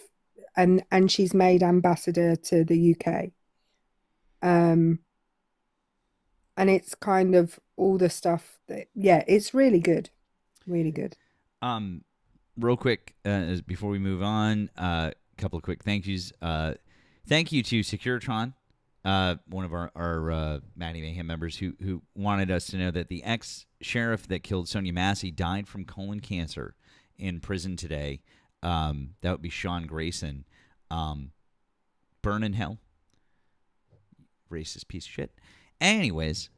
and she's made ambassador to the UK. And it's kind of all the stuff that it's really good. Really good. Real quick, before we move on, a couple of quick thank yous. Thank you to Securitron, one of our Maddie Mayhem members who wanted us to know that the ex-sheriff that killed Sonia Massey died from colon cancer in prison today. That would be Sean Grayson. Burn in hell. Racist piece of shit. Anyways,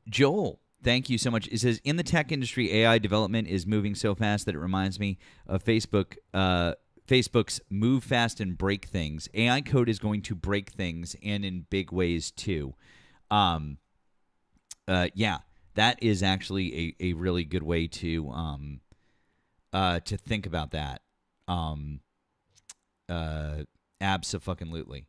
Joel, thank you so much. It says, in the tech industry, AI development is moving so fast that it reminds me of Facebook's move fast and break things. AI code is going to break things, and in big ways too. That is actually a really good way to think about that. Abso-fucking-lutely.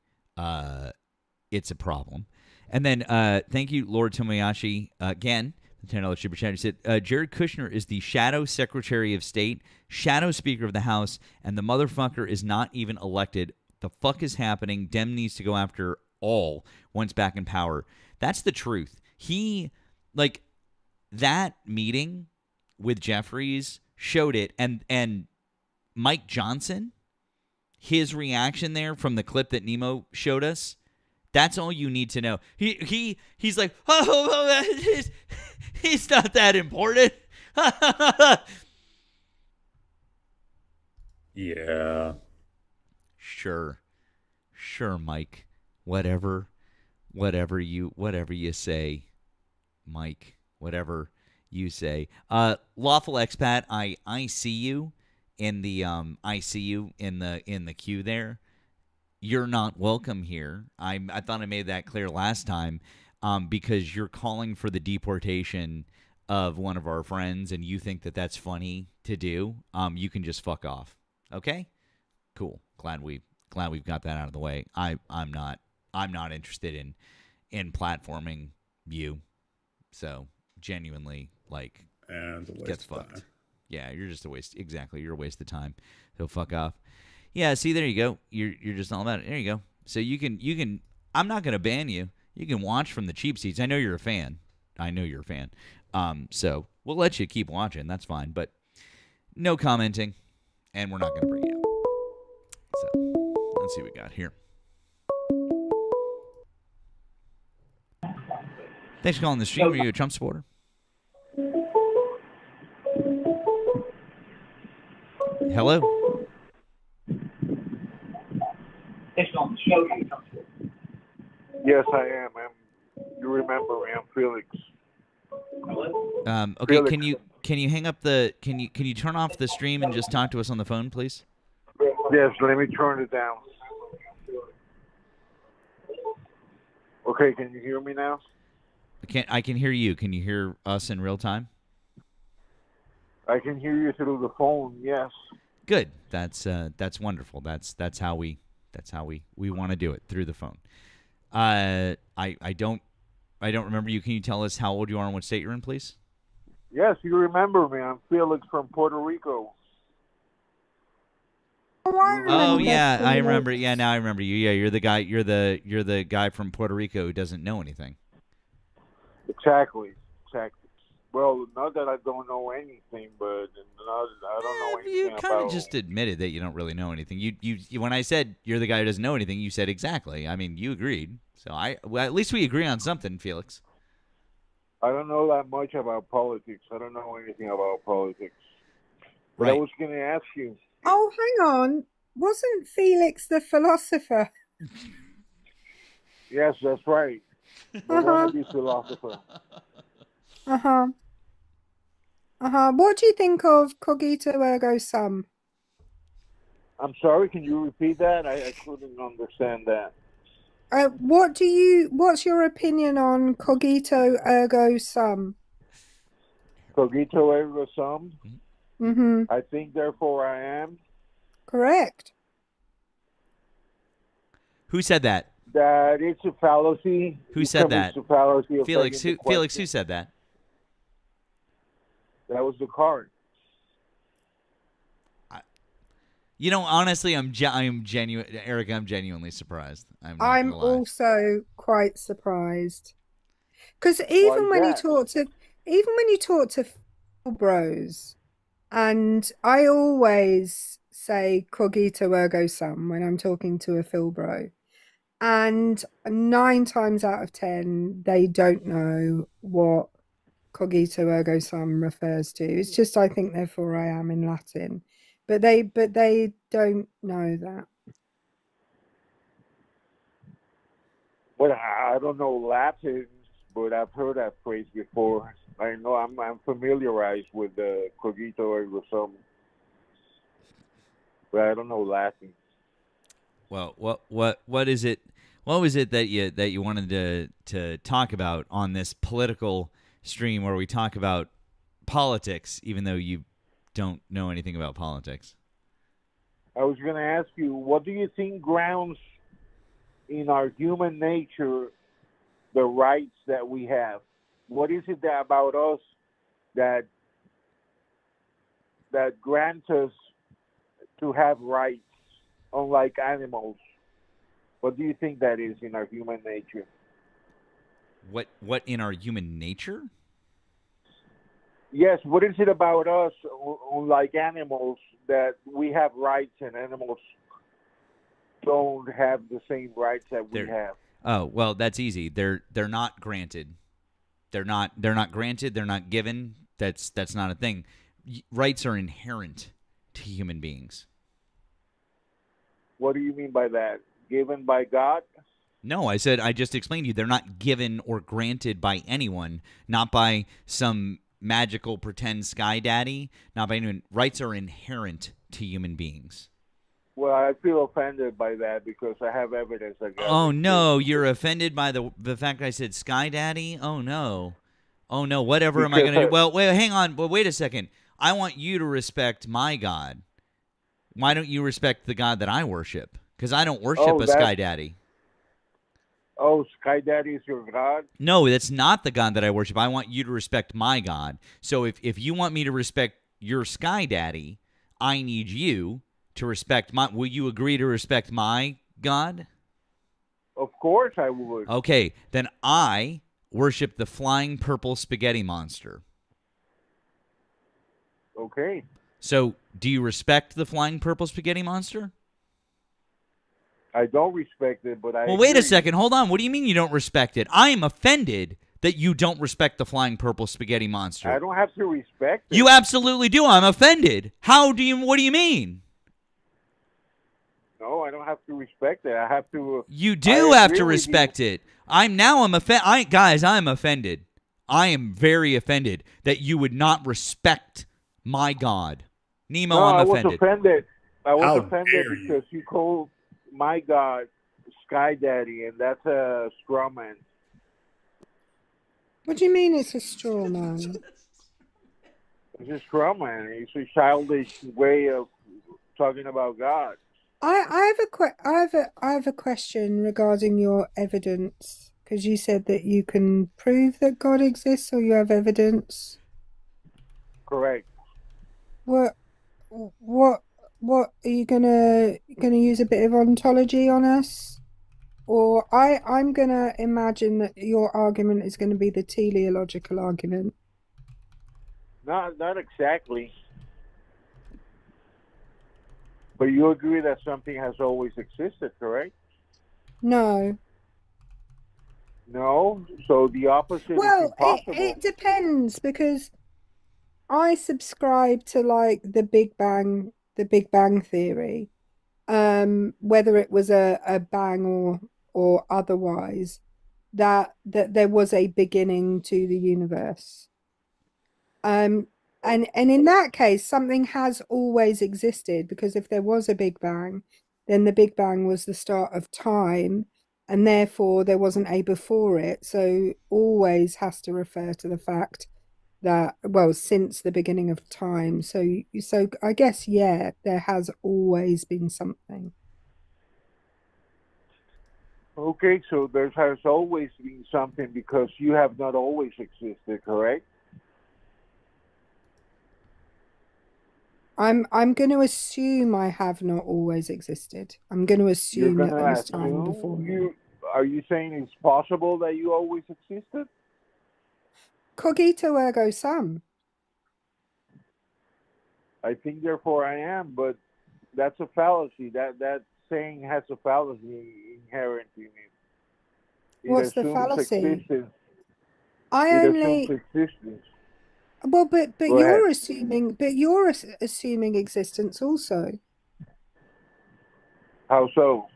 It's a problem. And then thank you, Lord Tomoyashi, again, the $10 super chat. He said, Jared Kushner is the shadow secretary of state, shadow speaker of the House, and the motherfucker is not even elected. The fuck is happening? Dem needs to go after all once back in power. That's the truth. That meeting with Jeffries showed it, and Mike Johnson, his reaction there from the clip that Nemo showed us, that's all you need to know. He's like, oh, he's not that important. Yeah. Sure, Mike. Whatever you say, Mike. Whatever you say. Lawful expat, I see you in the queue there. You're not welcome here. I thought I made that clear last time, because you're calling for the deportation of one of our friends, and you think that that's funny to do. You can just fuck off. Okay, cool. Glad we've got that out of the way. I'm not interested in platforming you. So genuinely, get fucked. Yeah, you're just a waste. Exactly, you're a waste of time. So fuck off. Yeah, see, there you go. You're just all about it. There you go. So you can. I'm not going to ban you. You can watch from the cheap seats. I know you're a fan. So we'll let you keep watching. That's fine. But no commenting, and we're not going to bring you up. So let's see what we got here. Thanks for calling the stream. Are you a Trump supporter? Hello? Yes, I am. You remember me? I'm Felix. Okay, Felix. can you hang up the can you turn off the stream and just talk to us on the phone, please? Yes, let me turn it down. Okay, can you hear me now? I can hear you. Can you hear us in real time? I can hear you through the phone. Yes. Good. That's wonderful. That's how we want to do it, through the phone. I don't remember you. Can you tell us how old you are and what state you're in, please? Yes, you remember me. I'm Felix from Puerto Rico. Oh yeah, I remember. Yeah, now I remember you. Yeah, you're the guy. You're the guy from Puerto Rico who doesn't know anything. Exactly. Well, not that I don't know anything, but I don't know anything You about. kind of just admitted that you don't really know anything. You when I said you're the guy who doesn't know anything, you said exactly. I mean, you agreed. So well, at least we agree on something, Felix. I don't know that much about politics. I don't know anything about politics. But I Right. was going to ask you. Oh, hang on. Wasn't Felix the philosopher? Yes, that's right. The wannabe philosopher. What do you think of cogito ergo sum? I'm sorry, can you repeat that? I couldn't understand that. What's your opinion on cogito ergo sum? Cogito ergo sum. Mm-hmm. I think, therefore I am. Correct. Who said that? That it's a fallacy. Who said that? It's a fallacy of Felix. taking the Felix. question. Who said that? That was the card. You know, honestly, I'm genuine, Erika. I'm genuinely surprised. I'm not I'm gonna lie. also quite surprised because even when you talk to Phil bros, and I always say cogito ergo sum when I'm talking to a Phil bro, and 9 times out of 10 they don't know what cogito ergo sum refers to. It's just I think therefore I am in Latin, but they don't know that. Well, I don't know Latin, but I've heard that phrase before. I know I'm familiarized with the cogito ergo sum, but I don't know Latin. Well, what is it? What was it that you wanted to talk about on this political stream where we talk about politics, even though you don't know anything about politics? I was going to ask you, what do you think grounds in our human nature the rights that we have? What is it about us that grants us to have rights, unlike animals? What do you think that is in our human nature? What in our human nature? Yes, what is it about us, unlike animals, that we have rights and animals don't have the same rights that we have? Oh, well, that's easy. They're not granted. They're not granted. They're not given. That's not a thing. Rights are inherent to human beings. What do you mean by that? Given by God? No, I just explained to you. They're not given or granted by anyone, not by some magical pretend sky daddy, not by anyone. Rights are inherent to human beings. Well, I feel offended by that because I have evidence against Oh, no, you're offended by the fact I said sky daddy? Oh, no. Oh, no, whatever am I going to do? Well, wait, hang on. But wait a second. I want you to respect my God. Why don't you respect the God that I worship? Because I don't worship a sky daddy. Oh, sky daddy is your God? No, that's not the God that I worship. I want you to respect my God. So if you want me to respect your sky daddy, I need you to respect my... Will you agree to respect my God? Of course I would. Okay, then I worship the flying purple spaghetti monster. Okay. So, do you respect the flying purple spaghetti monster? I don't respect it, but I Well, wait hear a second. Hold on. What do you mean you don't respect it? I am offended that you don't respect the flying purple spaghetti monster. I don't have to respect it. You absolutely do. I'm offended. What do you mean? No, I don't have to respect it. I have to. You do have to agree with respect it. I'm offended. Guys, I'm offended. I am very offended that you would not respect my God. Nemo, No, I'm I was offended. offended. I was How offended dare you. because you called my God Sky Daddy, and that's a straw man. What do you mean it's a straw man? It's a straw man. It's a childish way of talking about God. I have a question regarding your evidence, because you said that you can prove that God exists, or you have evidence. Correct. What what what are you gonna use a bit of ontology on us? Or I'm gonna imagine that your argument is gonna be the teleological argument. Not exactly. But you agree that something has always existed, correct? No. No. So the opposite is Well, impossible. it depends, because I subscribe to like the Big Bang theory. Whether it was a bang or otherwise, that there was a beginning to the universe. And in that case, something has always existed, because if there was a Big Bang, then the Big Bang was the start of time, and therefore there wasn't a before it. So always has to refer to the fact that, well, since the beginning of time. So I guess, yeah, there has always been something. Okay, so there has always been something because you have not always existed, correct? I'm going to assume I have not always existed. I'm going to You're assume that gonna there was time before assume me. are you saying it's possible that you always existed? Cogito ergo sum. I think therefore I am, but that's a fallacy. That saying has a fallacy inherent in it. It What's the assumes fallacy? existence. I It assumes only existence. well, but Go ahead. you're assuming existence also, How so?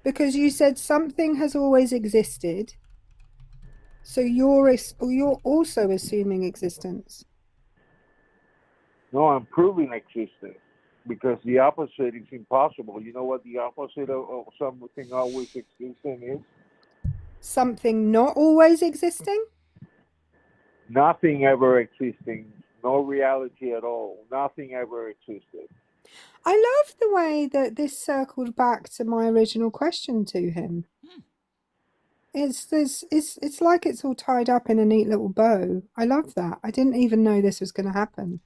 because you said something has always existed. So you're also assuming existence. No, I'm proving existence because the opposite is impossible. You know what the opposite of something always existing is? Something not always existing? Nothing ever existing. No reality at all. Nothing ever existed. I love the way that this circled back to my original question to him. It's like it's all tied up in a neat little bow. I love that. I didn't even know this was going to happen.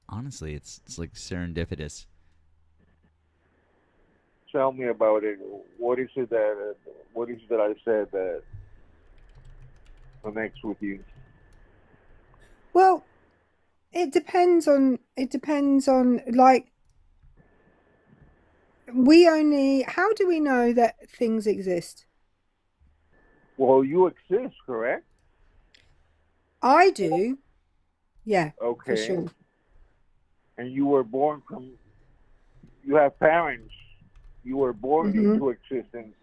Honestly, it's like serendipitous. Tell me about it. What is it that I said that connects with you? Well, it depends on like, how do we know that things exist? Well, you exist, correct? I do. Yeah, for Okay. sure. And you were born from. You have parents. You were born Mhm. into existence.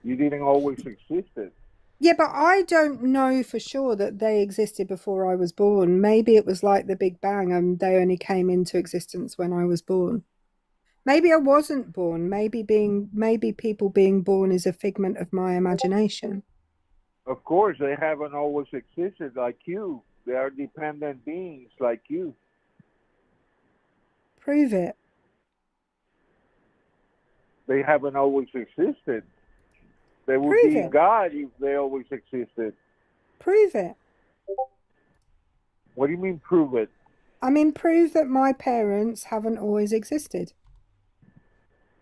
You didn't always existed. Yeah, but I don't know for sure that they existed before I was born. Maybe it was like the Big Bang and they only came into existence when I was born. Maybe I wasn't born. Maybe people being born is a figment of my imagination. Of course, they haven't always existed like you. They are dependent beings like you. Prove it. They haven't always existed. They would Prove be it. God if they always existed. Prove it. What do you mean prove it? I mean, prove that my parents haven't always existed.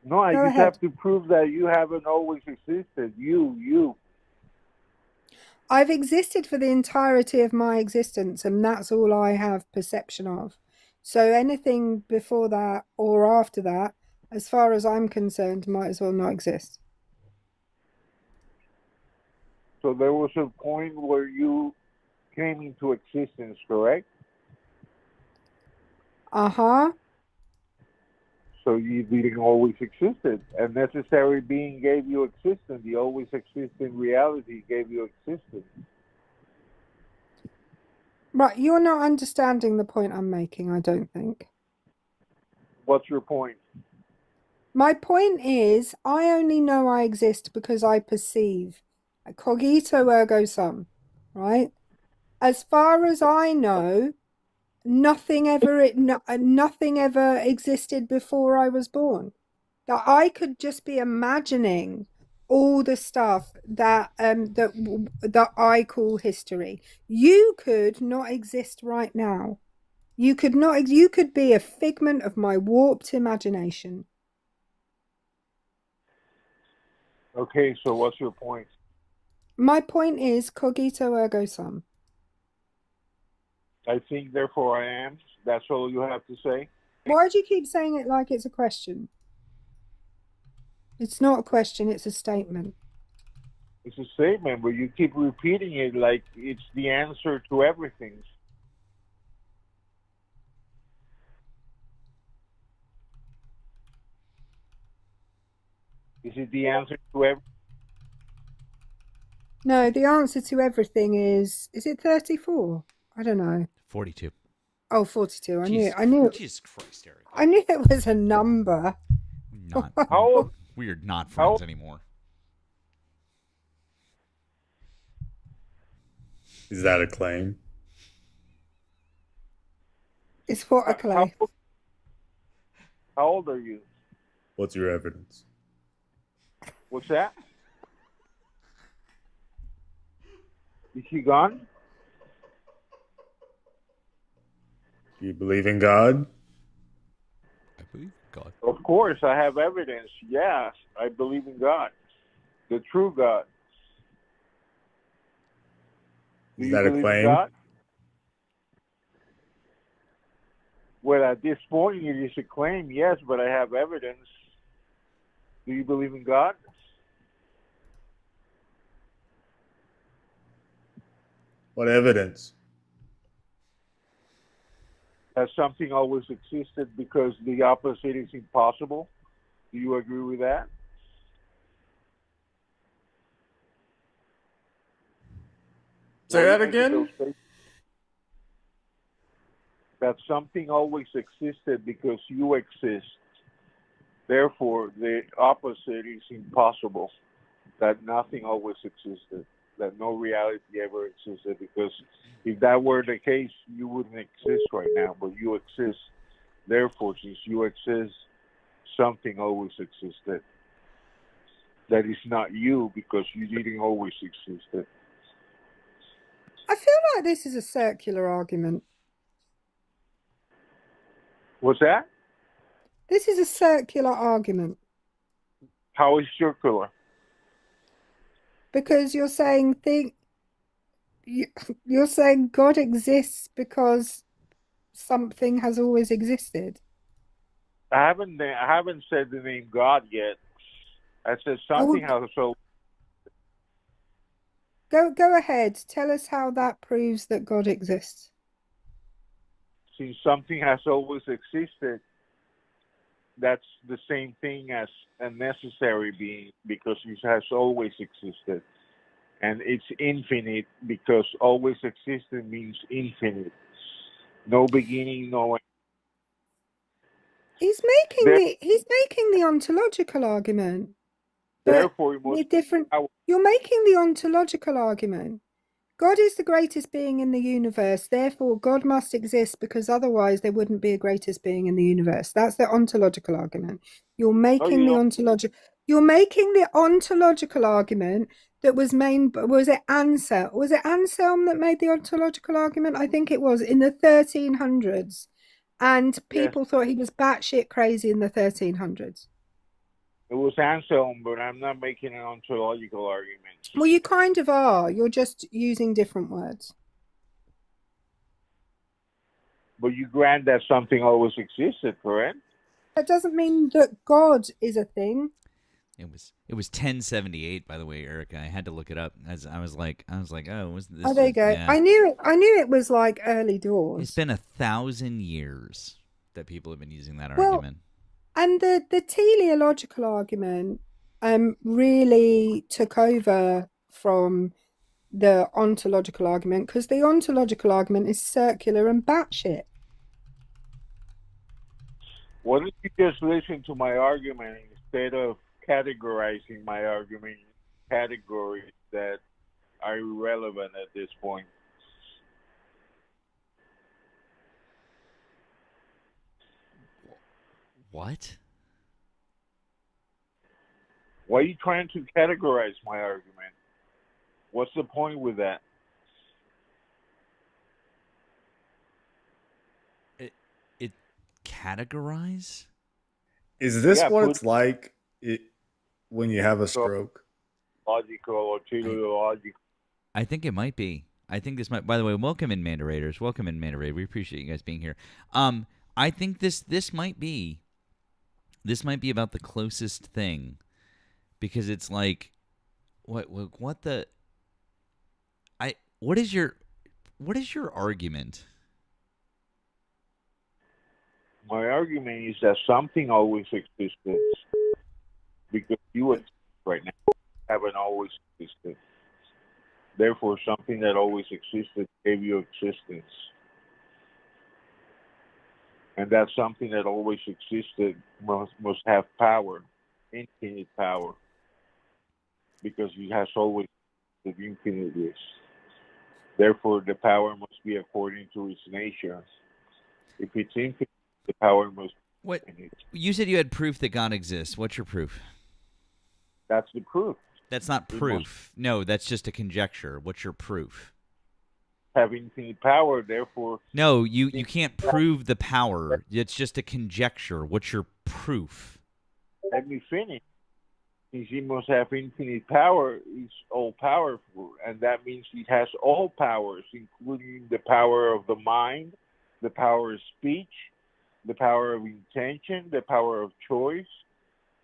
No, I Go just ahead. have to prove that you haven't always existed. You. I've existed for the entirety of my existence, and that's all I have perception of. So anything before that or after that, as far as I'm concerned, might as well not exist. So there was a point where you came into existence, correct? Uh-huh. So you didn't always existed. A necessary being gave you existence. The always existing reality gave you existence. Right, you're not understanding the point I'm making, I don't think. What's your point? My point is, I only know I exist because I perceive. Cogito ergo sum, right? As far as I know, nothing ever existed before I was born. That I could just be imagining all the stuff that I call history. You could not exist right now. You could be a figment of my warped imagination. Okay, so what's your point? My point is cogito ergo sum. I think, therefore I am. That's all you have to say? Why do you keep saying it like it's a question? It's not a question, it's a statement. It's a statement, but you keep repeating it like it's the answer to everything. Is it the answer to everything? No, the answer to everything is it 34? I don't know. 42. Oh, 42. I Jesus, knew Jesus Christ, Erika. I knew it was a number. We're not friends anymore. Is that a claim? It's what a claim. How old are you? What's your evidence? What's that? Is she gone? Do you believe in God? I believe in God. Of course, I have evidence. Yes, I believe in God, the true God. Do Is you that a believe in claim? God? Well, at this point, it is a claim, yes, but I have evidence. Do you believe in God? What evidence? That something always existed because the opposite is impossible. Do you agree with that? Say that again? That something always existed because you exist. Therefore, the opposite is impossible. That nothing always existed. That no reality ever existed. Because if that were the case, you wouldn't exist right now. But you exist. Therefore, since you exist, something always existed. That is not you because you didn't always exist. I feel like this is a circular argument. What's that? This is a circular argument. How is circular? Because you're saying you're saying God exists because something has always existed. I haven't said the name God yet. I said something has so. Go ahead. Tell us how that proves that God exists. Since something has always existed, that's the same thing as a necessary being because it has always existed. And it's infinite because always existed means infinite. No beginning, no end. He's making the ontological argument. But Therefore, you're making the ontological argument. God is the greatest being in the universe, therefore God must exist because otherwise there wouldn't be a greatest being in the universe. That's the ontological argument. You're making the ontological argument that was made. Was it Anselm that made the ontological argument? I think it was in the 1300s, and people thought he was batshit crazy in the 1300s. It was Anselm, but I'm not making an ontological argument. Well, you kind of are. You're just using different words. But you grant that something always existed, correct? That doesn't mean that God is a thing. It was 1078, by the way, Erica. I had to look it up as I was like, oh, was this? Oh, there you go. Yeah. I knew it was like early doors. It's been 1,000 years that people have been using that Well, argument. and the teleological argument really took over from the ontological argument, because the ontological argument is circular and batshit. Why don't you just listen to my argument instead of categorizing my argument in categories that are irrelevant at this point? What? Why are you trying to categorize my argument? What's the point with that? It categorize? Is this Yeah, what put- it's like when you have a stroke? Logical or teleological. I think it might be. I think this might. By the way, welcome in, Manda Raiders. Welcome in, Manda Raid. We appreciate you guys being here. I think this might be about the closest thing, because it's like, what is your argument? My argument is that something always existed because you exist right now haven't always existed. Therefore, something that always existed gave you existence. And that something that always existed must have power, infinite power, because it has always existed infinitely. Therefore, the power must be according to its nature. If it's infinite, the power must be infinite. You said you had proof that God exists. What's your proof? That's the proof. That's not proof. No, that's just a conjecture. What's your proof? Have infinite power, therefore. No, you can't prove the power. It's just a conjecture. What's your proof? Let me finish. Since he must have infinite power, he's all powerful, and that means he has all powers, including the power of the mind, the power of speech, the power of intention, the power of choice.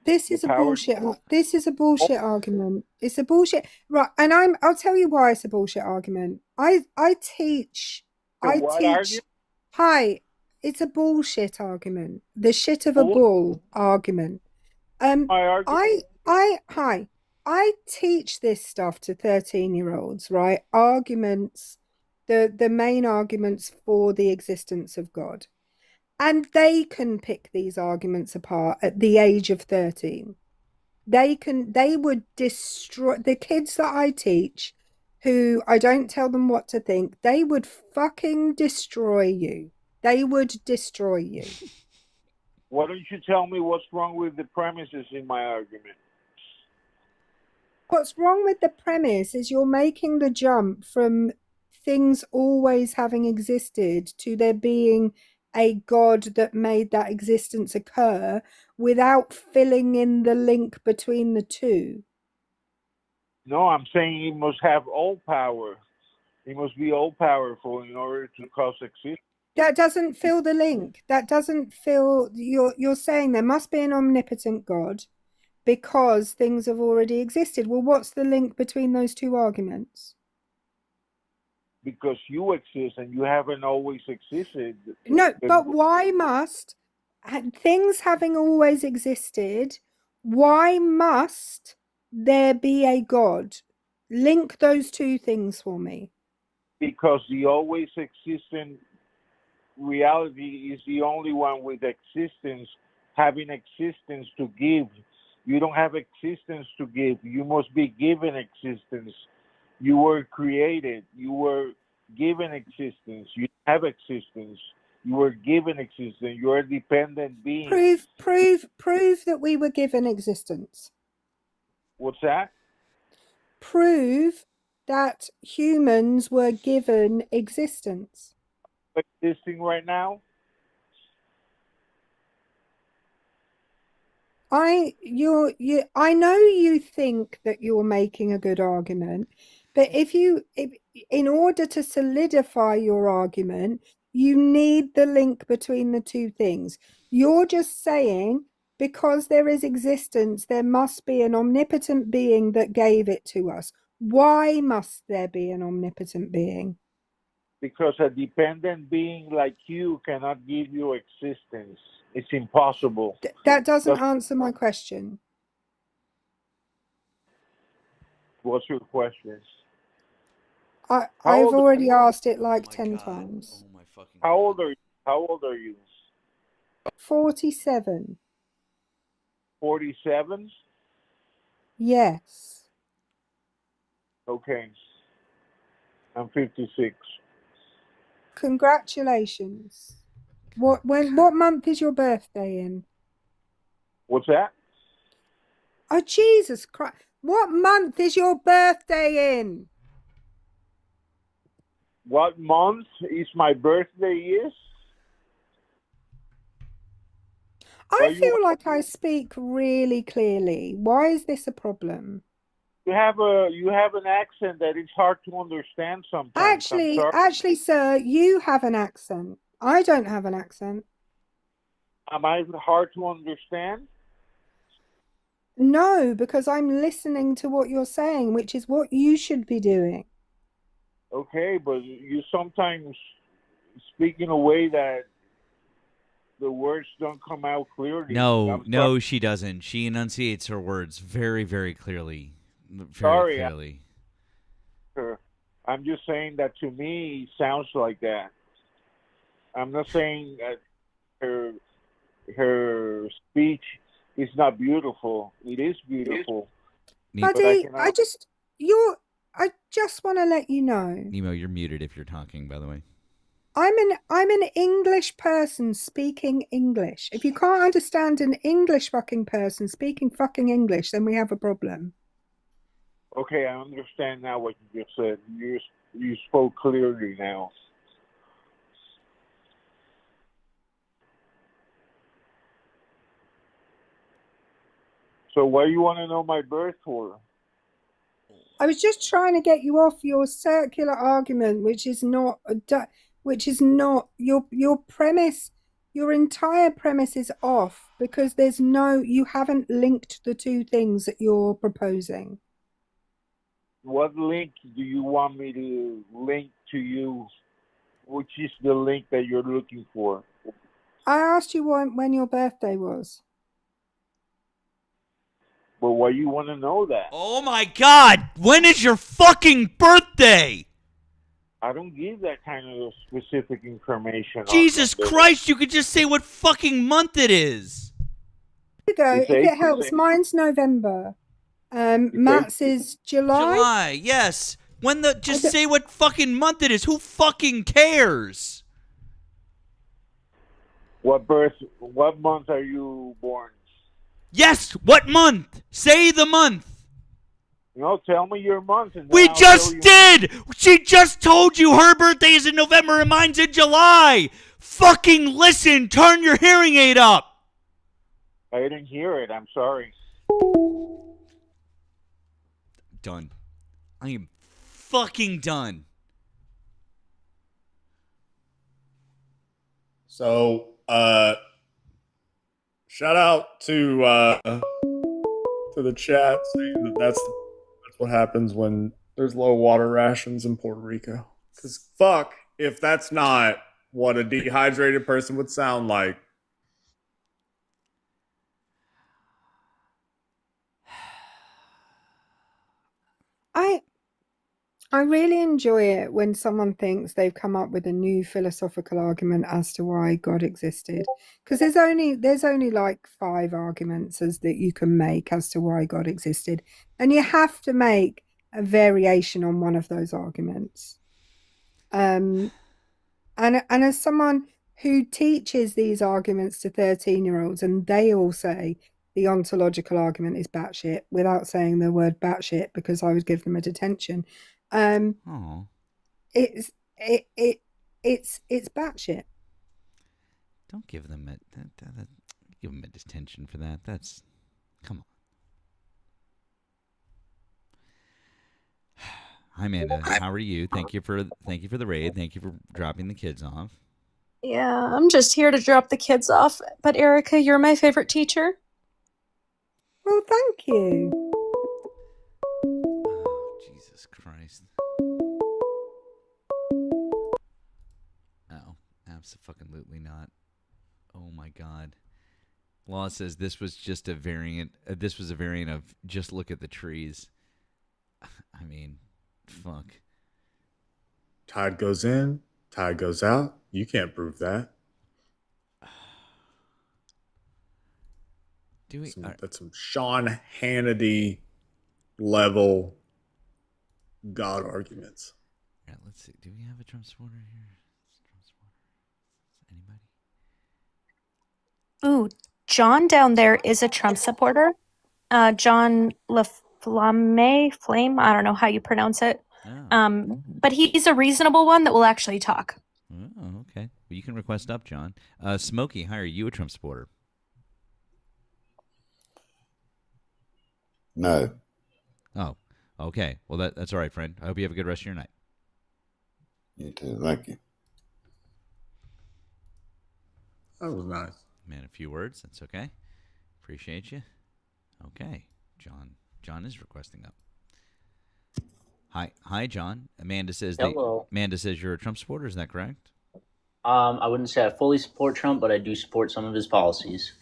This is a bullshit. This is a bullshit argument. It's a bullshit. Right, and I'll tell you why it's a bullshit argument. I teach. Argument? Hi, it's a bullshit argument. The shit of a bull argument. I teach this stuff to 13-year-olds, right? Arguments, the main arguments for the existence of God. And they can pick these arguments apart at the age of 13. They would destroy the kids that I teach, who I don't tell them what to think. They would fucking destroy you. They would destroy you. Why don't you tell me what's wrong with the premises in my argument? What's wrong with the premise is you're making the jump from things always having existed to there being a God that made that existence occur without filling in the link between the two. No, I'm saying he must have all power. He must be all powerful in order to cause existence. That doesn't fill the link. That doesn't fill. You're saying there must be an omnipotent God because things have already existed. Well, what's the link between those two arguments? Because you exist and you haven't always existed. No, but why must things having always existed? Why must there be a God? Link those two things for me. Because the always existent reality is the only one with existence, having existence to give. You don't have existence to give. You must be given existence. You were created. You were given existence. You have existence. You were given existence. You're a dependent being. Prove that we were given existence. What's that? Prove that humans were given existence. Existing right now? I know you think that you're making a good argument, but if in order to solidify your argument, you need the link between the two things. You're just saying because there is existence, there must be an omnipotent being that gave it to us. Why must there be an omnipotent being? Because a dependent being like you cannot give you existence. It's impossible. That doesn't answer my question. What's your question? I've already asked it like 10 times. Oh my fucking How old are you? How old are you? 47. 47? Yes. Okay. I'm 56. Congratulations. What month is your birthday in? What's that? Oh, Jesus Christ. What month is your birthday in? What month is my birthday is? I feel like I speak really clearly. Why is this a problem? You have an accent that is hard to understand sometimes. I'm sorry. Actually, sir, you have an accent. I don't have an accent. Am I hard to understand? No, because I'm listening to what you're saying, which is what you should be doing. Okay, but you sometimes speak in a way that the words don't come out clearly. No, she doesn't. She enunciates her words very, very clearly. Sorry, Clearly. I'm just saying that to me it sounds like that. I'm not saying that her speech is not beautiful. It is beautiful. Buddy, I just want to let you know. Nemo, you're muted if you're talking, by the way. I'm an English person speaking English. If you can't understand an English fucking person speaking fucking English, then we have a problem. Okay, I understand now what you just said. You spoke clearly now. So why do you want to know my birth for? I was just trying to get you off your circular argument, which is not your premise. Your entire premise is off because you haven't linked the two things that you're proposing. What link do you want me to link to you? Which is the link that you're looking for? I asked you when your birthday was. But why you want to know that? Oh my God! When is your fucking birthday? I don't give that kind of specific information. Jesus Christ! You could just say what fucking month it is. Here you go. If it helps, mine's November. Matt's is July. July, yes. Just say what fucking month it is. Who fucking cares? What month are you born? Yes, what month? Say the month. No, tell me your month. And we just did! She just told you her birthday is in November and mine's in July. Fucking listen. Turn your hearing aid up. I didn't hear it. I'm sorry. Done. I am fucking done. So, shout out to the chat saying that that's what happens when there's low water rations in Puerto Rico. Because fuck if that's not what a dehydrated person would sound like. I really enjoy it when someone thinks they've come up with a new philosophical argument as to why God existed. Because there's only like 5 arguments that you can make as to why God existed. And you have to make a variation on one of those arguments. And as someone who teaches these arguments to 13-year-olds, and they all say the ontological argument is batshit without saying the word batshit because I would give them a detention. It's batshit. Don't give them a detention for that. That's Come on. Hi, Amanda. How are you? Thank you for the raid. Thank you for dropping the kids off. Yeah, I'm just here to drop the kids off. But Erika, you're my favorite teacher. Well, thank you. Oh, Jesus Christ. Oh, absolutely not. Oh my God. Law says this was just a variant. This was a variant of just look at the trees. I mean, fuck. Tide goes in, tide goes out. You can't prove that. That's some Sean Hannity level God arguments. Yeah, let's see. Do we have a Trump supporter here? Ooh, John down there is a Trump supporter. John Flame. I don't know how you pronounce it. But he's a reasonable one that will actually talk. Oh, okay. Well, you can request up, John. Smokey, hi, are you a Trump supporter? No. Oh, okay. Well, that's all right, friend. I hope you have a good rest of your night. You too. Thank you. That was nice. Man, a few words. That's okay. Appreciate you. Okay. John is requesting up. Hi, John. Amanda says Hello. Amanda says you're a Trump supporter. Is that correct? I wouldn't say I fully support Trump, but I do support some of his policies.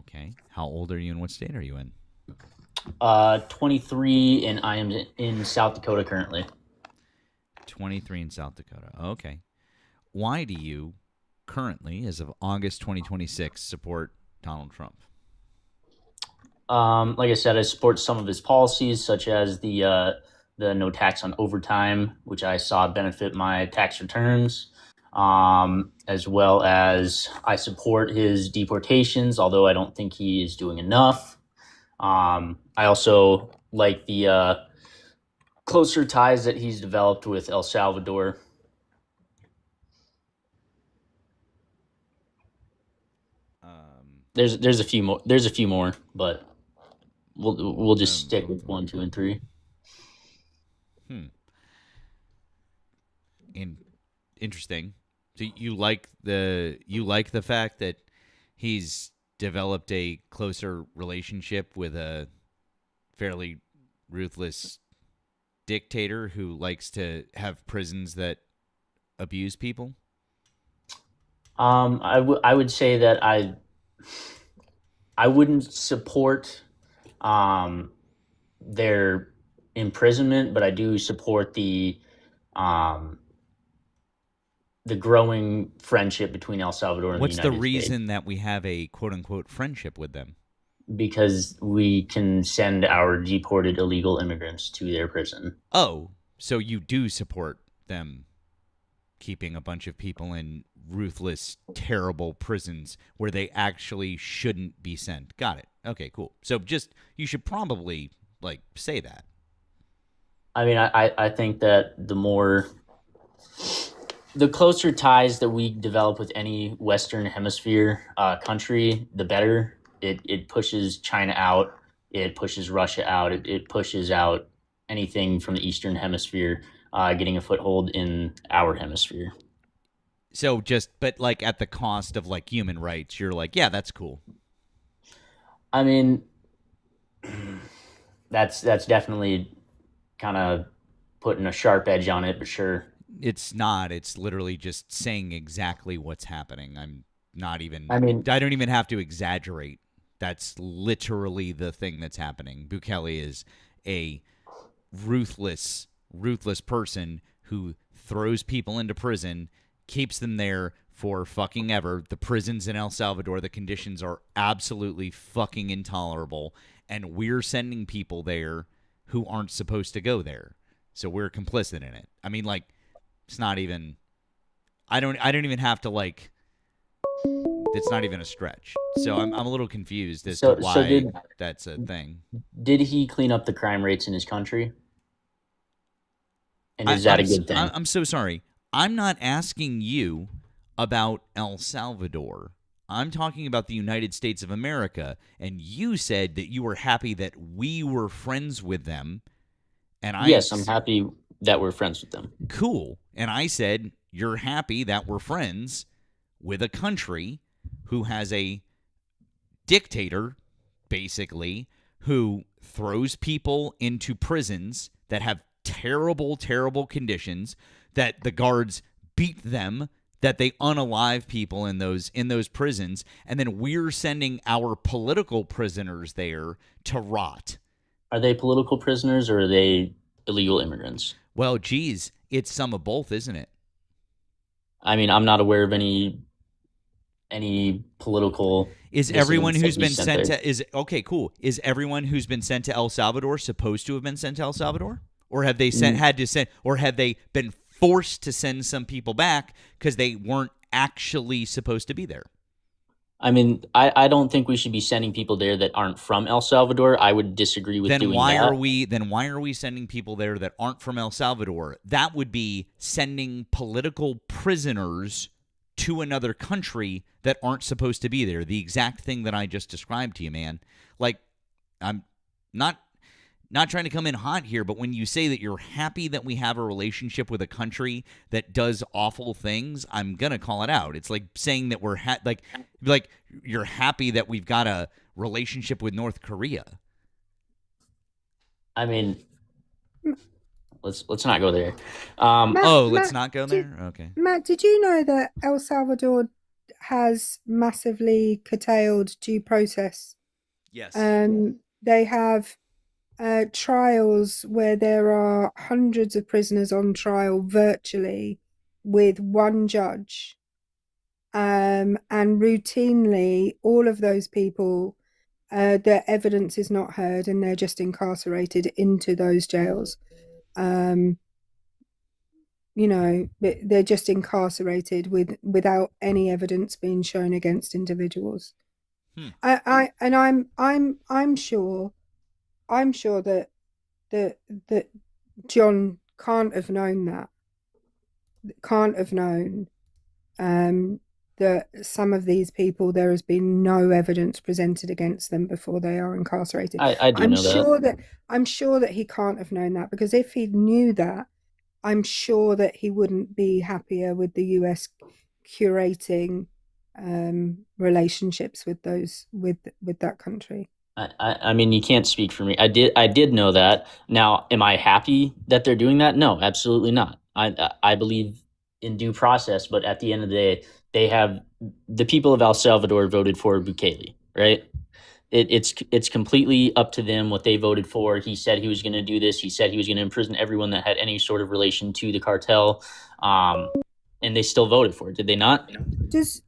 Okay. How old are you and what state are you in? 23, and I am in South Dakota currently. 23 in South Dakota. Okay. Why do you currently, as of August 2026, support Donald Trump? Like I said, I support some of his policies, such as the no tax on overtime, which I saw benefit my tax returns, as well as I support his deportations, although I don't think he is doing enough. I also like the closer ties that he's developed with El Salvador. There's a few more. There's a few more, but we'll just stick with 1, 2, and 3. Interesting. So you like the fact that he's developed a closer relationship with a fairly ruthless dictator who likes to have prisons that abuse people? I would say that I wouldn't support their imprisonment, but I do support the growing friendship between El Salvador and What's the the United reason States. that we have a quote-unquote friendship with them? Because we can send our deported illegal immigrants to their prison. Oh, so you do support them keeping a bunch of people in ruthless, terrible prisons where they actually shouldn't be sent. Got it. Okay, cool. So you should probably, say that. I mean, I think that the closer ties that we develop with any Western Hemisphere country, the better. It pushes China out. It pushes Russia out. It pushes out anything from the Eastern Hemisphere getting a foothold in our hemisphere. So but at the cost of human rights, you're yeah, that's cool. I mean, that's definitely kind of putting a sharp edge on it, but sure. It's not. It's literally just saying exactly what's happening. I'm not even. I mean, I don't even have to exaggerate. That's literally the thing that's happening. Bukele is a ruthless person who throws people into prison, keeps them there for fucking ever. The prisons in El Salvador, the conditions are absolutely fucking intolerable, and we're sending people there who aren't supposed to go there. So we're complicit in it. I mean, it's not even. I don't even have to It's not even a stretch. So I'm a little confused as to why that's a thing. Did he clean up the crime rates in his country? And is that a good thing? I'm so sorry. I'm not asking you about El Salvador. I'm talking about the United States of America. And you said that you were happy that we were friends with them. And Yes, I'm happy that we're friends with them. Cool. And I said, you're happy that we're friends with a country who has a dictator, basically, who throws people into prisons that have terrible, terrible conditions, that the guards beat them, that they unalive people in those prisons, and then we're sending our political prisoners there to rot. Are they political prisoners or are they illegal immigrants? Well, geez, it's some of both, isn't it? I mean, I'm not aware of any political. Is everyone who's been sent to okay, cool. Is everyone who's been sent to El Salvador supposed to have been sent to El Salvador, or have they have they been forced to send some people back because they weren't actually supposed to be there? I mean, I don't think we should be sending people there that aren't from El Salvador. I would disagree with doing that. Then why are we sending people there that aren't from El Salvador? That would be sending political prisoners to another country that aren't supposed to be there. The exact thing that I just described to you, man. Like, I'm not trying to come in hot here, but when you say that you're happy that we have a relationship with a country that does awful things, I'm gonna call it out. It's like saying that we're like you're happy that we've got a relationship with North Korea. I mean, let's not go there. Let's not go there. Okay, Matt, did you know that El Salvador has massively curtailed due process? Yes. They have trials where there are hundreds of prisoners on trial virtually with one judge. And routinely, all of those people, their evidence is not heard and they're just incarcerated into those jails. They're just incarcerated without any evidence being shown against individuals. I'm sure that John can't have known that. Can't have known that some of these people, there has been no evidence presented against them before they are incarcerated. I'm sure that he can't have known that, because if he knew that, I'm sure that he wouldn't be happier with the US curating relationships with that country. I mean, you can't speak for me. I did know that. Now, am I happy that they're doing that? No, absolutely not. I believe in due process, but at the end of the day, the people of El Salvador voted for Bukele, right? It's completely up to them what they voted for. He said he was going to do this. He said he was going to imprison everyone that had any sort of relation to the cartel, and they still voted for it. Did they not? Does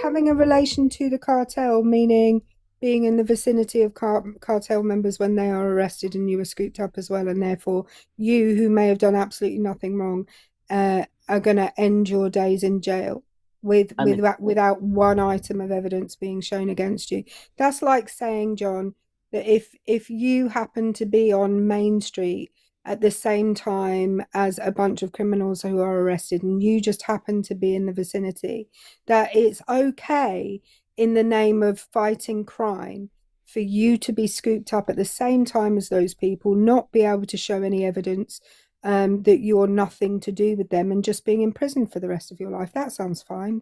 having a relation to the cartel, meaning being in the vicinity of cartel members when they are arrested and you are scooped up as well, and therefore you, who may have done absolutely nothing wrong, are going to end your days in jail without one item of evidence being shown against you? That's like saying, John, that if you happen to be on Main Street at the same time as a bunch of criminals who are arrested and you just happen to be in the vicinity, that it's okay in the name of fighting crime for you to be scooped up at the same time as those people, not be able to show any evidence that you're nothing to do with them, and just being in prison for the rest of your life. That sounds fine.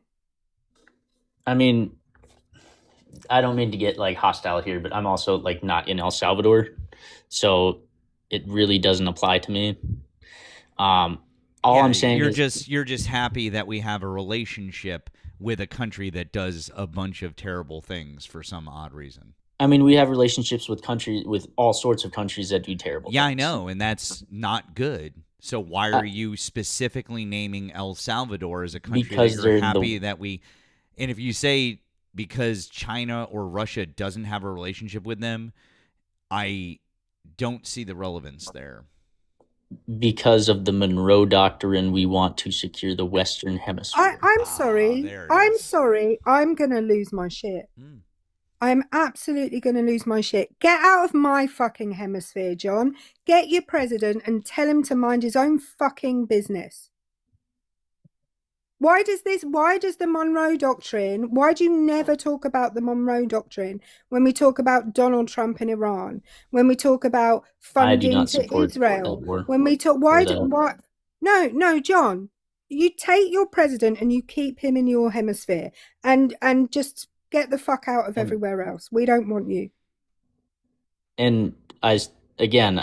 I mean, I don't mean to get like hostile here, but I'm also like not in El Salvador, so it really doesn't apply to me. I'm saying you're just happy that we have a relationship with a country that does a bunch of terrible things for some odd reason. I mean, we have relationships with all sorts of countries that do terrible things. I know, and that's not good. So why are you specifically naming El Salvador as a country that you're happy that we... And if you say because China or Russia doesn't have a relationship with them, I don't see the relevance there. Because of the Monroe Doctrine, we want to secure the Western Hemisphere. I'm sorry. I'm going to lose my shit. I'm absolutely going to lose my shit. Get out of my fucking hemisphere, John. Get your president and tell him to mind his own fucking business. Why does the Monroe Doctrine, why do you never talk about the Monroe Doctrine when we talk about Donald Trump and Iran, when we talk about I do funding not to support Israel, that war. when we talk, no, John, you take your president and you keep him in your hemisphere and just get the fuck out of everywhere else. We don't want you. And I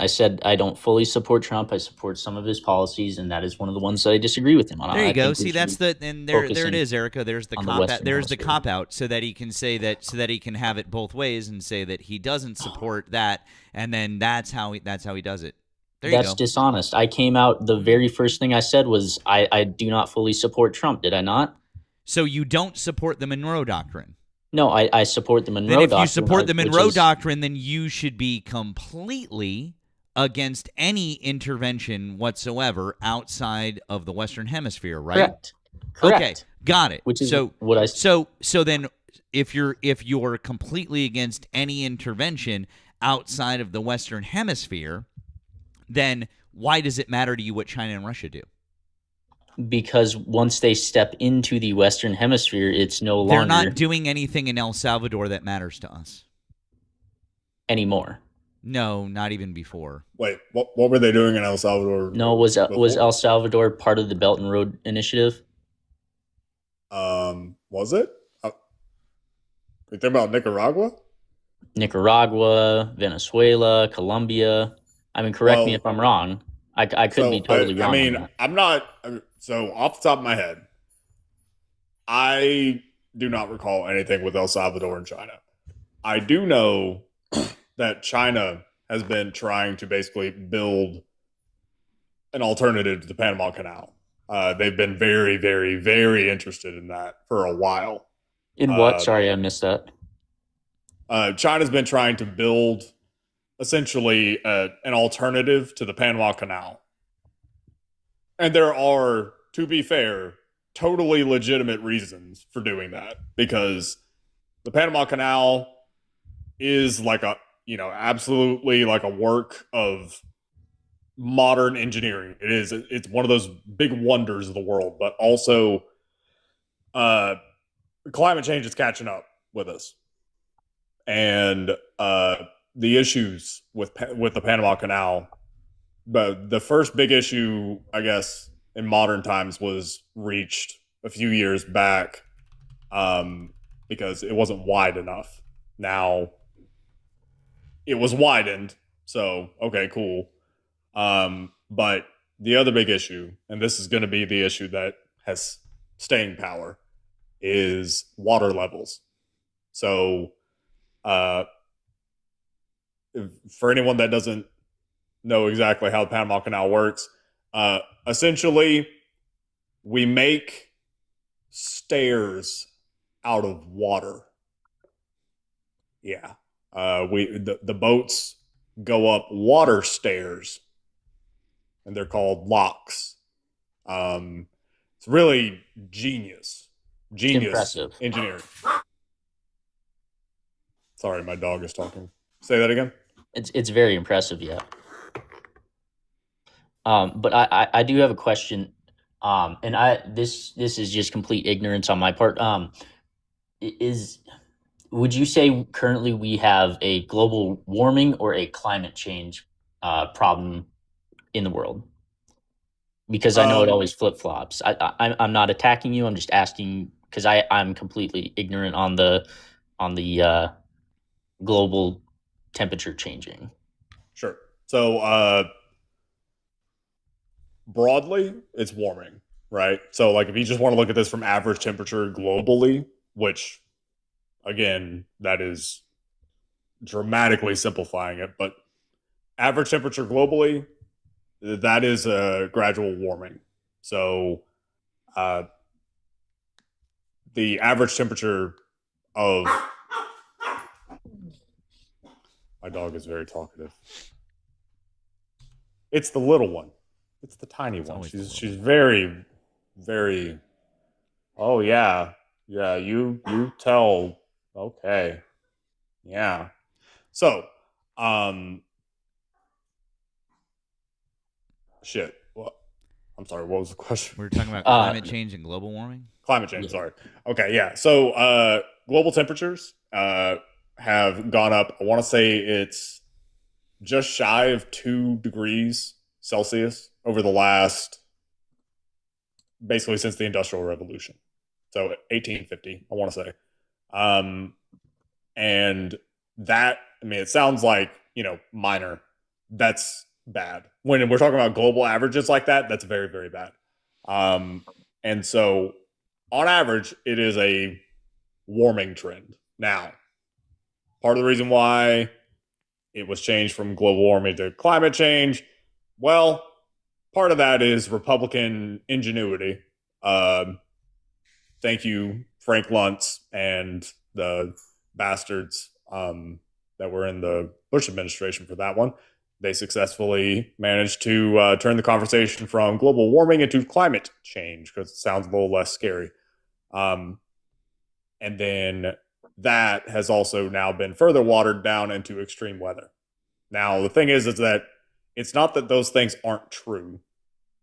said I don't fully support Trump. I support some of his policies, and that is one of the ones that I disagree with him on. There you I go. think we See, should that's be there it focusing is, Erica. There's the on the cop out. Western There's the Hemisphere. cop out, so that he can say that, so that he can have it both ways and say that he doesn't support that, and then that's how he does it. There you That's go. dishonest. I came out, the very first thing I said was I do not fully support Trump. Did I not? So you don't support the Monroe Doctrine? No, I support the Monroe Then if Doctrine. you support the which Monroe is- Doctrine, then you should be completely against any intervention whatsoever outside of the Western Hemisphere, right? Correct. Okay, got it. Which is so what I so then if you're completely against any intervention outside of the Western Hemisphere, then why does it matter to you what China and Russia do? Because once they step into the Western Hemisphere, it's no They're longer not doing anything in El Salvador that matters to us anymore. No, not even before. Wait, what were they doing in El Salvador? No, was El Salvador part of the Belt and Road Initiative? Was it? You think about Nicaragua? Nicaragua, Venezuela, Colombia. I mean, correct me if I'm wrong. I could be totally wrong. I mean, I'm not. So off the top of my head, I do not recall anything with El Salvador and China. I do know that China has been trying to basically build an alternative to the Panama Canal. They've been very, very, very interested in that for a while. In what? Sorry, I missed that. China's been trying to build essentially an alternative to the Panama Canal. And there are, to be fair, totally legitimate reasons for doing that, because the Panama Canal is like absolutely like a work of modern engineering. It's one of those big wonders of the world, but also climate change is catching up with us. And the issues with the Panama Canal, but the first big issue, I guess, in modern times was reached a few years back because it wasn't wide enough. Now it was widened, so okay, cool. But the other big issue, and this is going to be the issue that has staying power, is water levels. So for anyone that doesn't know exactly how the Panama Canal works, essentially we make stairs out of water. Yeah. The boats go up water stairs, and they're called locks. It's really genius Impressive engineering. Sorry, my dog is talking. Say that again. It's very impressive, yeah. But I do have a question, and this is just complete ignorance on my part. Would you say currently we have a global warming or a climate change problem in the world? Because I know it always flip flops. I'm not attacking you. I'm just asking because I'm completely ignorant on the global temperature changing. Sure. So broadly, it's warming, right? So like if you just want to look at this from average temperature globally, which again, that is dramatically simplifying it, but average temperature globally, that is a gradual warming. So the average temperature of... My dog is very talkative. It's the little one. It's the tiny one. She's very, very... Oh, yeah. Yeah, you tell... Okay. Yeah. So, shit. Well, I'm sorry, what was the question? We were talking about climate change and global warming. Climate change, sorry. Okay, yeah. So global temperatures have gone up. I want to say it's just shy of 2 degrees Celsius over the last, basically since the Industrial Revolution. So 1850, I want to say. And that, I mean, it sounds like, minor. That's bad. When we're talking about global averages like that, that's very, very bad. And so on average, it is a warming trend. Now, part of the reason why it was changed from global warming to climate change, well, part of that is Republican ingenuity. Thank you, Frank Luntz and the bastards that were in the Bush administration for that one. They successfully managed to turn the conversation from global warming into climate change because it sounds a little less scary. And then that has also now been further watered down into extreme weather. Now, the thing is that it's not that those things aren't true.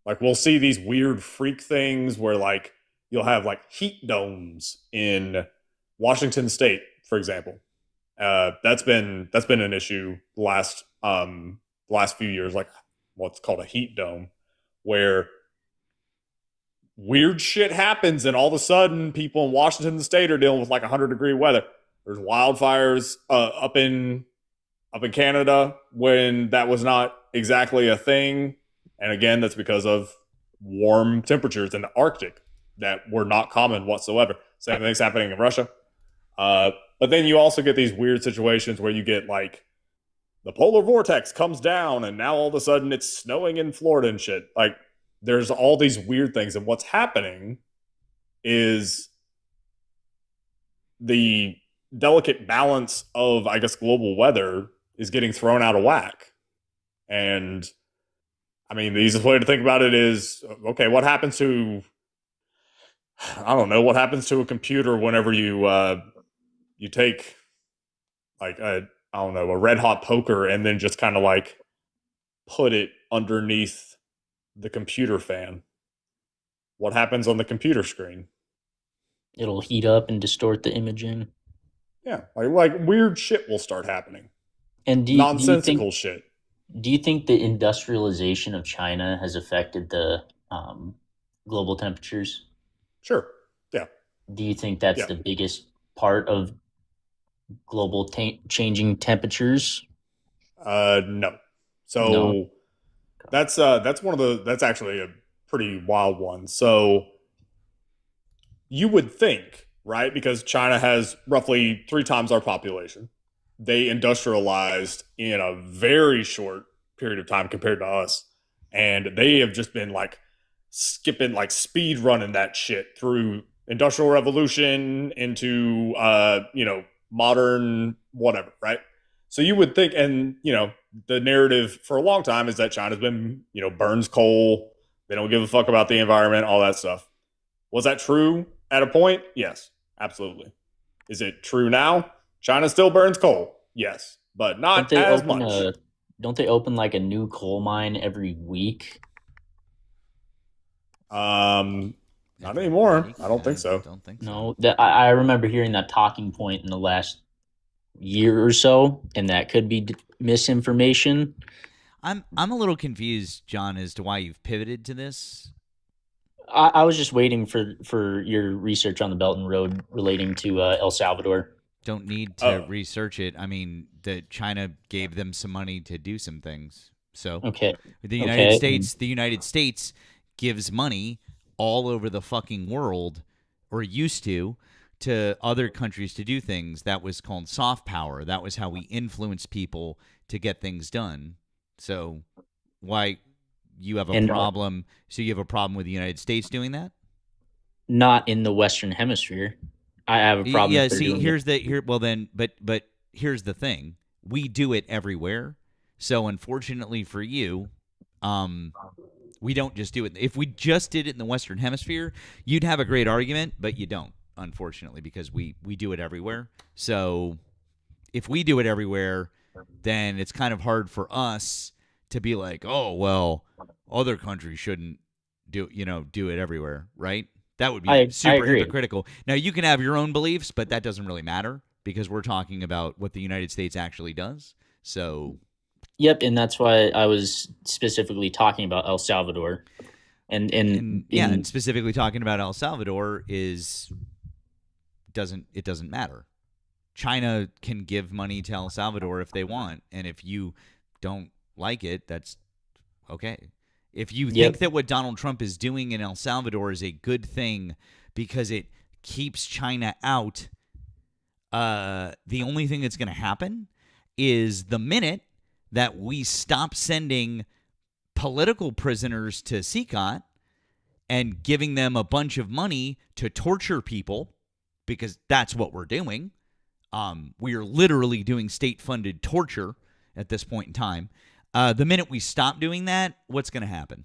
Like, we'll see these weird freak things where, like, you'll have, like, heat domes in Washington State, for example. That's been an issue the last few years, like what's called a heat dome, where weird shit happens and all of a sudden people in Washington State are dealing with like 100-degree weather. There's wildfires up in Canada when that was not exactly a thing. And again, that's because of warm temperatures in the Arctic that were not common whatsoever. Same thing's happening in Russia. But then you also get these weird situations where you get like the polar vortex comes down and now all of a sudden it's snowing in Florida and shit. Like, there's all these weird things. And what's happening is the delicate balance of, I guess, global weather is getting thrown out of whack. And I mean, the easiest way to think about it is, okay, what happens to, I don't know, what happens to a computer whenever you take like a red hot poker and then just kind of like put it underneath the computer fan? What happens on the computer screen? It'll heat up and distort the imaging. Yeah, like weird shit will start happening. And nonsensical shit. Do you think the industrialization of China has affected the global temperatures? Sure. Yeah. Do you think that's the biggest part of global changing temperatures? No. So No. that's that's actually a pretty wild one. So you would think, right? Because China has roughly 3 times our population. They industrialized in a very short period of time compared to us. And they have just been like skipping, like speed running that shit through Industrial Revolution into, modern whatever, right? So you would think, and, the narrative for a long time is that China's been, burns coal. They don't give a fuck about the environment, all that stuff. Was that true at a point? Yes, absolutely. Is it true now? China still burns coal. Yes, but not as much. Don't they open like a new coal mine every week? Not anymore. I don't think so. Don't think so. No, I remember hearing that talking point in the last year or so, and that could be misinformation. I'm a little confused, John, as to why you've pivoted to this. I was just waiting for your research on the Belt and Road relating to El Salvador. Don't need to research it. I mean, China gave them some money to do some things. So okay, the United States gives money all over the fucking world, or used to other countries to do things. That was called soft power. That was how we influenced people to get things done. So why you have a problem? So you have a problem with the United States doing that? Not in the Western Hemisphere. I have a problem. Yeah. See, here's the thing. We do it everywhere. So unfortunately for you, we don't just do it. If we just did it in the Western Hemisphere, you'd have a great argument, but you don't, unfortunately, because we do it everywhere. So if we do it everywhere, then it's kind of hard for us to be like, oh, well, other countries shouldn't do it everywhere, right? That would be I super agree. hypocritical. Now you can have your own beliefs, but that doesn't really matter because we're talking about what the United States actually does. So, Yep, and that's why I was specifically talking about El Salvador, and specifically talking about El Salvador doesn't matter. China can give money to El Salvador if they want, and if you don't like it, that's okay. If you think that what Donald Trump is doing in El Salvador is a good thing because it keeps China out, the only thing that's going to happen is the minute that we stop sending political prisoners to CICOT and giving them a bunch of money to torture people, because that's what we're doing. We are literally doing state-funded torture at this point in time. The minute we stop doing that, what's going to happen?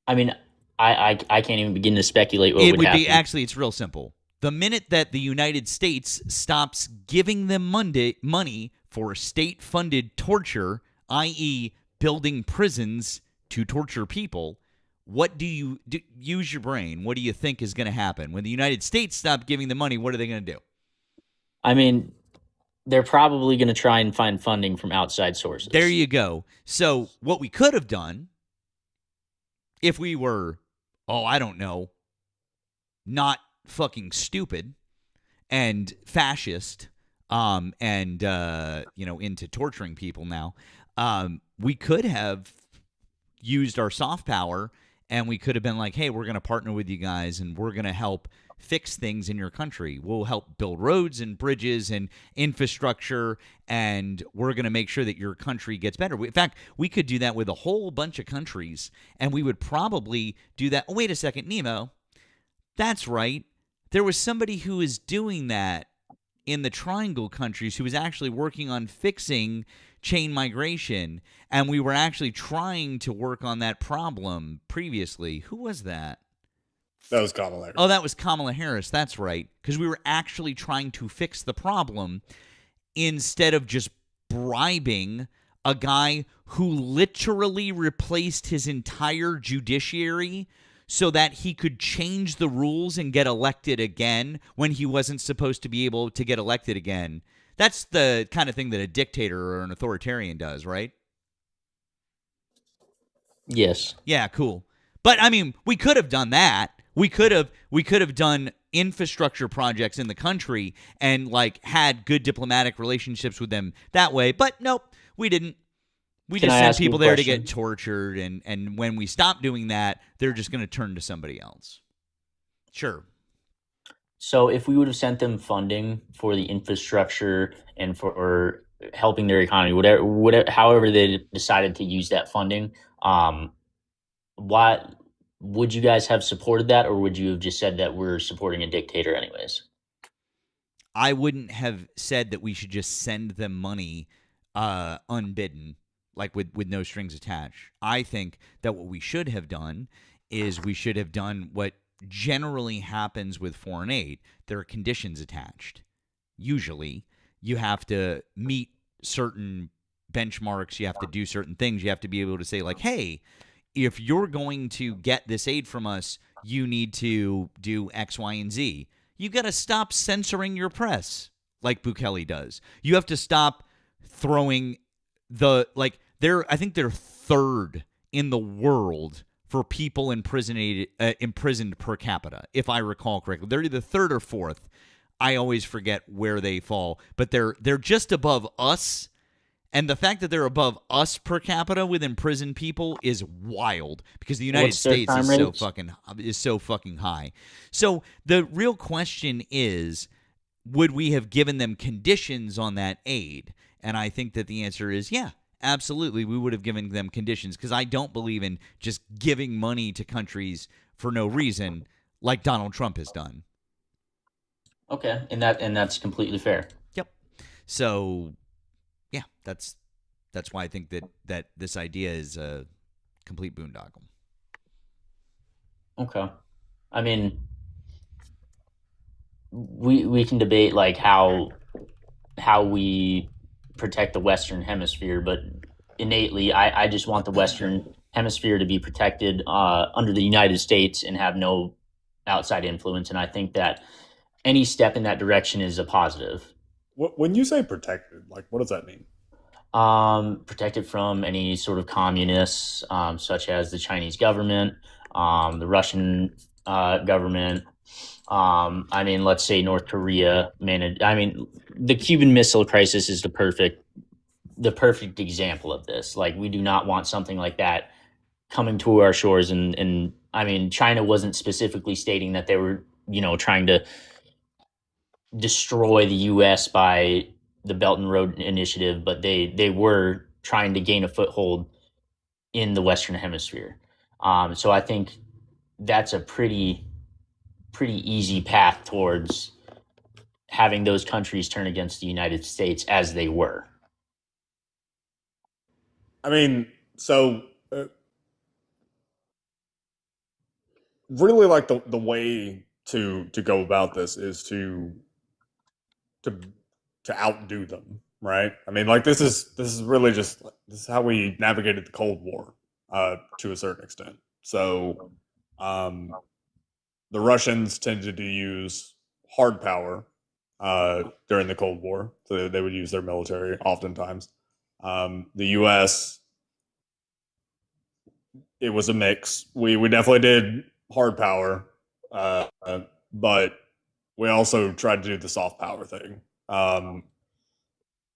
I mean, I can't even begin to speculate what would happen. Actually, it's real simple. The minute that the United States stops giving them money for state-funded torture, i.e. building prisons to torture people, what do you do? Use your brain. What do you think is going to happen? When the United States stop giving them money, what are they going to do? I mean, they're probably going to try and find funding from outside sources. There you go. So what we could have done if we were, I don't know, not fucking stupid and fascist and into torturing people now, we could have used our soft power and we could have been like, hey, we're going to partner with you guys and we're going to help fix things in your country. We'll help build roads and bridges and infrastructure, and we're going to make sure that your country gets better. In fact, we could do that with a whole bunch of countries, and we would probably do that. Oh, wait a second, Nemo. That's right. There was somebody who was doing that in the Triangle countries who was actually working on fixing chain migration, and we were actually trying to work on that problem previously. Who was that? That was Kamala Harris. Oh, that was Kamala Harris. That's right. Because we were actually trying to fix the problem instead of just bribing a guy who literally replaced his entire judiciary so that he could change the rules and get elected again when he wasn't supposed to be able to get elected again. That's the kind of thing that a dictator or an authoritarian does, right? Yes. Yeah, cool. But I mean, we could have done that. We could have done infrastructure projects in the country and had good diplomatic relationships with them that way. But nope, we didn't. We just sent people there to get tortured, and when we stop doing that, they're just going to turn to somebody else. Sure. So if we would have sent them funding for the infrastructure and for helping their economy, whatever, however they decided to use that funding, what would you guys have supported that, or would you have just said that we're supporting a dictator anyways? I wouldn't have said that we should just send them money unbidden, with no strings attached. I think that what we should have done is we should have done what generally happens with foreign aid. There are conditions attached. Usually, you have to meet certain benchmarks. You have to do certain things. You have to be able to say, hey, if you're going to get this aid from us, you need to do X, Y, and Z. You got to stop censoring your press like Bukele does. You have to stop throwing I think they're third in the world for people imprisoned per capita, if I recall correctly. They're either third or fourth. I always forget where they fall, but they're just above us. And the fact that they're above us per capita with imprisoned people is wild because the United States is so fucking high. So the real question is, would we have given them conditions on that aid? And I think that the answer is yeah, absolutely. We would have given them conditions because I don't believe in just giving money to countries for no reason like Donald Trump has done. Okay, and that's completely fair. Yep. So yeah, that's why I think that this idea is a complete boondoggle. Okay. I mean, we can debate how we protect the Western Hemisphere, but innately, I just want the Western hemisphere to be protected under the United States and have no outside influence. And I think that any step in that direction is a positive. When you say protected, like, what does that mean? Protected from any sort of communists, such as the Chinese government, the Russian government. I mean, let's say North Korea managed. I mean, the Cuban Missile Crisis is the perfect example of this. Like, we do not want something like that coming to our shores. And I mean, China wasn't specifically stating that they were, trying to destroy the U.S. by the Belt and Road Initiative, but they were trying to gain a foothold in the Western Hemisphere. So I think that's a pretty easy path towards having those countries turn against the United States as they were. I mean, so really, like, the way to go about this is to outdo them, right? I mean, like, this is really just, this is how we navigated the Cold War to a certain extent. So the Russians tended to use hard power during the Cold War, so they would use their military oftentimes. The U.S., it was a mix. We definitely did hard power, but we also tried to do the soft power thing.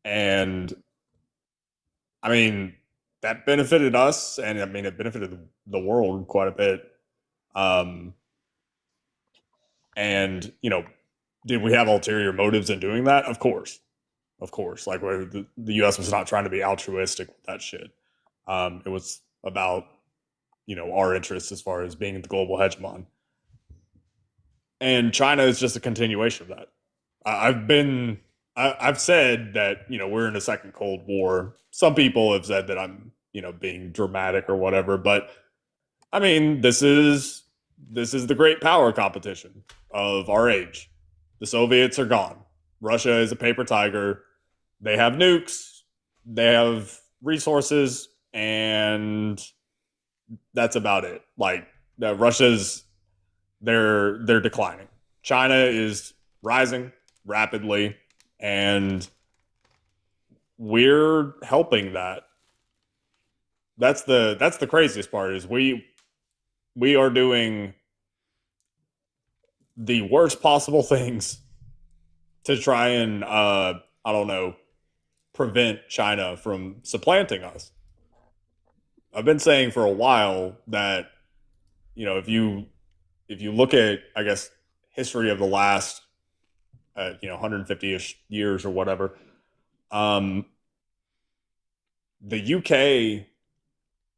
And I mean, that benefited us, and I mean, it benefited the world quite a bit. And, did we have ulterior motives in doing that? Of course. Like, the U.S. was not trying to be altruistic with that shit. It was about, our interests as far as being the global hegemon. And China is just a continuation of that. I've said that, we're in a second Cold War. Some people have said that I'm, being dramatic or whatever, but I mean, this is the great power competition of our age. The Soviets are gone. Russia is a paper tiger. They have nukes. They have resources, and that's about it. Like, Russia's they're declining. China is rising rapidly, and we're helping that. That's the craziest part, is we are doing the worst possible things to try and I don't know, prevent China from supplanting us. I've been saying for a while that, if you look at, I guess, history of the last 150-ish years or whatever, the UK,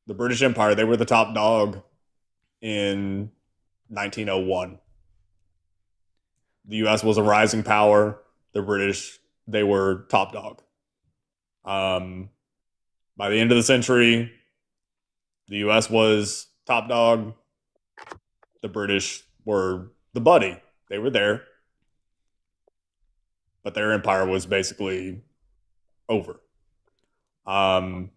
the British Empire, they were the top dog in 1901. The US was a rising power. The British, they were top dog. By the end of the century, the US was top dog. The British were the buddy. They were there. But their empire was basically over. And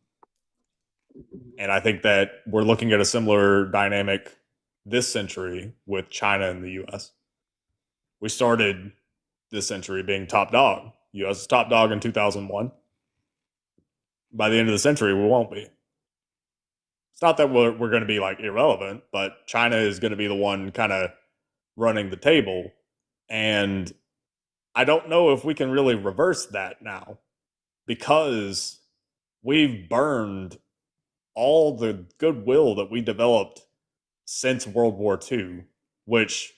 I think that we're looking at a similar dynamic this century with China and the US. We started this century being top dog. US is top dog in 2001. By the end of the century, we won't be. It's not that we're going to be, like, irrelevant, but China is going to be the one kind of running the table. And I don't know if we can really reverse that now, because we've burned all the goodwill that we developed since World War II, which,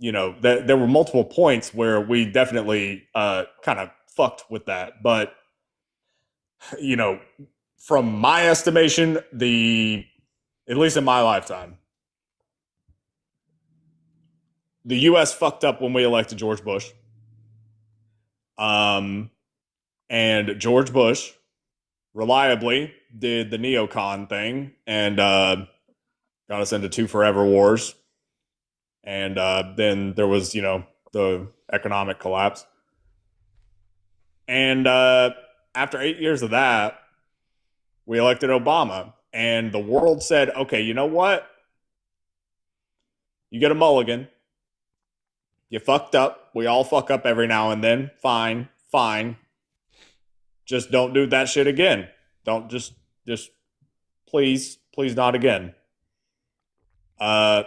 there were multiple points where we definitely kind of fucked with that. But, from my estimation, at least in my lifetime, the U.S. fucked up when we elected George Bush. And George Bush reliably did the neocon thing and got us into 2 forever wars. And then there was, the economic collapse. And after 8 years of that, we elected Obama. and the world said, okay, you know what? You get a mulligan. You fucked up. We all fuck up every now and then. Fine. Just don't do that shit again. Don't just please not again. And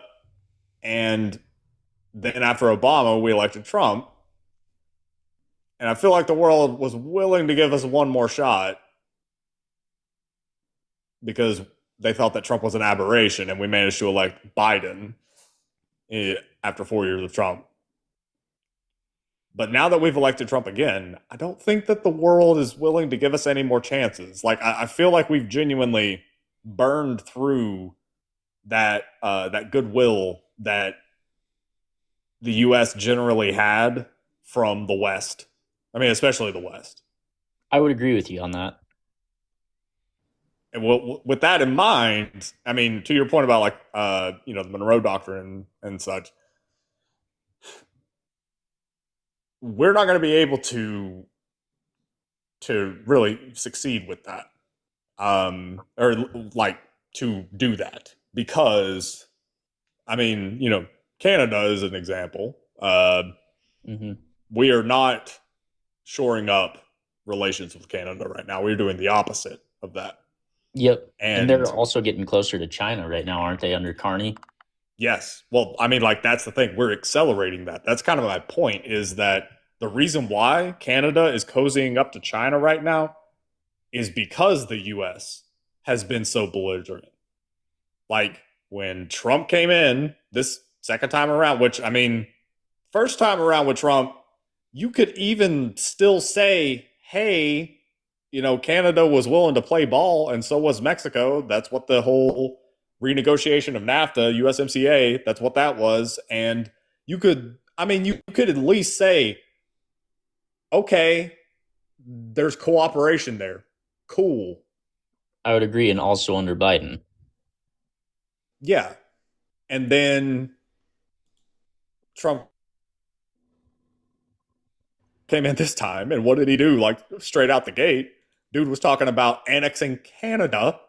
then after Obama, we elected Trump. And I feel like the world was willing to give us one more shot because they thought that Trump was an aberration, and we managed to elect Biden after 4 years of Trump. But now that we've elected Trump again, I don't think that the world is willing to give us any more chances. Like, I feel like we've genuinely burned through that goodwill that the U.S. generally had from the West. I mean, especially the West. I would agree with you on that. And with that in mind, I mean, to your point about like, the Monroe Doctrine and such, we're not going to be able to really succeed with that, or like to do that, because, I mean, Canada is an example. We are not shoring up relations with Canada right now. We're doing the opposite of that. Yep. And they're also getting closer to China right now, aren't they, under Carney? Yes. Well, I mean, like, that's the thing. We're accelerating that. That's kind of my point, is that the reason why Canada is cozying up to China right now is because the U.S. has been so belligerent. Like, when Trump came in this second time around, which, I mean, first time around with Trump, you could even still say, hey, Canada was willing to play ball, and so was Mexico. That's what the whole renegotiation of NAFTA, USMCA, that's what that was. And you could at least say, okay, there's cooperation there. Cool. I would agree, and also under Biden. Yeah. And then Trump came in this time, and what did he do? Like, straight out the gate, dude was talking about annexing Canada.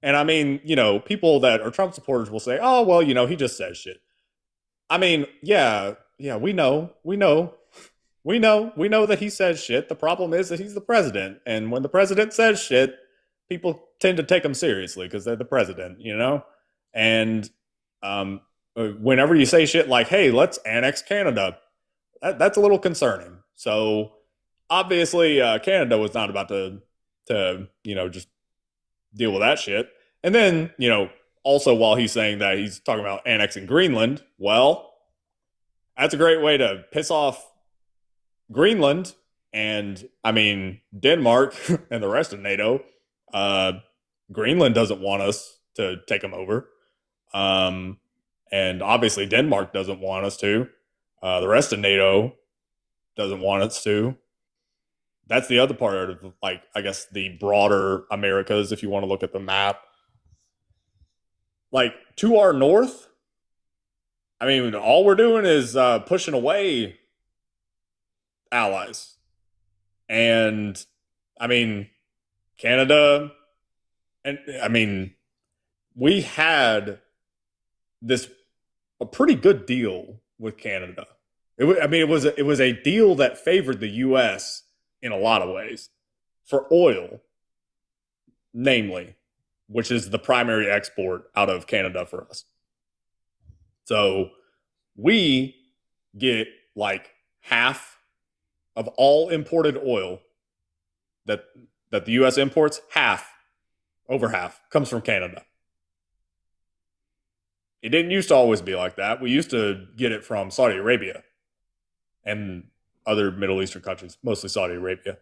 And I mean, people that are Trump supporters will say, oh, well, he just says shit. I mean, yeah, we know that he says shit. The problem is that he's the president. And when the president says shit, people tend to take him seriously because they're the president, And whenever you say shit like, hey, let's annex Canada, that's a little concerning. So obviously, Canada was not about to just deal with that shit. And then, also while he's saying that, he's talking about annexing Greenland. Well, that's a great way to piss off Greenland and, I mean, Denmark and the rest of NATO. Greenland doesn't want us to take them over. And obviously Denmark doesn't want us to. The rest of NATO doesn't want us to. That's the other part of, like, I guess, the broader Americas, if you want to look at the map. Like, to our north, I mean, all we're doing is pushing away allies. And, I mean, Canada, and, I mean, we had a pretty good deal with Canada. It was a deal that favored the U.S. in a lot of ways, for oil, namely, which is the primary export out of Canada for us. So we get like half of all imported oil that the U.S. imports. Over half comes from Canada. It didn't used to always be like that. We used to get it from Saudi Arabia and other Middle Eastern countries, mostly Saudi Arabia.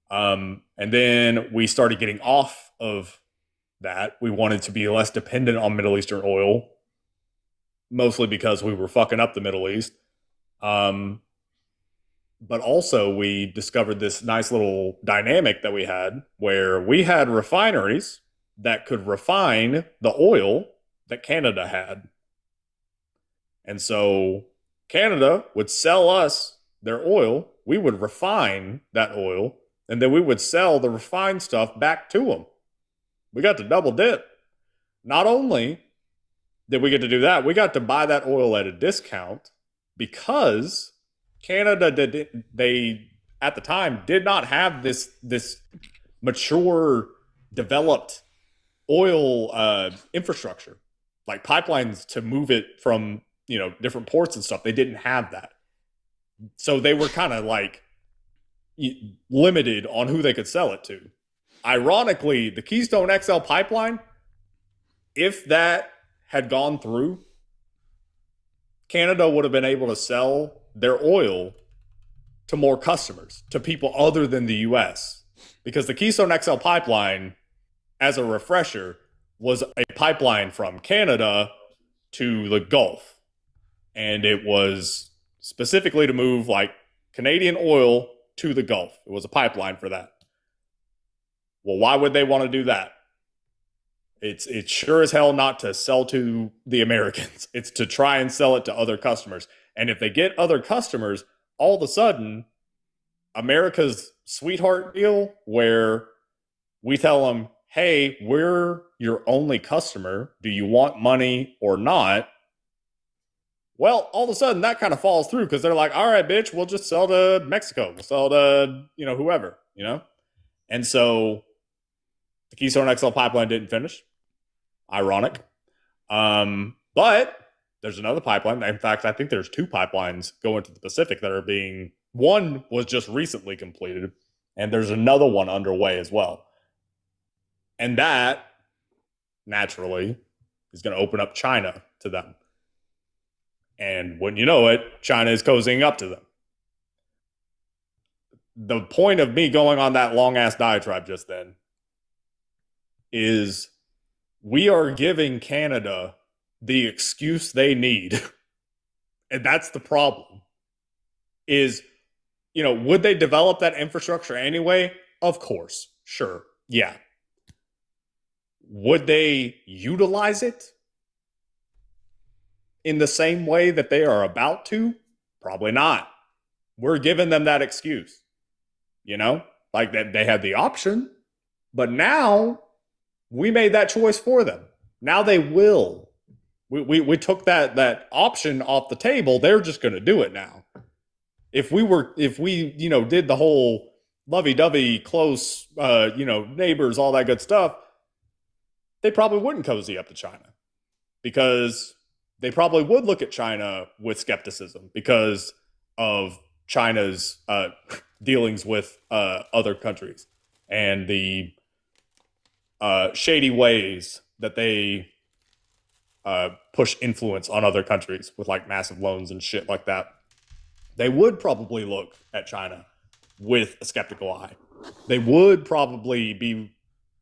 And then we started getting off of that. We wanted to be less dependent on Middle Eastern oil, mostly because we were fucking up the Middle East. But also we discovered this nice little dynamic that we had, where we had refineries that could refine the oil that Canada had. And so Canada would sell us their oil. We would refine that oil, and then we would sell the refined stuff back to them We got to double dip. Not only did we get to do that, we got to buy that oil at a discount because Canada they at the time did not have this mature, developed oil infrastructure, like pipelines to move it from different ports and stuff. They didn't have that, so they were kind of like limited on who they could sell it to. Ironically, the Keystone XL pipeline, if that had gone through, Canada would have been able to sell their oil to more customers, to people other than the U.S. Because the Keystone XL pipeline, as a refresher, was a pipeline from Canada to the Gulf. And it was specifically to move like Canadian oil to the Gulf. It was a pipeline for that. Well, why would they want to do that? It's sure as hell not to sell to the Americans. It's to try and sell it to other customers. And if they get other customers, all of a sudden, America's sweetheart deal where we tell them, hey, we're your only customer. Do you want money or not? Well, all of a sudden that kind of falls through because they're like, all right, bitch, we'll just sell to Mexico. We'll sell to, whoever, And so the Keystone XL pipeline didn't finish. Ironic. But there's another pipeline. In fact, I think there's 2 pipelines going to the Pacific that are one was just recently completed, and there's another one underway as well. And that, naturally, is going to open up China to them. And when you know it, China is cozying up to them. The point of me going on that long-ass diatribe just then is we are giving Canada the excuse they need. And that's the problem. Is, would they develop that infrastructure anyway? Of course. Sure. Yeah. Would they utilize it in the same way that they are about to? Probably not. We're giving them that excuse. Like that they had the option, but now we made that choice for them. Now they will. We took that option off the table. They're just going to do it now. If we did the whole lovey-dovey, close, neighbors, all that good stuff, they probably wouldn't cozy up to China because they probably would look at China with skepticism because of China's dealings with other countries and the shady ways that they push influence on other countries with like massive loans and shit like that. They would probably look at China with a skeptical eye. They would probably be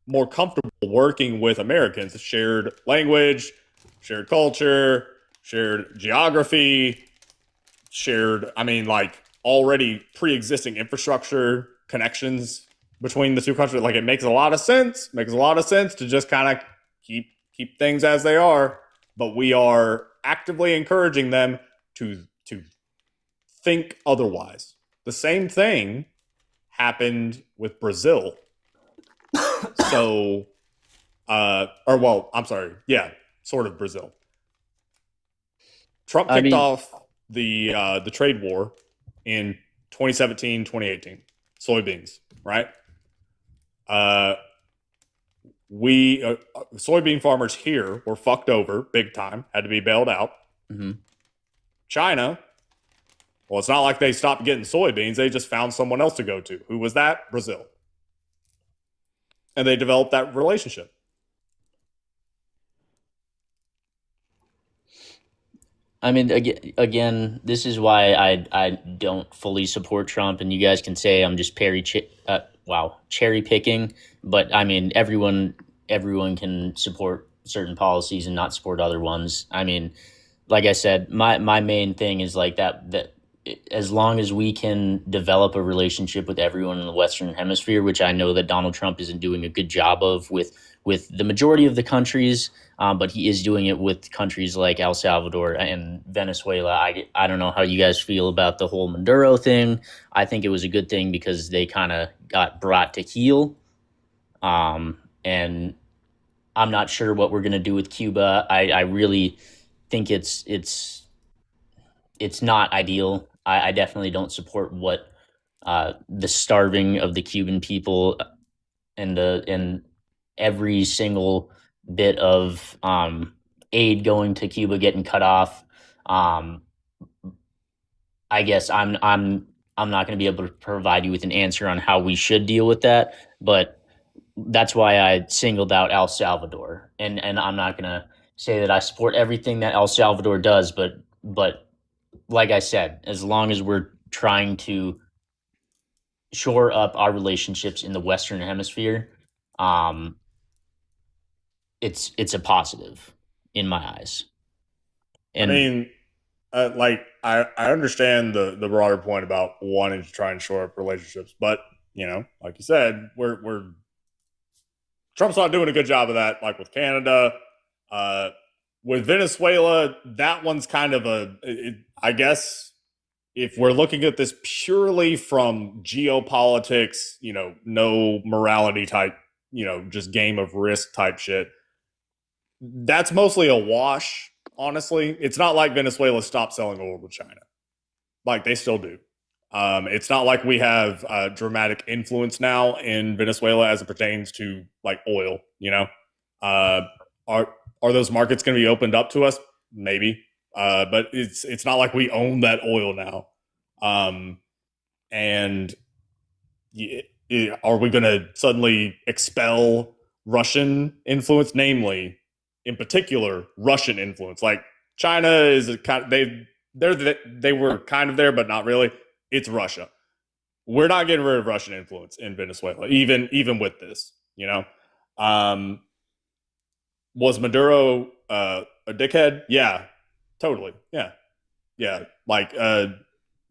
more comfortable working with Americans, shared language, shared culture, shared geography, already pre-existing infrastructure connections between the two countries. Like, it makes a lot of sense. Makes a lot of sense to just kind of keep things as they are. But we are actively encouraging them to think otherwise. The same thing happened with Brazil. Sort of Brazil. Trump kicked off the trade war in 2017, 2018. Soybeans, right? Soybean farmers here were fucked over big time, had to be bailed out. Mm-hmm. China, well, it's not like they stopped getting soybeans. They just found someone else to go to. Who was that? Brazil. And they developed that relationship. I mean, again, this is why I don't fully support Trump, and you guys can say I'm just cherry picking. But I mean, everyone can support certain policies and not support other ones. I mean, like I said, my main thing is like that as long as we can develop a relationship with everyone in the Western Hemisphere, which I know that Donald Trump isn't doing a good job of with the majority of the countries, but he is doing it with countries like El Salvador and Venezuela. I don't know how you guys feel about the whole Maduro thing. I think it was a good thing because they kind of got brought to heel. And I'm not sure what we're gonna do with Cuba. I really think it's not ideal. I definitely don't support what the starving of the Cuban people and every single bit of aid going to Cuba getting cut off. Um, I guess I'm not going to be able to provide you with an answer on how we should deal with that, but that's why I singled out El Salvador, and I'm not going to say that I support everything that El Salvador does, but like I said, as long as we're trying to shore up our relationships in the Western Hemisphere, um, it's a positive in my eyes. And I mean, I understand the broader point about wanting to try and shore up relationships, but like you said, we're Trump's not doing a good job of that. Like with Canada, with Venezuela, that one's kind of I guess if we're looking at this purely from geopolitics, no morality type, just game of risk type shit, that's mostly a wash. Honestly, it's not like Venezuela stopped selling oil to China. Like they still do. It's not like we have dramatic influence now in Venezuela as it pertains to like oil. Are those markets going to be opened up to us? Maybe, but it's not like we own that oil now. And are we going to suddenly expel Russian influence, namely, in particular, Russian influence? Like China is a kind of, they were kind of there, but not really. It's Russia. We're not getting rid of Russian influence in Venezuela, even with this. Was Maduro a dickhead? Yeah, totally. Yeah. Like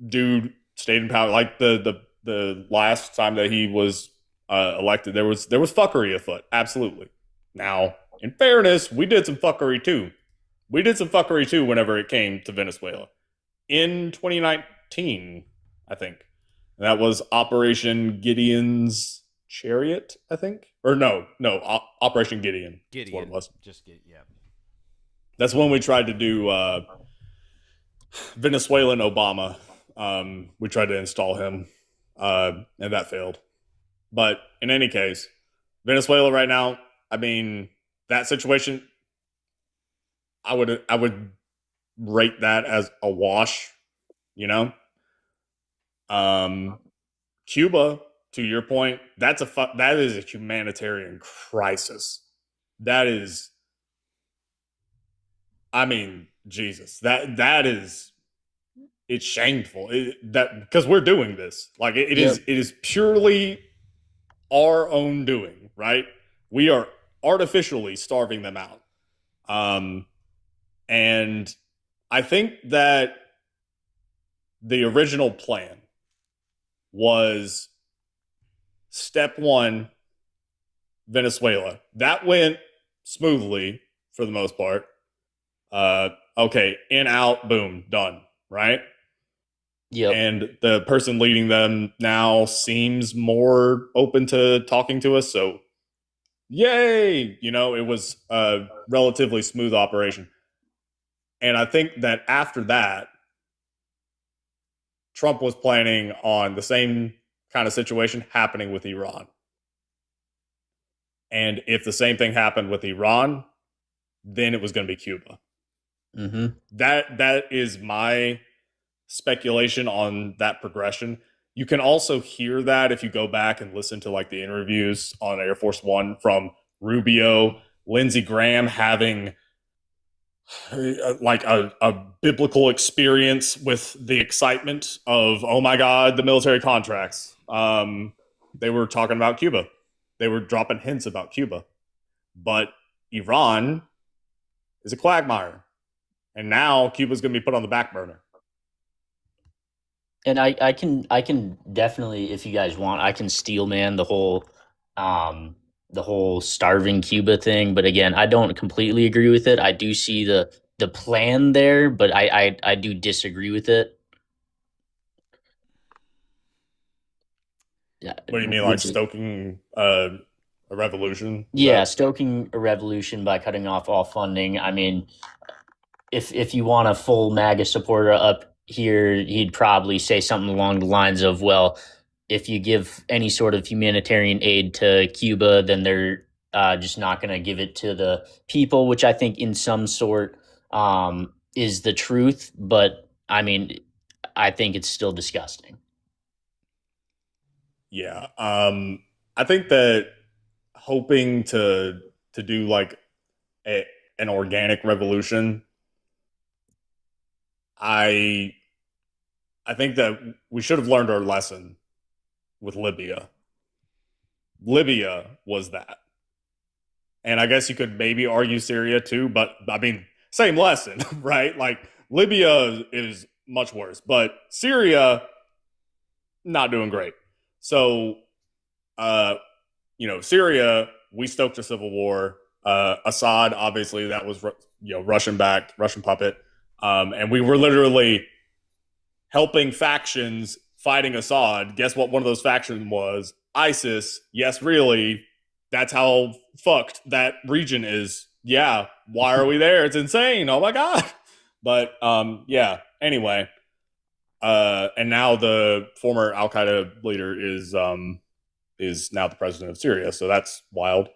dude stayed in power. Like the last time that he was elected, there was fuckery afoot. Absolutely. Now, in fairness, we did some fuckery too. Whenever it came to Venezuela in 2019, I think. And that was Operation Gideon's Chariot, I think, or no, Operation Gideon. That's what it was. Yeah. That's when we tried to do Venezuelan Obama. We tried to install him, and that failed. But in any case, Venezuela right now, I mean, that situation, I would rate that as a wash. Cuba, to your point, that is a humanitarian crisis. That is, I mean, Jesus, that is, it's shameful that because we're doing this. Like it is purely our own doing, right? We are artificially starving them out. And I think that the original plan was step one, Venezuela. That went smoothly for the most part. Okay, in, out, boom, done, right? Yep. And the person leading them now seems more open to talking to us, so yay! It was a relatively smooth operation. And I think that after that, Trump was planning on the same kind of situation happening with Iran. And if the same thing happened with Iran, then it was going to be Cuba. Mm-hmm. That is my speculation on that progression. You can also hear that if you go back and listen to like the interviews on Air Force One from Rubio, Lindsey Graham having like a biblical experience with the excitement of, oh my God, the military contracts. They were talking about Cuba. They were dropping hints about Cuba. But Iran is a quagmire. And now Cuba's going to be put on the back burner. And I can definitely, if you guys want, I can steel man the whole starving Cuba thing. But again, I don't completely agree with it. I do see the plan there, but I do disagree with it. Yeah. What do you mean, like stoking a revolution. Yeah, stoking a revolution by cutting off all funding. I mean, if you want a full MAGA supporter up here, he'd probably say something along the lines of, well, if you give any sort of humanitarian aid to Cuba, then they're just not going to give it to the people, which I think in some sort is the truth. But I mean, I think it's still disgusting. Yeah. I think that hoping to do like an organic revolution, I think that we should have learned our lesson with Libya. Libya was that. And I guess you could maybe argue Syria too, but I mean, same lesson, right? Like Libya is much worse, but Syria not doing great. So Syria, we stoked a civil war. Assad, obviously, that was Russian backed, Russian puppet, and we were literally helping factions fighting Assad. Guess what? One of those factions was ISIS. Yes, really. That's how fucked that region is. Yeah. Why are we there? It's insane. Oh my god. But yeah. Anyway, and now the former Al Qaeda leader is now the president of Syria. So that's wild.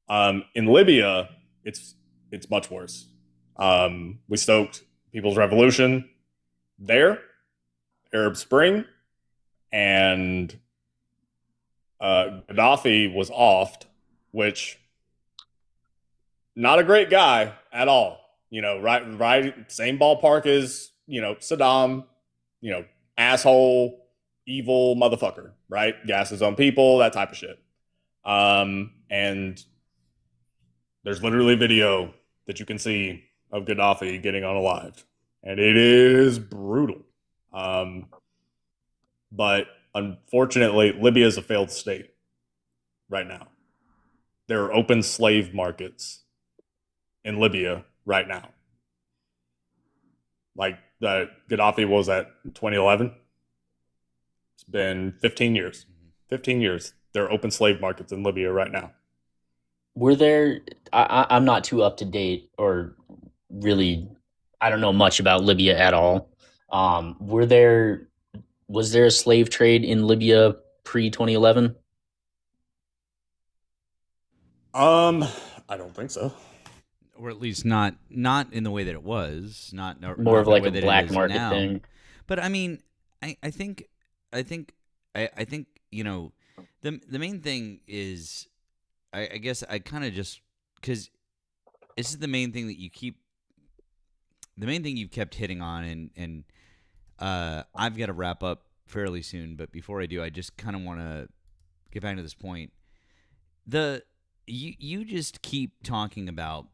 In Libya, it's much worse. We stoked People's Revolution there, Arab Spring, and Gaddafi was offed, which not a great guy at all. Right, same ballpark as Saddam. Asshole, evil motherfucker. Right, gas his own people, that type of shit. And there's literally video that you can see of Gaddafi getting unalived, and it is brutal. But unfortunately, Libya is a failed state right now. There are open slave markets in Libya right now. Like Gaddafi was at 2011. It's been 15 years. 15 years. There are open slave markets in Libya right now. Were there? I'm not too up to date, or really, I don't know much about Libya at all. Was there a slave trade in Libya pre 2011? I don't think so. Or at least not in the way that it was. Not more of like a that black market thing. But I mean, I think the main thing is, I guess I kind of just, because this is the main thing that you've kept hitting on, and I've got to wrap up fairly soon. But before I do, I just kind of want to get back to this point. You just keep talking about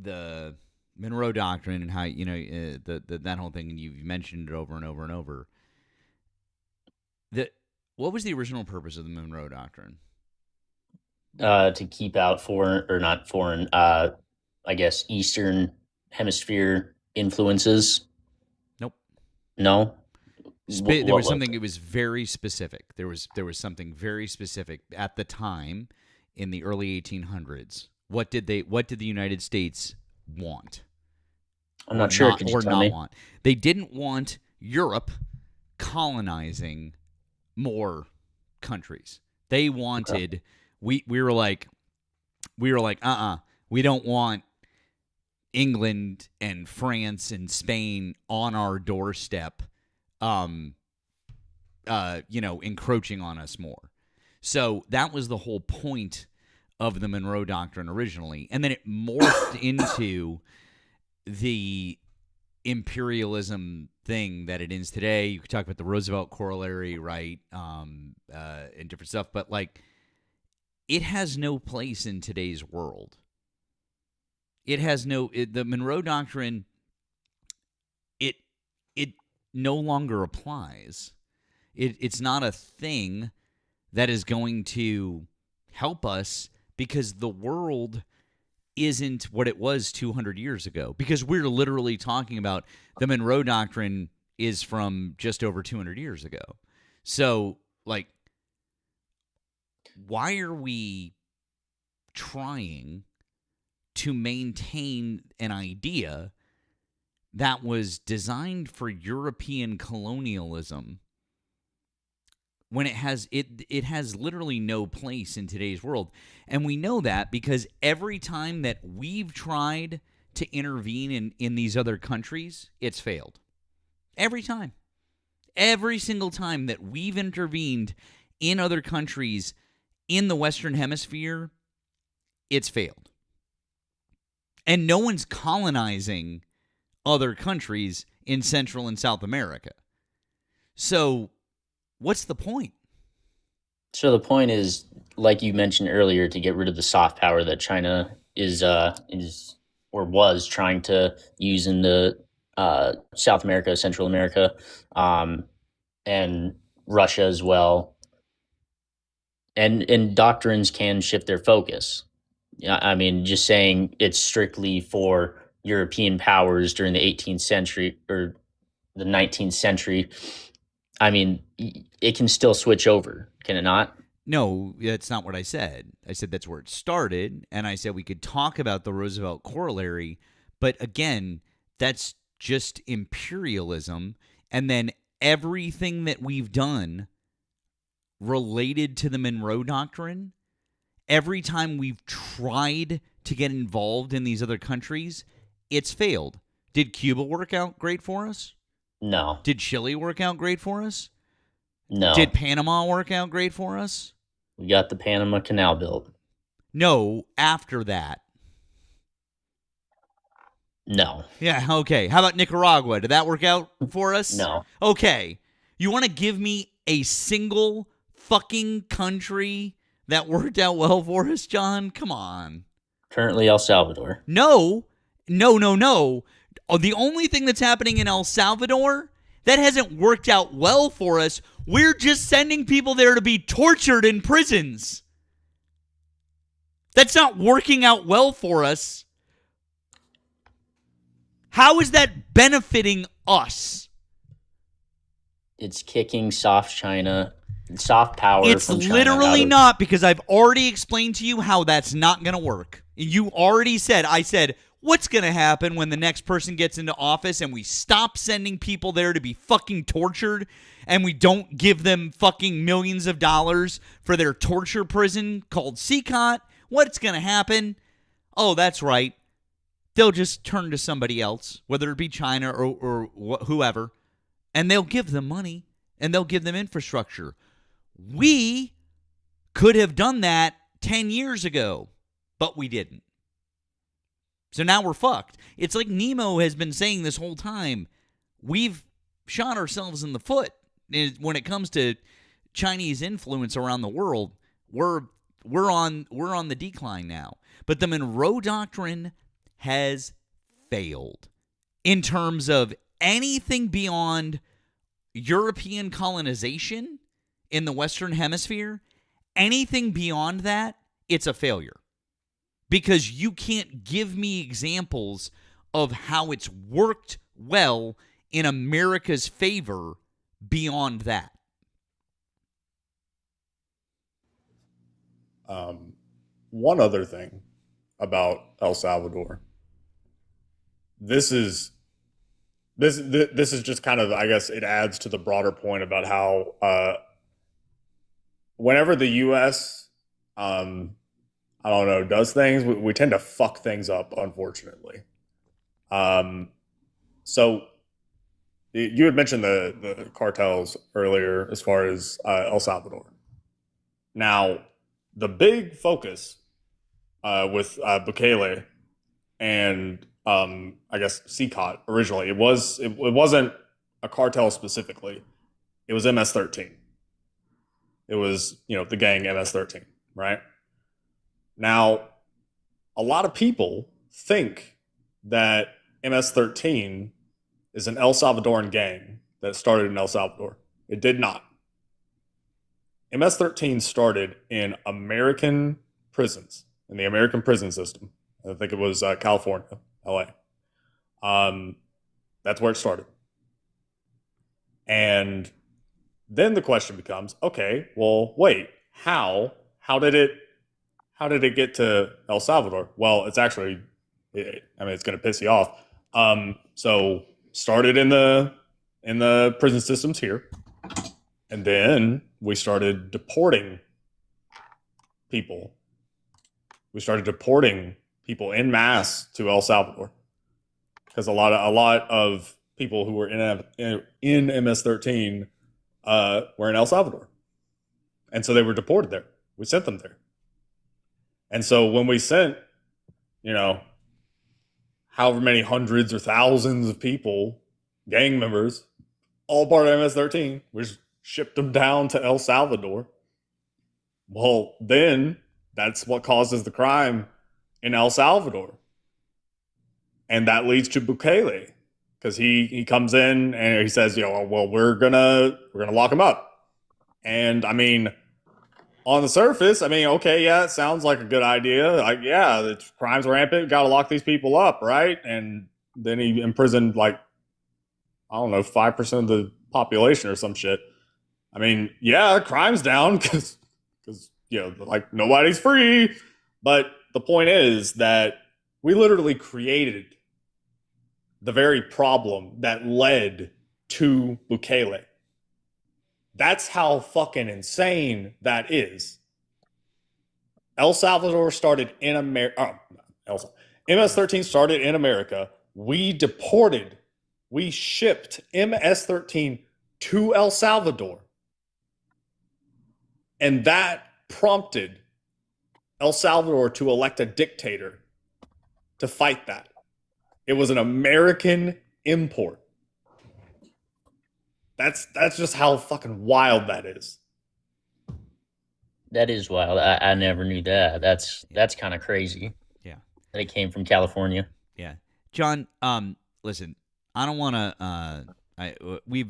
the Monroe Doctrine and how that whole thing, and you've mentioned it over and over and over. What was the original purpose of the Monroe Doctrine? To keep out I guess Eastern Hemisphere influences. Nope. No. There was something. It was very specific. There was something very specific at the time in the early 1800s. What did the United States want? I'm not sure. Could you tell me? Want? They didn't want Europe colonizing more countries. They wanted. We were like, we don't want England and France and Spain on our doorstep, encroaching on us more. So that was the whole point of the Monroe Doctrine originally. And then it morphed into the imperialism thing that it is today. You could talk about the Roosevelt corollary, right? And different stuff. But like, it has no place in today's world. The Monroe Doctrine, it no longer applies. It's not a thing that is going to help us, because the world isn't what it was 200 years ago. Because we're literally talking about the Monroe Doctrine is from just over 200 years ago. So, like, why are we trying to maintain an idea that was designed for European colonialism when it has literally no place in today's world? And we know that because every time that we've tried to intervene in these other countries, it's failed. Every time. Every single time that we've intervened in other countries in the Western Hemisphere, it's failed. And no one's colonizing other countries in Central and South America. So what's the point? So the point is, like you mentioned earlier, to get rid of the soft power that China is or was trying to use in the South America, Central America, and Russia as well. And doctrines can shift their focus. I mean, just saying it's strictly for European powers during the 18th century or the 19th century. I mean, it can still switch over, can it not? No, that's not what I said. I said that's where it started, and I said we could talk about the Roosevelt corollary, but again, that's just imperialism, and then everything that we've done related to the Monroe Doctrine, every time we've tried to get involved in these other countries, it's failed. Did Cuba work out great for us? No. Did Chile work out great for us? No. Did Panama work out great for us? We got the Panama Canal built. No, after that. No. Yeah, okay. How about Nicaragua? Did that work out for us? No. Okay. You want to give me a single fucking country that worked out well for us, John? Come on. Currently El Salvador. No. Oh, the only thing that's happening in El Salvador that hasn't worked out well for us, we're just sending people there to be tortured in prisons. That's not working out well for us. How is that benefiting us? It's kicking soft power It's from China literally out of- not, because I've already explained to you how that's not going to work. You already said, I said, what's going to happen when the next person gets into office and we stop sending people there to be fucking tortured and we don't give them fucking millions of dollars for their torture prison called CCOT? What's going to happen? Oh, that's right. They'll just turn to somebody else, whether it be China or whoever, and they'll give them money and they'll give them infrastructure. We could have done that 10 years ago, but we didn't. So now we're fucked. It's like Nemo has been saying this whole time. We've shot ourselves in the foot when it comes to Chinese influence around the world. We're on the decline now. But the Monroe Doctrine has failed in terms of anything beyond European colonization in the Western Hemisphere. Anything beyond that, it's a failure. Because you can't give me examples of how it's worked well in America's favor beyond that. One other thing about El Salvador. This is just kind of, I guess it adds to the broader point about how whenever the U.S. I don't know, does things, we tend to fuck things up, unfortunately. So you had mentioned the cartels earlier as far as El Salvador. Now, the big focus with Bukele and I guess CCOT originally, it wasn't a cartel specifically. It was MS-13. It was, the gang MS-13, right? Now, a lot of people think that MS-13 is an El Salvadoran gang that started in El Salvador. It did not. MS-13 started in American prisons, in the American prison system. I think it was California, LA. That's where it started. And then the question becomes, okay, well, wait, how how did it get to El Salvador? Well, it's actually, it's going to piss you off. So started in the prison systems here, and then we started deporting people. We started deporting people en masse to El Salvador because a lot of people who were in MS-13 were in El Salvador, and so they were deported there. We sent them there, and so when we sent, however many hundreds or thousands of people, gang members, all part of MS-13, we just shipped them down to El Salvador. Well, then that's what causes the crime in El Salvador. And that leads to Bukele, because he comes in and he says, well, we're gonna lock him up. And I mean, on the surface, okay, yeah, it sounds like a good idea. Like, yeah, the crime's rampant, got to lock these people up, right? And then he imprisoned 5% of the population or some shit. Yeah, crime's down because nobody's free. But the point is that we literally created the very problem that led to Bukele. That's how fucking insane that is. El Salvador started in America. MS-13 started in America. We shipped MS-13 to El Salvador. And that prompted El Salvador to elect a dictator to fight that. It was an American import. That's just how fucking wild that is. That is wild. I never knew that. That's kind of crazy. Yeah. That it came from California. Yeah. John, listen, I don't want to we've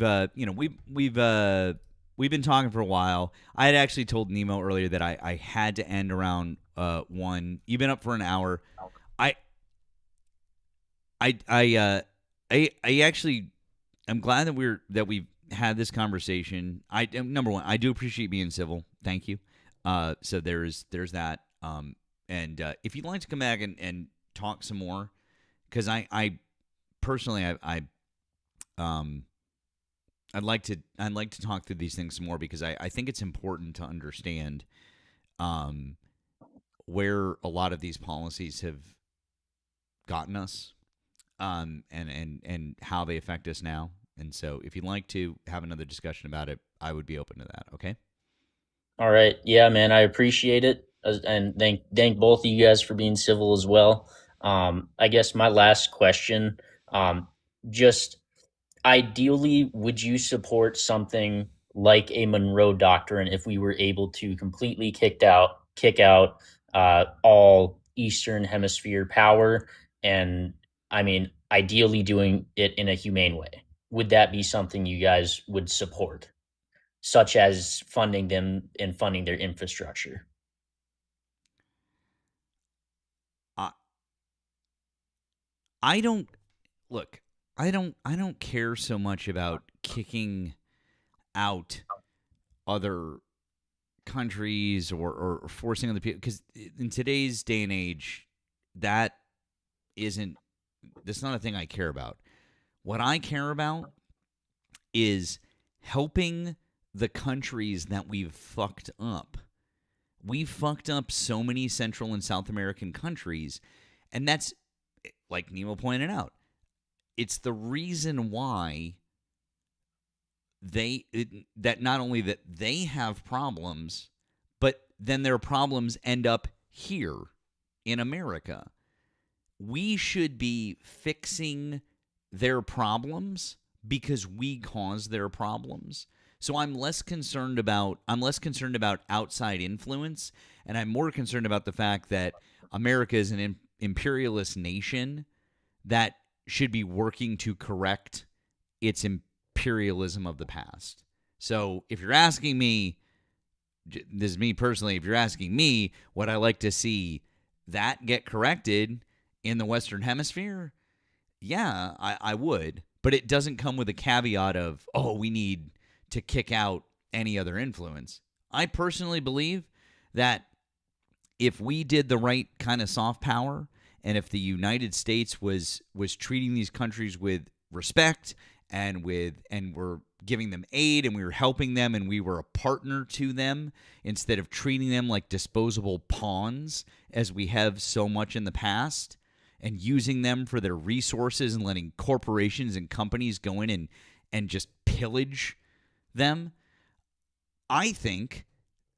been talking for a while. I had actually told Nemo earlier that I had to end around 1. You've been up for an hour. I actually I'm glad that we've had this conversation. Number one, I do appreciate being civil. Thank you. So there's that. And if you'd like to come back and talk some more, because I personally I'd like to talk through these things some more, because I think it's important to understand where a lot of these policies have gotten us, and how they affect us now. And so if you'd like to have another discussion about it, I would be open to that. Okay. All right. Yeah, man, I appreciate it. And thank both of you guys for being civil as well. I guess my last question, just ideally, would you support something like a Monroe Doctrine if we were able to completely kick out all Eastern Hemisphere power, and ideally doing it in a humane way? Would that be something you guys would support, such as funding them and funding their infrastructure? I don't care so much about kicking out other countries or forcing other people, because in today's day and age, that's not a thing I care about. What I care about is helping the countries that we've fucked up. We've fucked up so many Central and South American countries, and that's, like Nemo pointed out, it's the reason why that not only that they have problems, but then their problems end up here in America. We should be fixing their problems because we caused their problems. So I'm less concerned about outside influence, and I'm more concerned about the fact that America is an imperialist nation that should be working to correct its imperialism of the past. So if you're asking me, this is me personally, if you're asking me, would I like to see that get corrected in the Western Hemisphere? Yeah, I would. But it doesn't come with a caveat of, we need to kick out any other influence. I personally believe that if we did the right kind of soft power, and if the United States was treating these countries with respect and were giving them aid, and we were helping them, and we were a partner to them instead of treating them like disposable pawns as we have so much in the past, and using them for their resources and letting corporations and companies go in and just pillage them, I think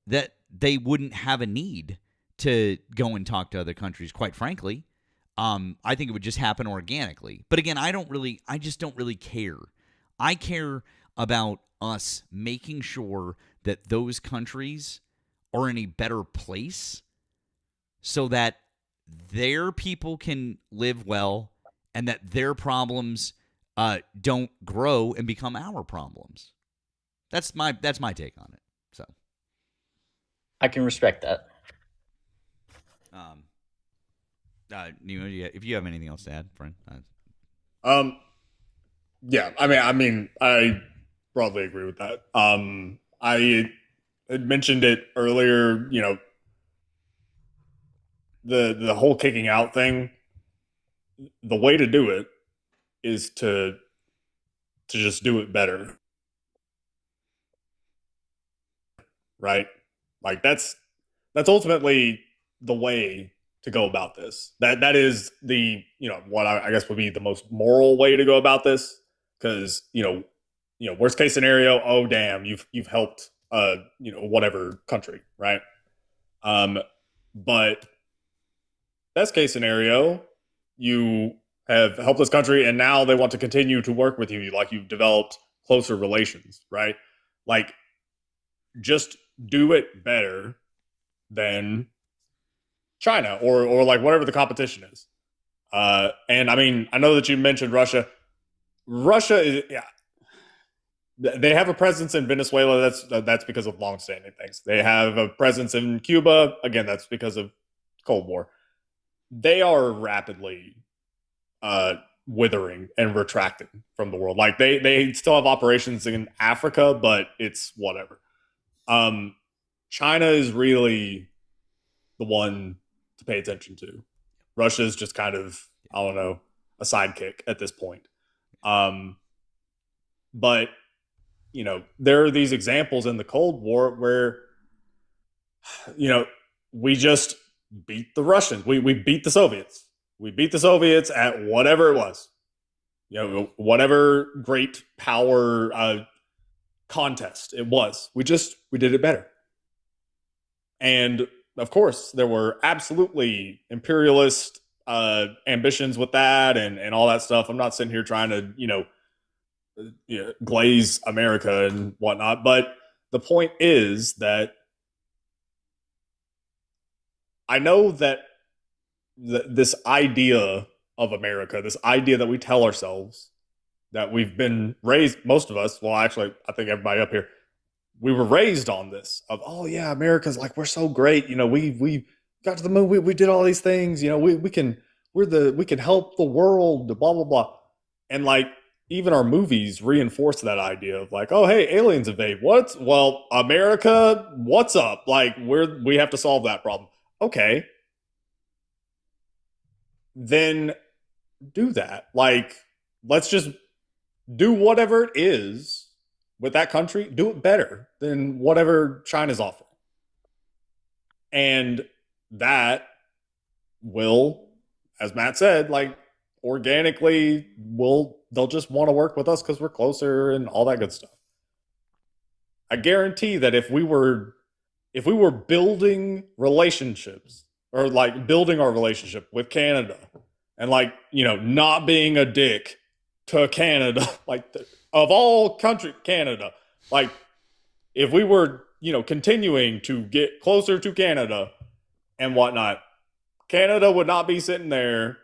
that they wouldn't have a need to go and talk to other countries, quite frankly. I think it would just happen organically. But again, I just don't really care. I care about us making sure that those countries are in a better place so that their people can live well and that their problems don't grow and become our problems. That's my take on it. So I can respect that. Nemo, if you have anything else to add, friend. Yeah, I mean, I broadly agree with that. I had mentioned it earlier. You know, the whole kicking out thing. The way to do it is to just do it better, right? Like that's ultimately the way to go about this. That is the, you know, what I guess would be the most moral way to go about this, because you know, worst case scenario, oh damn, you've helped you know, whatever country, right? But best case scenario, you have helped this country and now they want to continue to work with you, like you've developed closer relations, right? Like just do it better than China or like whatever the competition is. And I mean, I know that you mentioned Russia. Russia is, yeah, they have a presence in Venezuela. That's because of long-standing things. They have a presence in Cuba. Again, that's because of Cold War. They are rapidly withering and retracting from the world. Like they still have operations in Africa, but it's whatever. China is really the one to pay attention to. Russia is just kind of, I don't know, a sidekick at this point. But you know, there are these examples in the Cold War where, you know, we just beat the Russians. We beat the Soviets. We beat the Soviets at whatever it was. You know, whatever great power contest it was. We did it better. And of course, there were absolutely imperialist ambitions with that and all that stuff. I'm not sitting here trying to, you know, glaze America and whatnot. But the point is that I know that this idea of America, this idea that we tell ourselves that we've been raised, most of us, well, actually, I think everybody up here, we were raised on this of, oh yeah, America's like, we're so great. You know, we got to the moon. We did all these things. You know, we can help the world, blah, blah, blah. And like, even our movies reinforce that idea of like, oh, hey, aliens invade. Well, America, what's up? Like, we have to solve that problem. Okay. Then do that. Like, let's just do whatever it is with that country. Do it better than whatever China's offering. And that will, as Matt said, like, organically they'll just want to work with us because we're closer and all that good stuff. I guarantee that if we were building relationships or like building our relationship with Canada and like, you know, not being a dick to Canada, like of all country, Canada, like if we were, you know, continuing to get closer to Canada and whatnot, Canada would not be sitting there,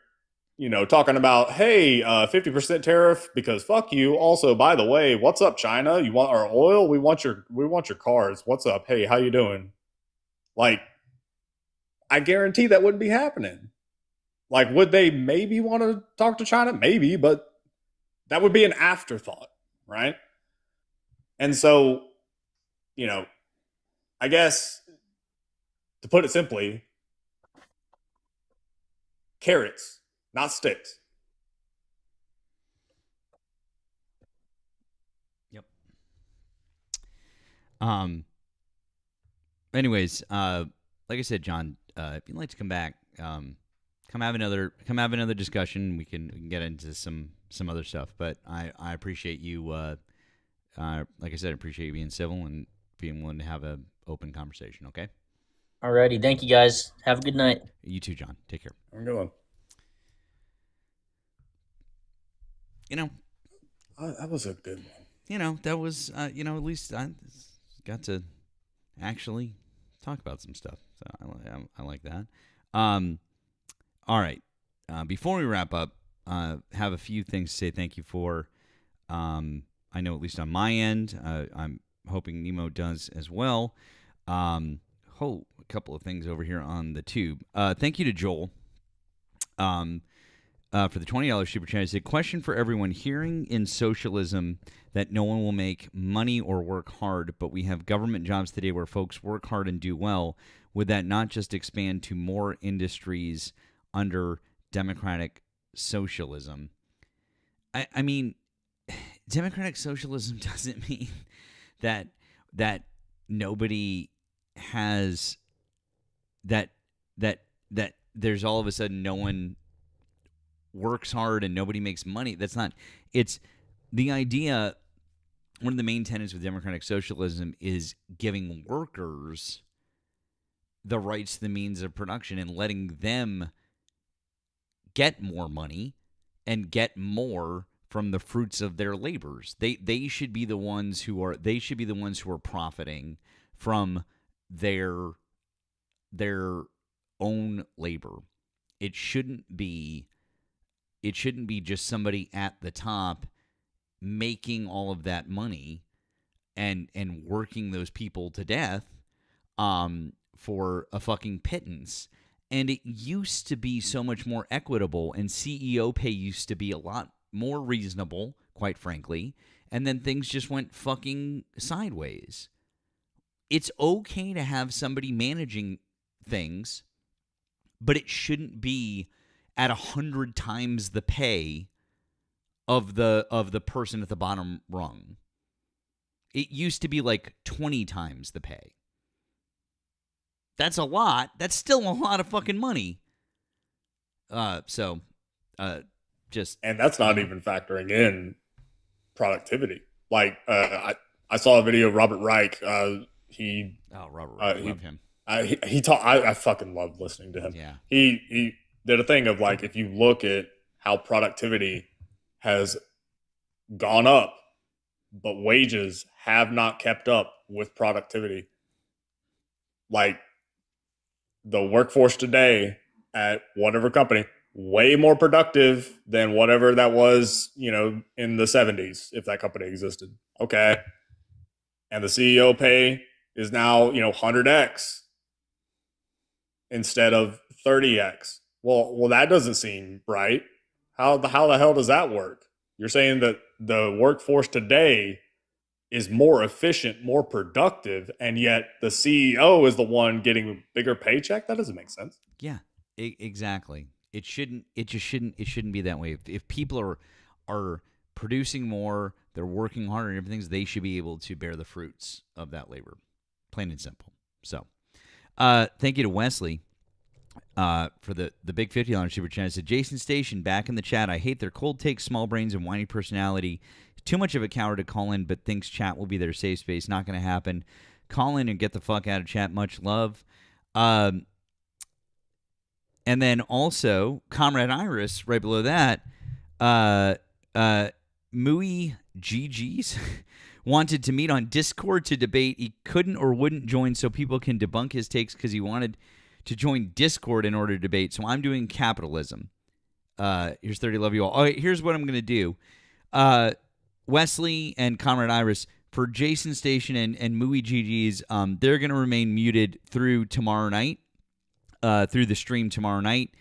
you know, talking about, hey, 50% tariff because fuck you. Also, by the way, what's up, China? You want our oil? We want your cars. What's up? Hey, how you doing? Like, I guarantee that wouldn't be happening. Like, would they maybe want to talk to China? Maybe, but that would be an afterthought, right? And so, you know, I guess to put it simply, carrots, not sticks. Yep. Anyways, like I said, John, if you'd like to come back, come have another discussion. We can get into some other stuff. But I appreciate you. Like I said, I appreciate you being civil and being willing to have an open conversation. Okay. Alrighty, thank you guys. Have a good night. You too, John. Take care. I'm going. That was a good one. That was at least I got to actually talk about some stuff. So I like that. All right. Before we wrap up, have a few things to say thank you for. I know at least on my end, I'm hoping Nemo does as well. A couple of things over here on the tube. Thank you to Joel for the $20 super chat. He said, question for everyone. Hearing in socialism that no one will make money or work hard, but we have government jobs today where folks work hard and do well. Would that not just expand to more industries under democratic socialism? I mean, democratic socialism doesn't mean that nobody has that there's all of a sudden no one works hard and nobody makes money. That's not. It's the idea. One of the main tenets of democratic socialism is giving workers the rights to the means of production and letting them get more money and get more from the fruits of their labors. They should be the ones who are profiting from their own labor. It shouldn't be just somebody at the top making all of that money and working those people to death for a fucking pittance. And it used to be so much more equitable, and CEO pay used to be a lot more reasonable, quite frankly, and then things just went fucking sideways. It's okay to have somebody managing things, but it shouldn't be at 100 times the pay of the person at the bottom rung. It used to be like 20 times the pay. That's a lot. That's still a lot of fucking money. Just and that's not even factoring in productivity. Like I saw a video of Robert Reich. Robert Reich, love him. I fucking love listening to him. Yeah. He did a thing of like, if you look at how productivity has gone up, but wages have not kept up with productivity. Like the workforce today at whatever company, way more productive than whatever that was, in the 70s, if that company existed. Okay. And the CEO pay is now, 100x instead of 30x. Well, that doesn't seem right. How the hell does that work? You're saying that the workforce today is more efficient, more productive, and yet the CEO is the one getting a bigger paycheck? That doesn't make sense. Yeah, exactly. It shouldn't be that way. If people are producing more, they're working harder and everything, they should be able to bear the fruits of that labor. Plain and simple. So, thank you to Wesley for the big $50 super chat. It said, Jason Station back in the chat. I hate their cold takes, small brains, and whiny personality. Too much of a coward to call in, but thinks chat will be their safe space. Not going to happen. Call in and get the fuck out of chat. Much love. And then also, Comrade Iris, right below that, Mui GG's wanted to meet on Discord to debate. He couldn't or wouldn't join so people can debunk his takes because he wanted to join Discord in order to debate. So I'm doing capitalism. Here's 30. Love you all. All right, here's what I'm going to do. Wesley and Comrade Iris, for Jason Station and Mui GG's, they're going to remain muted through tomorrow night, through the stream tomorrow night,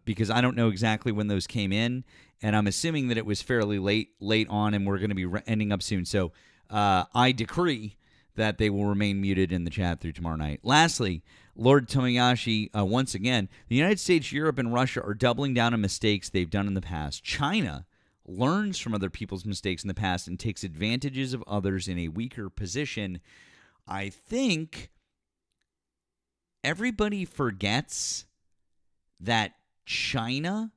because I don't know exactly when those came in, and I'm assuming that it was fairly late on, and we're going to be ending up soon. So I decree that they will remain muted in the chat through tomorrow night. Lastly, Lord Tomoyashi, once again, the United States, Europe, and Russia are doubling down on mistakes they've done in the past. China learns from other people's mistakes in the past and takes advantages of others in a weaker position. I think everybody forgets that China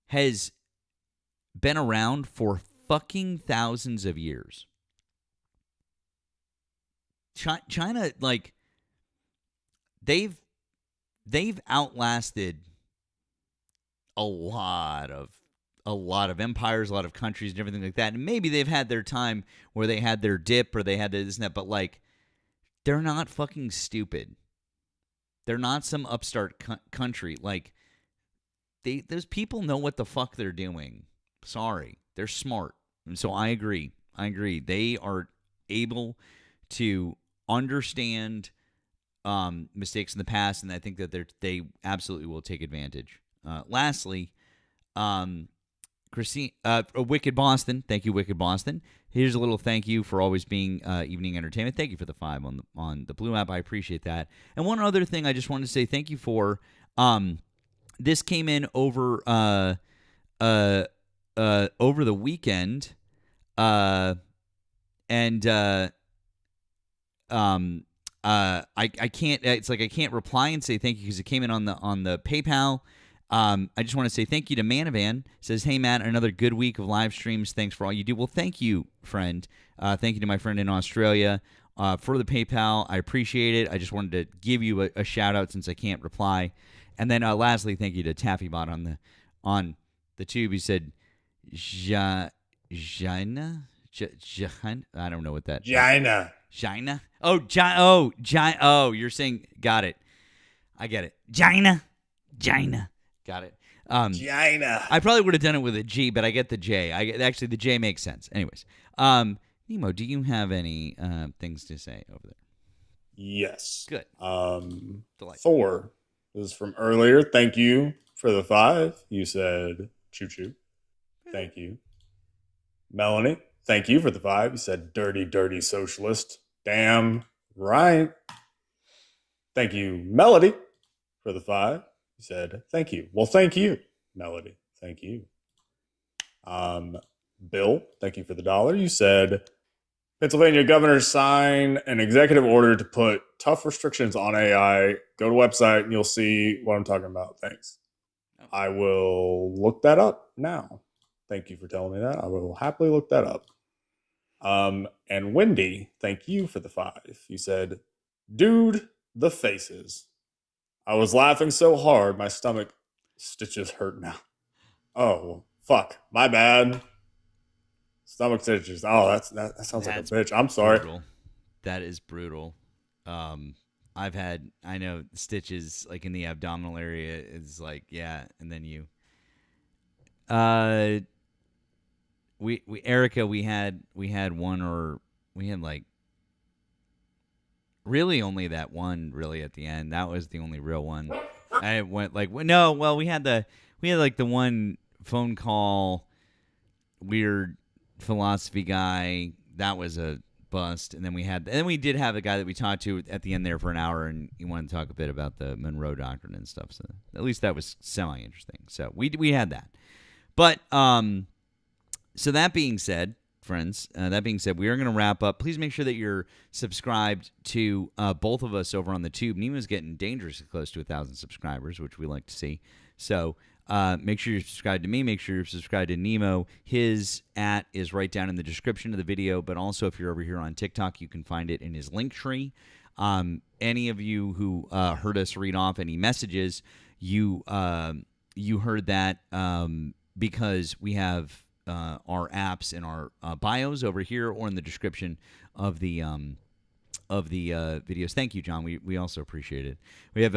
has been around for fucking thousands of years. China, like, they've outlasted a lot of empires, a lot of countries, and everything like that. And maybe they've had their time where they had their dip or they had this and that, but like, they're not fucking stupid. They're not some upstart country. Like, those people know what the fuck they're doing. Sorry, they're smart, and so I agree. They are able to understand mistakes in the past, and I think that they absolutely will take advantage. Lastly, Christine, Wicked Boston. Thank you, Wicked Boston. Here's a little thank you for always being evening entertainment. Thank you for the 5 on the Blue app. I appreciate that. And one other thing I just wanted to say thank you for. This came in over the weekend, I can't. It's like I can't reply and say thank you because it came in on the PayPal. I just want to say thank you to Manavan. Says, hey Matt, another good week of live streams. Thanks for all you do. Well, thank you, friend. Thank you to my friend in Australia for the PayPal. I appreciate it. I just wanted to give you a shout out since I can't reply. And then lastly, thank you to TaffyBot on the tube. He said, Jaina. I don't know what that. Jaina. Jaina. Oh, you're saying. Got it. I get it. Jaina. Got it. Jaina. I probably would have done it with a G, but I get the J. Actually, the J makes sense. Anyways, Nemo, do you have any things to say over there? Yes. Good. Thor. This is from earlier. Thank you for the 5. You said choo choo. Thank you. Melanie, thank you for the 5. You said dirty, dirty socialist. Damn right. Thank you, Melody, for the 5. You said thank you. Well, thank you, Melody. Thank you. Bill, thank you for the $1. You said Pennsylvania governor signed an executive order to put tough restrictions on AI. Go to website and you'll see what I'm talking about. Thanks. I will look that up now. Thank you for telling me that. I will happily look that up. And Wendy, thank you for the 5. You said, dude, the faces. I was laughing so hard, my stomach stitches hurt now. Oh, fuck. My bad. Stomach stitches. Oh, that sounds like a bitch. I'm sorry. Brutal. That is brutal. I know stitches like in the abdominal area is like, yeah, and then you Erika, we had like really only that one really at the end. That was the only real one. I went like, no, well, we had like the one phone call weird philosophy guy. That was a bust. And then we did have a guy that we talked to at the end there for an hour, and he wanted to talk a bit about the Monroe Doctrine and stuff. So at least that was semi-interesting. So we had that. But so that being said, friends, we are going to wrap up. Please make sure that you're subscribed to both of us over on the tube. Nemo's getting dangerously close to 1,000 subscribers, which we like to see. So make sure you're subscribed to me. Make sure you're subscribed to Nemo. His @ is right down in the description of the video. But also, if you're over here on TikTok, you can find it in his link tree. Any of you who heard us read off any messages, you heard that because we have our apps in our bios over here or in the description of the videos. Thank you, John. We also appreciate it. We have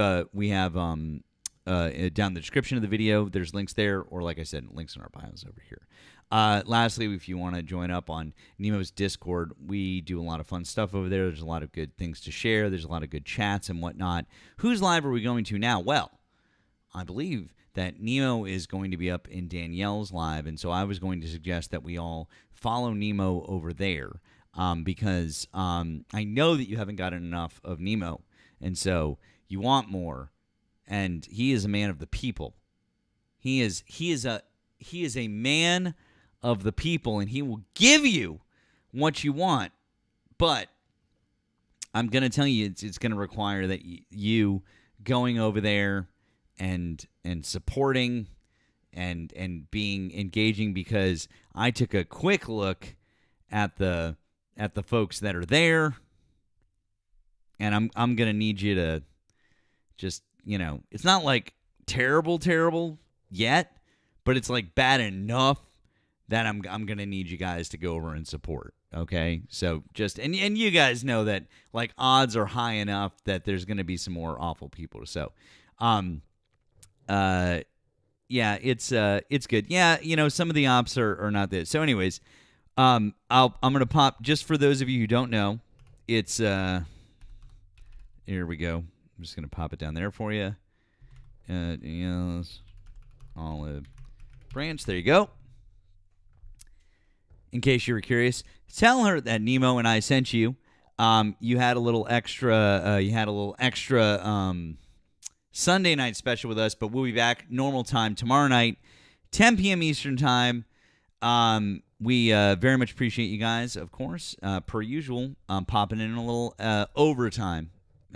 down in the description of the video, there's links there, or like I said, links in our bios over here. Lastly, if you want to join up on Nemo's Discord, we do a lot of fun stuff over there. There's a lot of good things to share. There's a lot of good chats and whatnot. Whose live are we going to now? Well, I believe that Nemo is going to be up in Danielle's live, and so I was going to suggest that we all follow Nemo over there because I know that you haven't gotten enough of Nemo, and so you want more. And he is a man of the people. He is a man of the people, and he will give you what you want. But I'm going to tell you, it's going to require that you going over there and supporting and being engaging, because I took a quick look at the folks that are there, and I'm going to need you to just, it's not like terrible yet, but it's like bad enough that I'm going to need you guys to go over and support. Okay, so just and you guys know that like odds are high enough that there's going to be some more awful people. So, yeah, it's good. Yeah, some of the ops are not there. So, anyways, I'm going to pop just for those of you who don't know. It's here we go. I'm just going to pop it down there for you. Olive branch. There you go. In case you were curious, tell her that Nemo and I sent you. You had a little extra. Sunday night special with us, but we'll be back normal time tomorrow night, 10 p.m. Eastern time. We very much appreciate you guys, of course, per usual, popping in a little overtime.